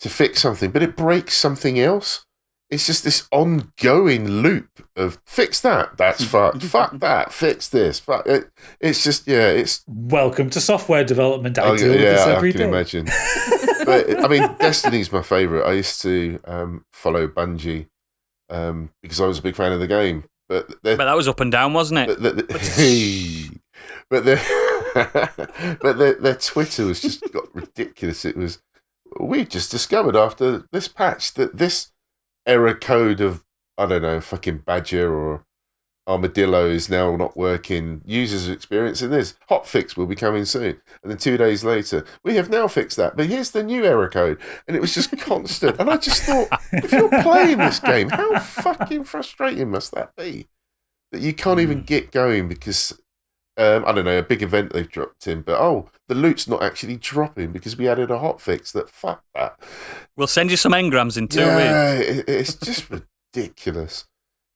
to fix something, but it breaks something else. It's just this ongoing loop of fix that, that's fucked, fuck that, fix this, fuck it. It's just it's Welcome to software development. I deal with this I every can day. imagine. But I mean, Destiny's my favourite. I used to follow Bungie because I was a big fan of the game. But that was up and down, wasn't it? But their Twitter was just got ridiculous. It was, we just discovered after this patch that this error code of, I don't know, fucking Badger or Armadillo is now not working. Users are experiencing this. Hotfix will be coming soon. And then 2 days later, we have now fixed that. But here's the new error code. And it was just constant. And I just thought, if you're playing this game, how fucking frustrating must that be? That you can't even get going because, I don't know, a big event they've dropped in. But, the loot's not actually dropping because we added a hotfix. Fuck that. We'll send you some engrams in 2 weeks. Yeah, it's just ridiculous.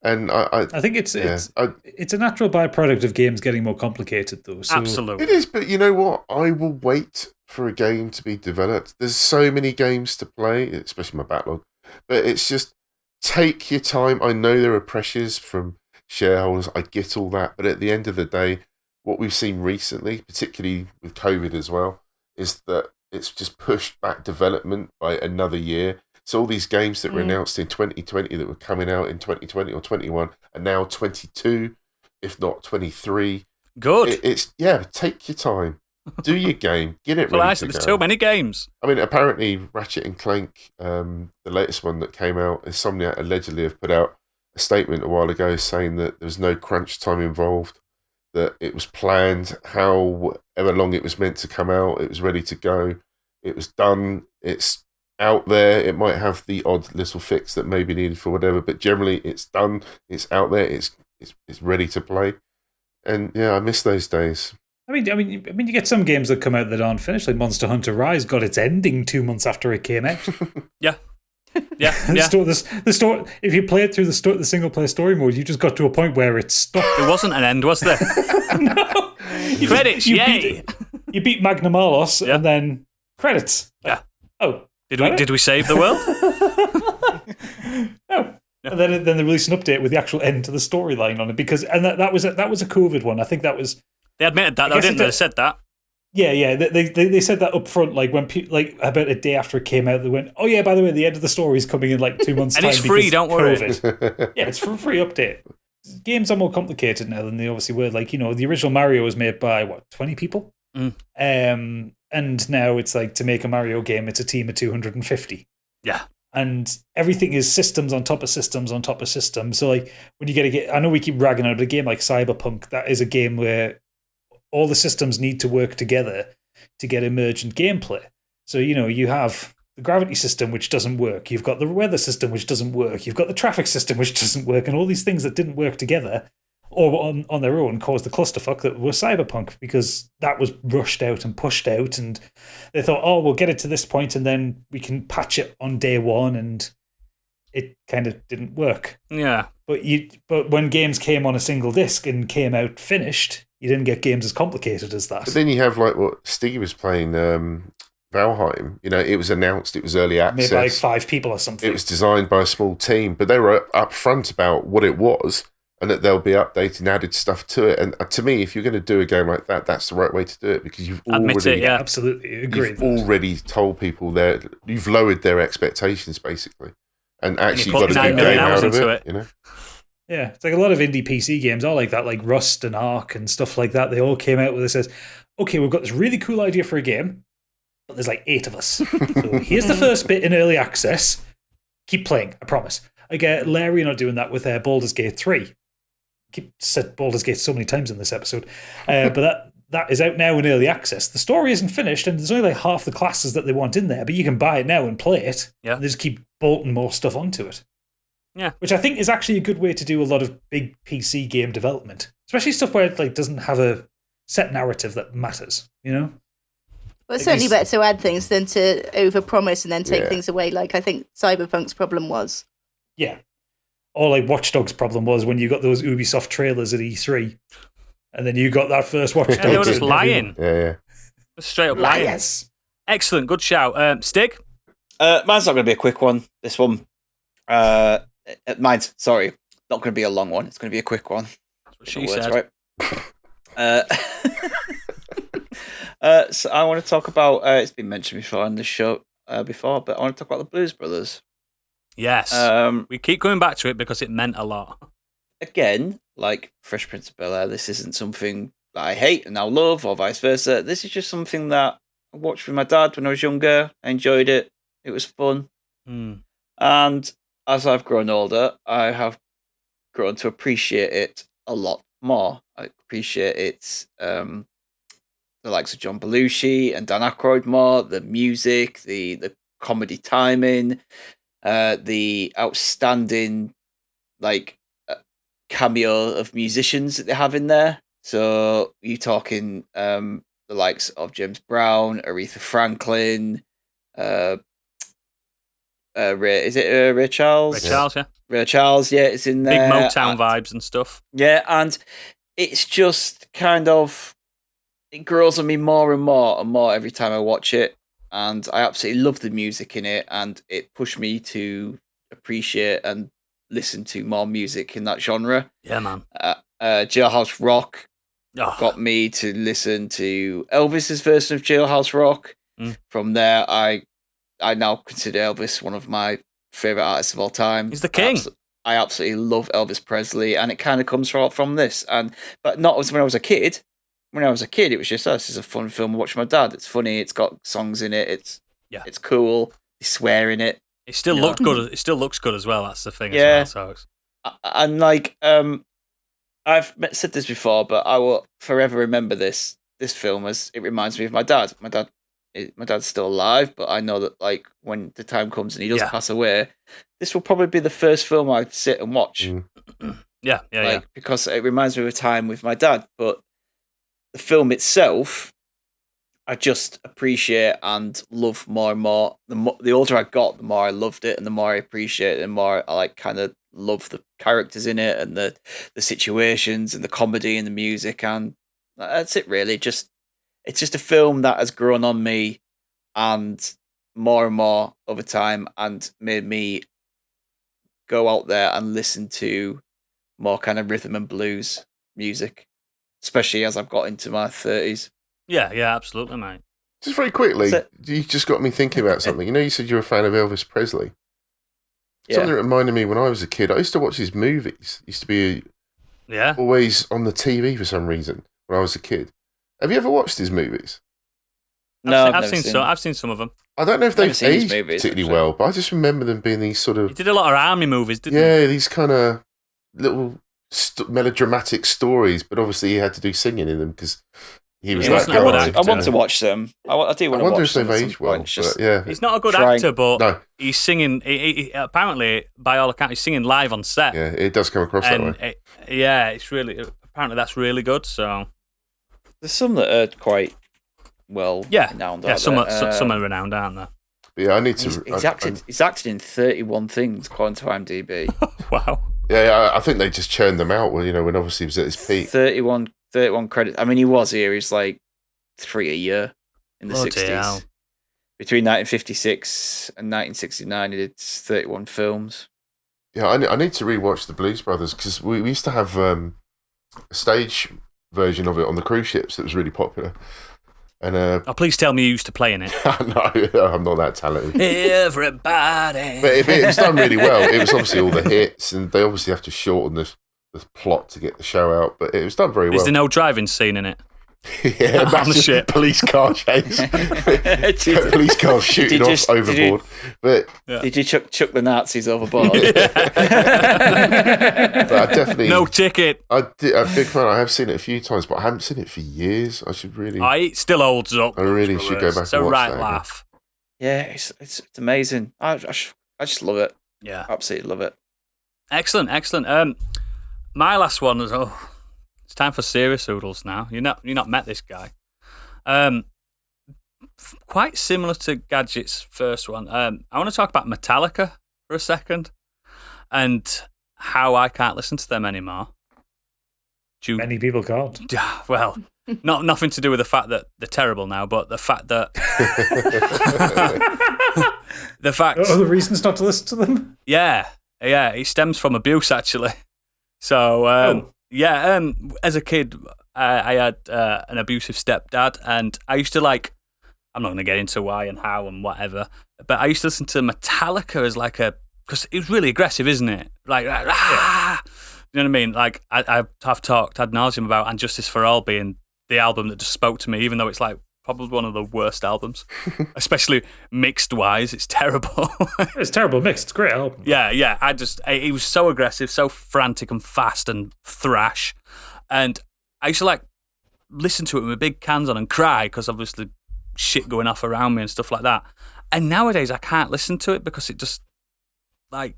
And I think it's a natural byproduct of games getting more complicated, though. So Absolutely. It is, but you know what? I will wait for a game to be developed. There's so many games to play, especially my backlog. But it's just, take your time. I know there are pressures from shareholders. I get all that. But at the end of the day, what we've seen recently, particularly with COVID as well, is that it's just pushed back development by another year. So all these games that were announced in 2020 that were coming out in 2020 or 21 are now 22, if not 23. Good. Take your time. Do your game. Get it ready to go. There's too many games. I mean, apparently Ratchet and Clank, the latest one that came out, Insomniac allegedly have put out a statement a while ago saying that there was no crunch time involved, that it was planned, however long it was meant to come out, it was ready to go, it was done, it's out there. It might have the odd little fix that may be needed for whatever, but generally it's done, it's out there, it's ready to play. And yeah, I miss those days. I mean, you get some games that come out that aren't finished, like Monster Hunter Rise got its ending 2 months after it came out. Yeah. The story. If you play it through the single player story mode, you just got to a point where it stopped. There wasn't an end, was there? No. Credits, yay! You beat Magnamalos and then credits. Yeah. Oh. Did we save the world? No. And then they released an update with the actual end to the storyline on it that was a COVID one. I think that was. They admitted that, though, didn't they? They said that. Yeah. They said that up front, like when about a day after it came out, they went, "Oh yeah, by the way, the end of the story is coming in like 2 months' and time." And it's free, don't worry. Yeah, it's for a free update. Games are more complicated now than they obviously were. Like, the original Mario was made by 20 people, and now it's like, to make a Mario game, it's a team of 250. Yeah. And everything is systems on top of systems on top of systems. So like when you I know we keep ragging on, but a game like Cyberpunk, that is a game where all the systems need to work together to get emergent gameplay. So, you have the gravity system, which doesn't work. You've got the weather system, which doesn't work. You've got the traffic system, which doesn't work. And all these things that didn't work together or on their own caused the clusterfuck that was Cyberpunk, because that was rushed out and pushed out. And they thought, we'll get it to this point and then we can patch it on day one. And it kind of didn't work. Yeah. But when games came on a single disc and came out finished, you didn't get games as complicated as that. But then you have like what Steve was playing, Valheim. It was announced, it was early access. Maybe like 5 people or something. It was designed by a small team, but they were upfront about what it was and that they'll be updated and added stuff to it. And to me, if you're going to do a game like that, that's the right way to do it, because you've absolutely agree. You've already told people you've lowered their expectations basically, and actually got a good game out of it. Yeah, it's like a lot of indie PC games are like that, like Rust and Ark and stuff like that. They all came out with it says, okay, we've got this really cool idea for a game, but there's like 8 of us. So here's the first bit in early access. Keep playing, I promise. I get Larry not doing that with Baldur's Gate 3. Keep said Baldur's Gate so many times in this episode. But that is out now in early access. The story isn't finished, and there's only like half the classes that they want in there, but you can buy it now and play it. Yeah. And they just keep bolting more stuff onto it. Yeah. Which I think is actually a good way to do a lot of big PC game development, especially stuff where it like doesn't have a set narrative that matters, Well, it's certainly better to add things than to overpromise and then take things away, like I think Cyberpunk's problem was. Yeah. Or like Watch Dogs' problem was when you got those Ubisoft trailers at E3, and then you got that first Watch Dogs. They were just lying. Yeah. Straight up lying. Liars. Excellent, good shout. Stig? Mine's not going to be a quick one, this one. Mine's, sorry, not going to be a long one. It's going to be a quick one. That's what she said. Right? So I want to talk about, it's been mentioned before on the show, before, but I want to talk about the Blues Brothers. Yes. We keep coming back to it because it meant a lot. Again, like Fresh Prince of Bel-Air, this isn't something that I hate and now love, or vice versa. This is just something that I watched with my dad when I was younger. I enjoyed it. It was fun. And as I've grown older, I have grown to appreciate it a lot more. I appreciate its the likes of John Belushi and Dan Aykroyd more, the music, the comedy timing, the outstanding cameo of musicians that they have in there. So you're talking the likes of James Brown, Aretha Franklin, Ray Charles? Ray Charles, yeah. Ray Charles, yeah, it's in there. Big Motown vibes and stuff. Yeah, and it's just kind of, it grows on me more and more every time I watch it. And I absolutely love the music in it, and it pushed me to appreciate and listen to more music in that genre. Yeah, man. Jailhouse Rock got me to listen to Elvis's version of Jailhouse Rock. From there, I now consider Elvis one of my favorite artists of all time. He's the king. I absolutely love Elvis Presley, and it kind of comes from this. But not as when I was a kid. When I was a kid, it was just, this is a fun film to watch with my dad. It's funny. It's got songs in it. It's cool. They swear in it. It still looked good. It still looks good as well. That's the thing. Yeah. As well, so and I've said this before, but I will forever remember this film as it reminds me of my dad. My dad's still alive, but I know that when the time comes and he does pass away, this will probably be the first film I sit and watch. Yeah. Because it reminds me of a time with my dad. But the film itself, I just appreciate and love more and more. The older I got, the more I loved it, and the more I appreciate it, and the more I kind of love the characters in it and the situations and the comedy and the music, and that's it really. It's just a film that has grown on me and more over time, and made me go out there and listen to more kind of rhythm and blues music, especially as I've got into my 30s. Yeah, absolutely, mate. Just very quickly, you just got me thinking about something. You said you're a fan of Elvis Presley. Yeah. Something that reminded me when I was a kid, I used to watch his movies. Used to be always on the TV for some reason when I was a kid. Have you ever watched his movies? No, I've seen some of them. I know if they've aged particularly well, but I just remember them being these sort of... He did a lot of army movies, didn't he? Yeah, these kind of little melodramatic stories, but obviously he had to do singing in them because he was that guy. I want to watch them. I do want to watch them. I wonder if they've aged well. He's not a good actor, but he's singing. He, apparently, by all accounts, he's singing live on set. Yeah, it does come across that way. It's really... Apparently, that's really good, so... There's some that are quite renowned. Yeah, some are renowned, aren't there? Yeah, I need to... He's acted in 31 things, according to IMDb. Wow. Yeah, I think they just churned them out when obviously he was at his peak. 31 credits. I mean, he was here. He's 3 a year in the 60s. Hell. Between 1956 and 1969, he did 31 films. Yeah, I need to rewatch the Blues Brothers because we used to have a stage version of it on the cruise ships that was really popular. And please tell me you used to play in it. No, I'm not that talented. Everybody. But it was done really well. It was obviously all the hits, and they obviously have to shorten the plot to get the show out. But it was done very well. Is there no driving scene in it? Yeah, that's the shit. Police car chase. Police cars shooting off overboard. Did you chuck the Nazis overboard? But I definitely no ticket. I'm a big fan. I have seen it a few times, but I haven't seen it for years. I should really. It still holds up. I really should go back and watch that. It's a right laugh. Yeah, it's amazing. I just love it. Yeah, absolutely love it. Excellent. My last one is it's time for serious oodles now. You're not met this guy. Quite similar to Gadget's first one. I want to talk about Metallica for a second and how I can't listen to them anymore. Many people can't. Well, nothing to do with the fact that they're terrible now, but the fact that the reasons not to listen to them. Yeah, it stems from abuse actually. So as a kid, I had an abusive stepdad, and I used to I'm not going to get into why and how and whatever. But I used to listen to Metallica as like because it was really aggressive, isn't it? Like, ah! You know what I mean? Like, I've talked ad nauseum about And Justice for All being the album that just spoke to me, even though it's like probably one of the worst albums, especially mixed wise. It's terrible. It's terrible mixed. It's a great album. Yeah. It was so aggressive, so frantic and fast and thrash. And I used to like listen to it with my big cans on and cry because obviously shit going off around me and stuff like that. And nowadays I can't listen to it because it just like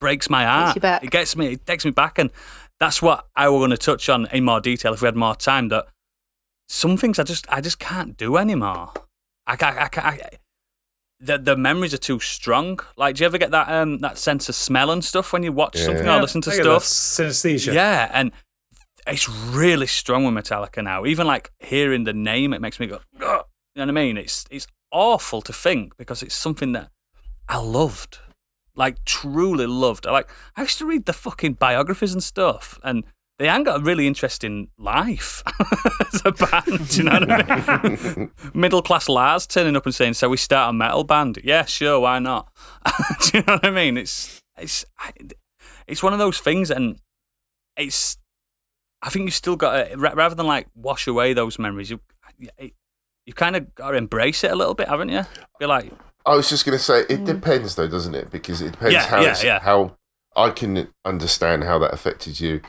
breaks my heart. It takes me back. And that's what I want to touch on in more detail if we had more time, that some things I just can't do anymore. The memories are too strong. Like, do you ever get that sense of smell and stuff when you watch something or listen to stuff? Synesthesia. Yeah, and it's really strong with Metallica now. Even like hearing the name, it makes me go, ugh. You know what I mean? It's awful to think because it's something that I loved, like truly loved. I used to read the fucking biographies and stuff, and they ain't got a really interesting life as a band, do you know what I mean? Middle class Lars turning up and saying, "So we start a metal band?" Yeah, sure, why not? Do you know what I mean? It's one of those things, and I think you still got to, rather than like wash away those memories, you kind of got to embrace it a little bit, haven't you? Be like, I was just going to say, it depends though, doesn't it? Because it depends how I can understand how that affected you.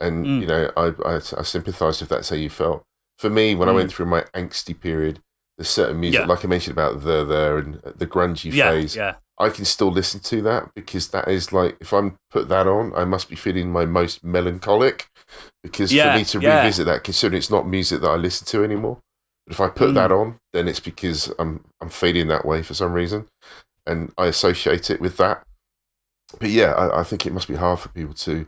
And, you know, I sympathise if that's how you felt. For me, when I went through my angsty period, there's certain music, like I mentioned about there and the grungy phase, I can still listen to that because that is like, if I'm put that on, I must be feeling my most melancholic because for me to revisit that, considering it's not music that I listen to anymore, but if I put that on, then it's because I'm feeling that way for some reason and I associate it with that. But yeah, I think it must be hard for people to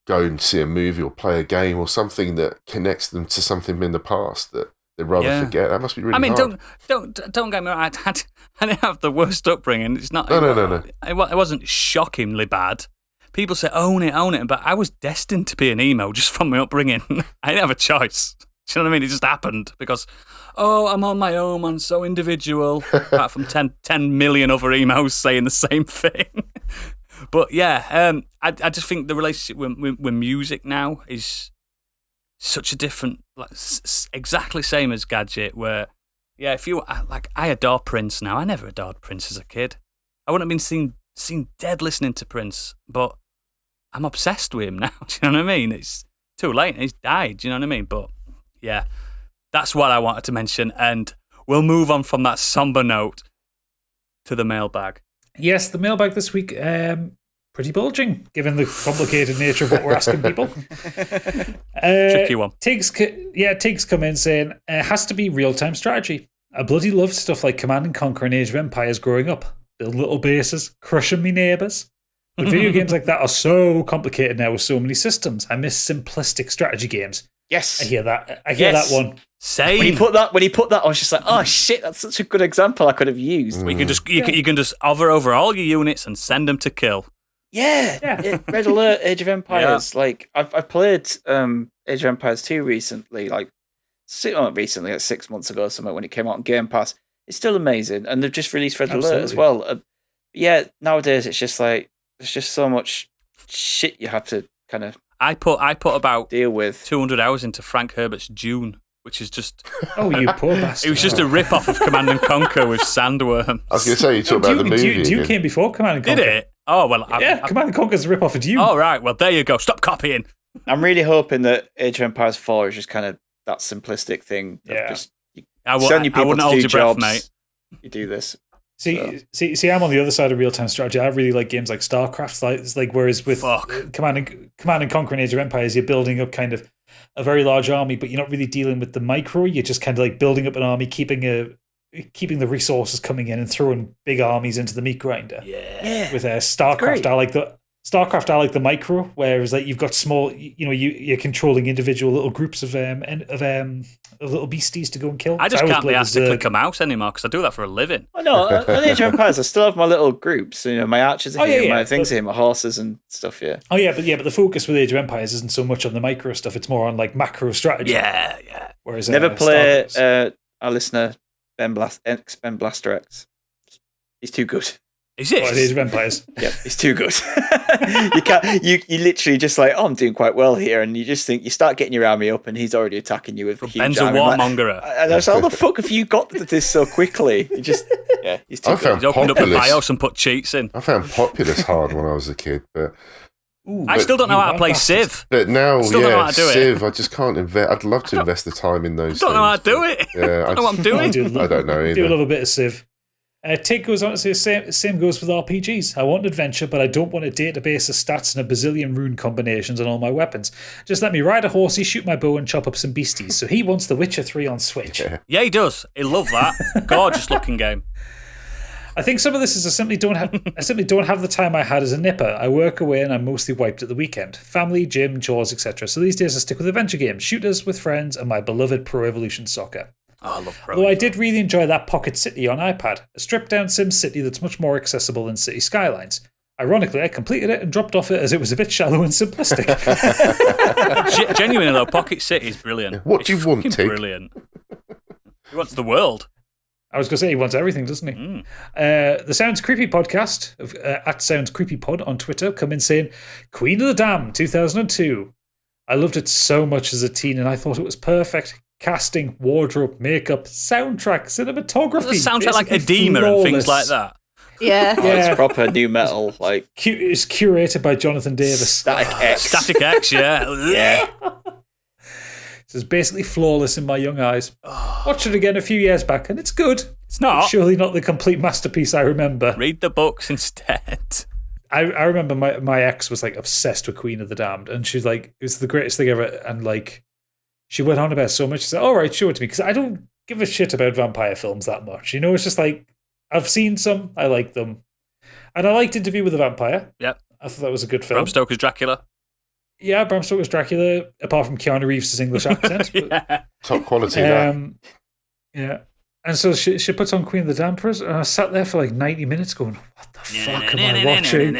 go and see a movie or play a game or something that connects them to something in the past that they'd rather forget. That must be really hard. Don't get me wrong. I didn't have the worst upbringing. It's not. No. It wasn't shockingly bad. People say own it, but I was destined to be an emo just from my upbringing. I didn't have a choice. Do you know what I mean? It just happened because, I'm on my own. I'm so individual. Apart from 10 million other emos saying the same thing. But yeah, I just think the relationship with music now is such a different, like, exactly same as Gadget. Where, if you like, I adore Prince now. I never adored Prince as a kid. I wouldn't have been seen dead listening to Prince, but I'm obsessed with him now. Do you know what I mean? It's too late. He's died. Do you know what I mean? But yeah, that's what I wanted to mention, and we'll move on from that somber note to the mailbag. Yes, the mailbag this week, pretty bulging, given the complicated nature of what we're asking people. Tricky one. Tiggs come in saying, has to be real-time strategy. I bloody loved stuff like Command & Conquer and Age of Empires growing up. Build little bases, crushing me neighbours. But video games like that are so complicated now with so many systems. I miss simplistic strategy games. Yes. I hear that. I hear that one. Same. When he put that, I was just like, oh shit, that's such a good example I could have used. You can just hover over all your units and send them to kill. Yeah. Red Alert, Age of Empires. Yeah. Like I've played Age of Empires 2 recently, like 6 months ago or something when it came out on Game Pass. It's still amazing, and they've just released Red Alert as well. Nowadays it's just like there's just so much shit you have to kind of. I put about deal with 200 hours into Frank Herbert's Dune, which is just oh, you poor bastard. It was just a rip-off of Command & Conquer with sandworms. I was going to say, you talked about the movie. Dune came before Command & Conquer. Did it? Oh, well. Command & Conquer's a rip-off of Dune. Oh, right. Well, there you go. Stop copying. I'm really hoping that Age of Empires 4 is just kind of that simplistic thing. Yeah. Just I wouldn't hold your breath, mate. You do this. See, I'm on the other side of real-time strategy. I really like games like StarCraft. Like whereas with Command & Conquer and Age of Empires, you're building up kind of a very large army, but you're not really dealing with the micro. You're just kind of like building up an army, keeping the resources coming in and throwing big armies into the meat grinder. Yeah. With StarCraft, I like the micro, whereas like you've got small, you're controlling individual little groups of little beasties to go and kill. I just can't be asked to click a mouse anymore because I do that for a living. Oh no, on Age of Empires, I still have my little groups. My archers are here, my things here, my horses and stuff. Yeah. Oh yeah, but the focus with Age of Empires isn't so much on the micro stuff; it's more on like macro strategy. Yeah. Whereas never play. Our listener Ben Blaster X. He's too good. Is it? Oh, it is vampires. Yeah, he's too good. You can't. You literally just like, oh, I'm doing quite well here, and you just think you start getting your army up, and he's already attacking you with a huge Ben's a army. warmongerer. And I was like, how the fuck have you got to this so quickly? You just, yeah, he's too I good. found He's opened up the Populous. BIOS and put cheats in. I found Populous hard when I was a kid, but I still don't know how to play bastard. Civ. now, Still don't know how to do it. Civ, I just can't invest. I'd love to invest the time in those. I don't know how to things, do but- it. Yeah, I don't know what I'm doing. I don't know I do either. love a bit of Civ. Tig goes on to say, same goes with RPGs. I want an adventure, but I don't want a database of stats and a bazillion rune combinations on all my weapons. Just let me ride a horsey, shoot my bow, and chop up some beasties. So he wants The Witcher 3 on Switch. Yeah. Yeah, he does. He love that. Gorgeous looking game. I think some of this is I simply don't have the time I had as a nipper. I work away and I'm mostly wiped at the weekend. Family, gym, chores, etc. So these days I stick with adventure games, shooters with friends, and my beloved Pro Evolution Soccer. Oh, I love Pro. Although I did really enjoy that Pocket City on iPad, a stripped-down Sim City that's much more accessible than City Skylines. Ironically, I completed it and dropped off it as it was a bit shallow and simplistic. Genuinely though, Pocket City is brilliant. What do It's you want, fucking Tig? Brilliant. He wants the world. I was going to say he wants everything, doesn't he? The Sounds Creepy podcast, at Sounds Creepy Pod on Twitter, come in saying, Queen of the Dam, 2002. I loved it so much as a teen and I thought it was perfect. Casting, wardrobe, makeup, soundtrack, cinematography. Does it sound like basically edema and things flawless. like that? Yeah. Oh, it's proper new metal, like It's curated by Jonathan Davis. Static X. Static X, yeah. Yeah. It's basically flawless in my young eyes. Watched it again a few years back and it's good. It's not. Surely not the complete masterpiece I remember. Read the books instead. I remember my ex was like obsessed with Queen of the Damned, and she's like, it was the greatest thing ever. And like, she went on about it so much. She said, "All right, show it to me," because I don't give a shit about vampire films that much. You know, it's just like I've seen some, I like them, and I liked Interview with a Vampire. Yep. I thought that was a good film. Bram Stoker's Dracula. Yeah, Bram Stoker's Dracula, apart from Keanu Reeves' English accent. But, Yeah. Top quality. that. yeah. And so she puts on Queen of the Damned for us, and I sat there for like 90 minutes going, what the fuck am I watching?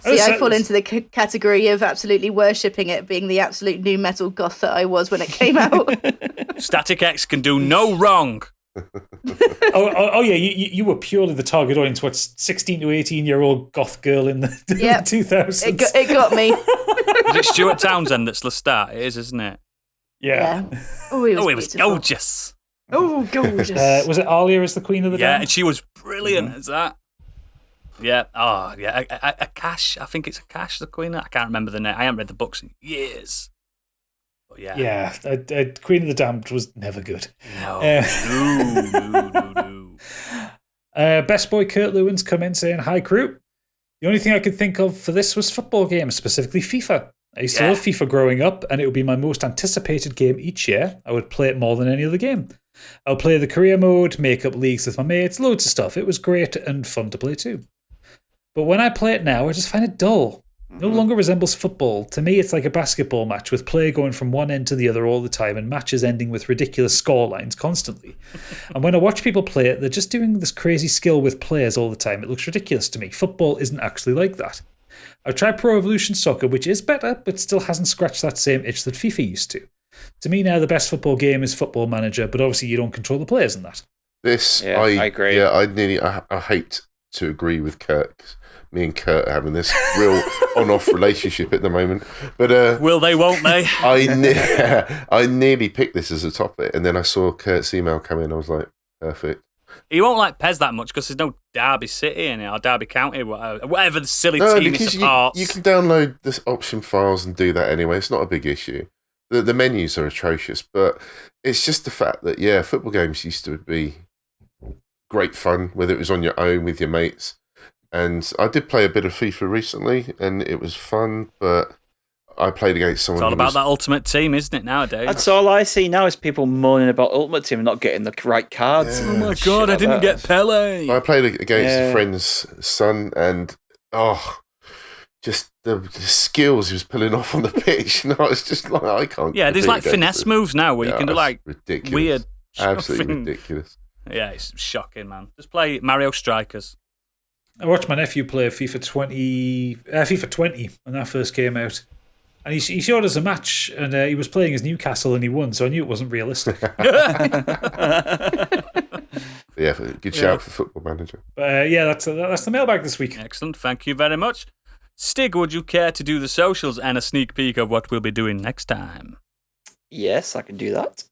See, I fall into the category of absolutely worshipping it, being the absolute new metal goth that I was when it came out. Static X can do no wrong. Oh yeah, you were purely the target audience. What, 16 to 18-year-old goth girl in the Yep. 2000s? It got me. Is it Stuart Townsend that's Lestat? It is, isn't it? Yeah. Yeah. Oh, it was, Oh, it was beautiful. gorgeous. Oh, gorgeous. Was it Alia as the Queen of the Yeah, Damned? and she was brilliant as that. Yeah. Oh, yeah. A Cash. I think it's a Cash, the Queen. I can't remember the name. I haven't read the books in years. But yeah. Yeah, Queen of the Damned was never good. No. No. Best boy Kurt Lewin's come in saying, "Hi crew. The only thing I could think of for this was football games, specifically FIFA. I used to love FIFA growing up, and it would be my most anticipated game each year. I would play it more than any other game. I would play the career mode, make up leagues with my mates, loads of stuff. It was great and fun to play too. But when I play it now, I just find it dull. No longer resembles football. To me, it's like a basketball match with play going from one end to the other all the time and matches ending with ridiculous score lines constantly. And when I watch people play it, they're just doing this crazy skill with players all the time. It looks ridiculous to me. Football isn't actually like that. I've tried Pro Evolution Soccer, which is better, but still hasn't scratched that same itch that FIFA used to. To me now, the best football game is Football Manager, but obviously you don't control the players in that. This, Yeah, I agree. Yeah, I hate to agree with Kurt. 'Cause me and Kurt are having this real on-off relationship at the moment. But Will they, won't they? I nearly picked this as a topic, and then I saw Kurt's email come in. I was like, perfect. He won't like Pez that much because there's no Derby City in it or Derby County, whatever the silly No, team because it supports. you can download the option files and do that anyway. It's not a big issue. The menus are atrocious, but it's just the fact that, yeah, football games used to be great fun, whether it was on your own with your mates. And I did play a bit of FIFA recently, and it was fun, but I played against someone It's all who about was, that ultimate team, isn't it, nowadays? That's all I see now is people moaning about Ultimate Team and not getting the right cards. Yeah. Oh my Shit God, I like didn't that. get Pele. I played against Yeah. a friend's son, and just the skills he was pulling off on the pitch, and I was just like, I can't. Yeah, there's compete like against finesse this. moves now where you Yeah, can do it's like ridiculous. weird Absolutely shoving. ridiculous. Yeah, it's shocking, man. Just play Mario Strikers. I watched my nephew play FIFA 20 when that first came out. And he showed us a match, and he was playing as Newcastle, and he won. So I knew it wasn't realistic. Yeah, good shout for Football Manager. But that's the mailbag this week. Excellent. Thank you very much. Stig, would you care to do the socials and a sneak peek of what we'll be doing next time? Yes, I can do that.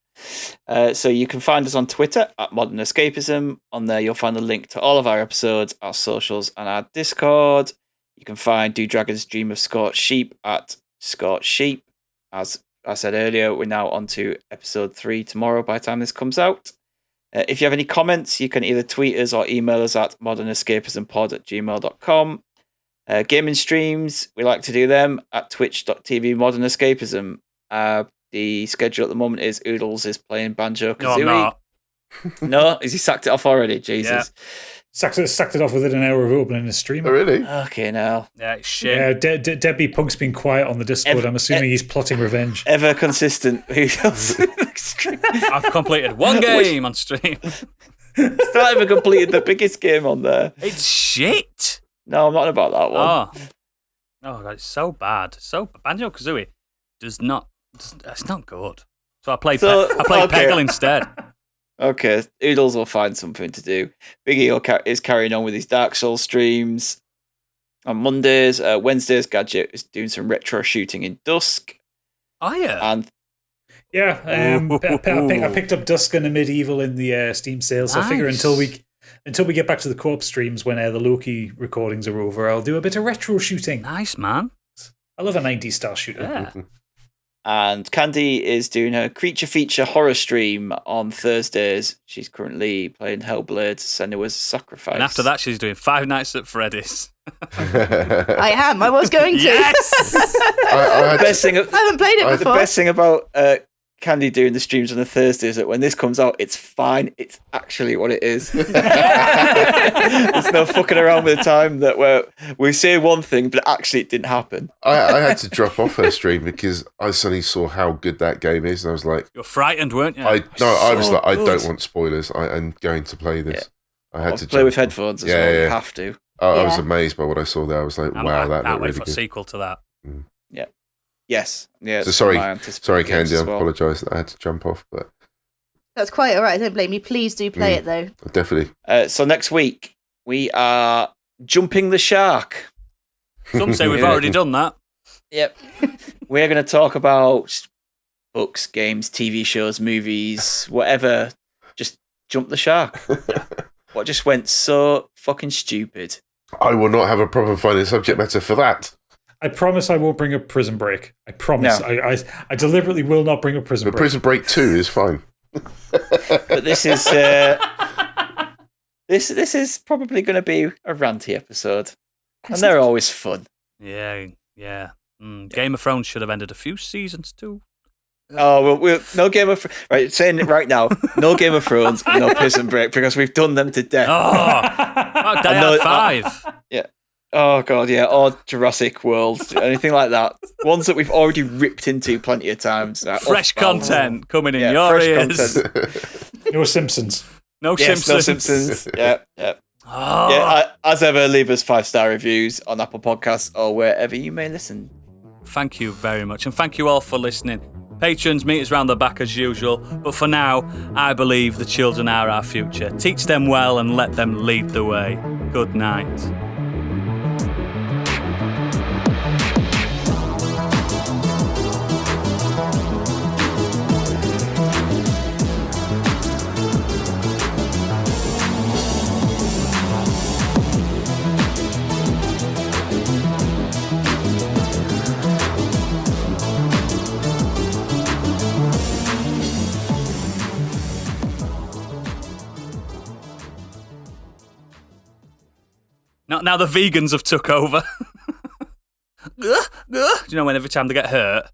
So you can find us on Twitter at Modern Escapism. On there, you'll find a link to all of our episodes, our socials, and our Discord. You can find Do Dragons Dream of Scorched Sheep at Scorched Sheep. As I said earlier, we're now on to episode 3 tomorrow by the time this comes out. If you have any comments, you can either tweet us or email us at modernescapismpod@gmail.com. Gaming streams, we like to do them at twitch.tv modernescapism. The schedule at the moment is Oodles is playing Banjo-Kazooie. No, I'm not. No? Has he sacked it off already? Jesus. Yeah. Sacked it off within an hour of opening the stream. Oh, really? Okay, now. Yeah, it's shit. Yeah, Debbie Punk's been quiet on the Discord. I'm assuming he's plotting revenge. Ever consistent. Who else? I've completed one game on stream. Still haven't completed the biggest game on there. It's shit. No, I'm not about that one. Oh, that's so bad. Banjo-Kazooie it's not good. So I played Peggle instead. Okay, Oodles will find something to do. Biggie is carrying on with his Dark Souls streams. On Mondays, Wednesdays, Gadget is doing some retro shooting in Dusk. Oh, yeah. And Yeah, I picked up Dusk and the Medieval in the Steam sale, so I figure until we get back to the co-op streams when the Loki recordings are over, I'll do a bit of retro shooting. Nice, man. I love a 90s style shooter. Yeah. And Candy is doing her creature feature horror stream on Thursdays. She's currently playing Hellblade: Senua's Sacrifice. And after that, she's doing Five Nights at Freddy's. I am. I was going to. Yes! I haven't played it before. The best thing about Candy doing the streams on a Thursday is that when this comes out, it's fine. It's actually what it is. There's no fucking around with the time that we say one thing, but actually it didn't happen. I had to drop off her stream because I suddenly saw how good that game is, and I was like, "You're frightened, weren't you?" I was like, I don't want spoilers. I'm going to play this. Yeah. I had to play with headphones as well. Yeah. You have to. I was amazed by what I saw there. I was like, wow, that can't looked wait really for a good. sequel to that. Yeah. Yes. Yeah. So sorry, Candy. I apologise that I had to jump off, but That's quite all right. I don't blame you. Please do play it though. Definitely. So next week we are jumping the shark. Some say we've already done that. Yep. We're going to talk about books, games, TV shows, movies, whatever. Just jump the shark. What just went so fucking stupid? I will not have a problem finding subject matter for that. I promise I won't bring up Prison Break. I promise. No. I deliberately will not bring up Prison But Break. Prison Break 2 is fine. But this is this is probably going to be a ranty episode, and they're always fun. Yeah. Game of Thrones should have ended a few seasons too. Oh, well, no Game of right. Saying it right now, no Game of Thrones, and no Prison Break because we've done them to death. Oh, Die Hard 5. Yeah. Oh god, yeah. Or Jurassic World, anything like that. Ones that we've already ripped into plenty of times. Fresh content coming in your fresh ears. No Simpsons. No Yes, Simpsons. no Simpsons. Yeah. Oh. Yeah, as ever, leave us 5-star reviews on Apple Podcasts or wherever you may listen. Thank you very much, and thank you all for listening. Patrons, meet us round the back as usual, but for now, I believe the children are our future. Teach them well and let them lead the way. Good night. Now the vegans have took over. Do you know when every time they get hurt,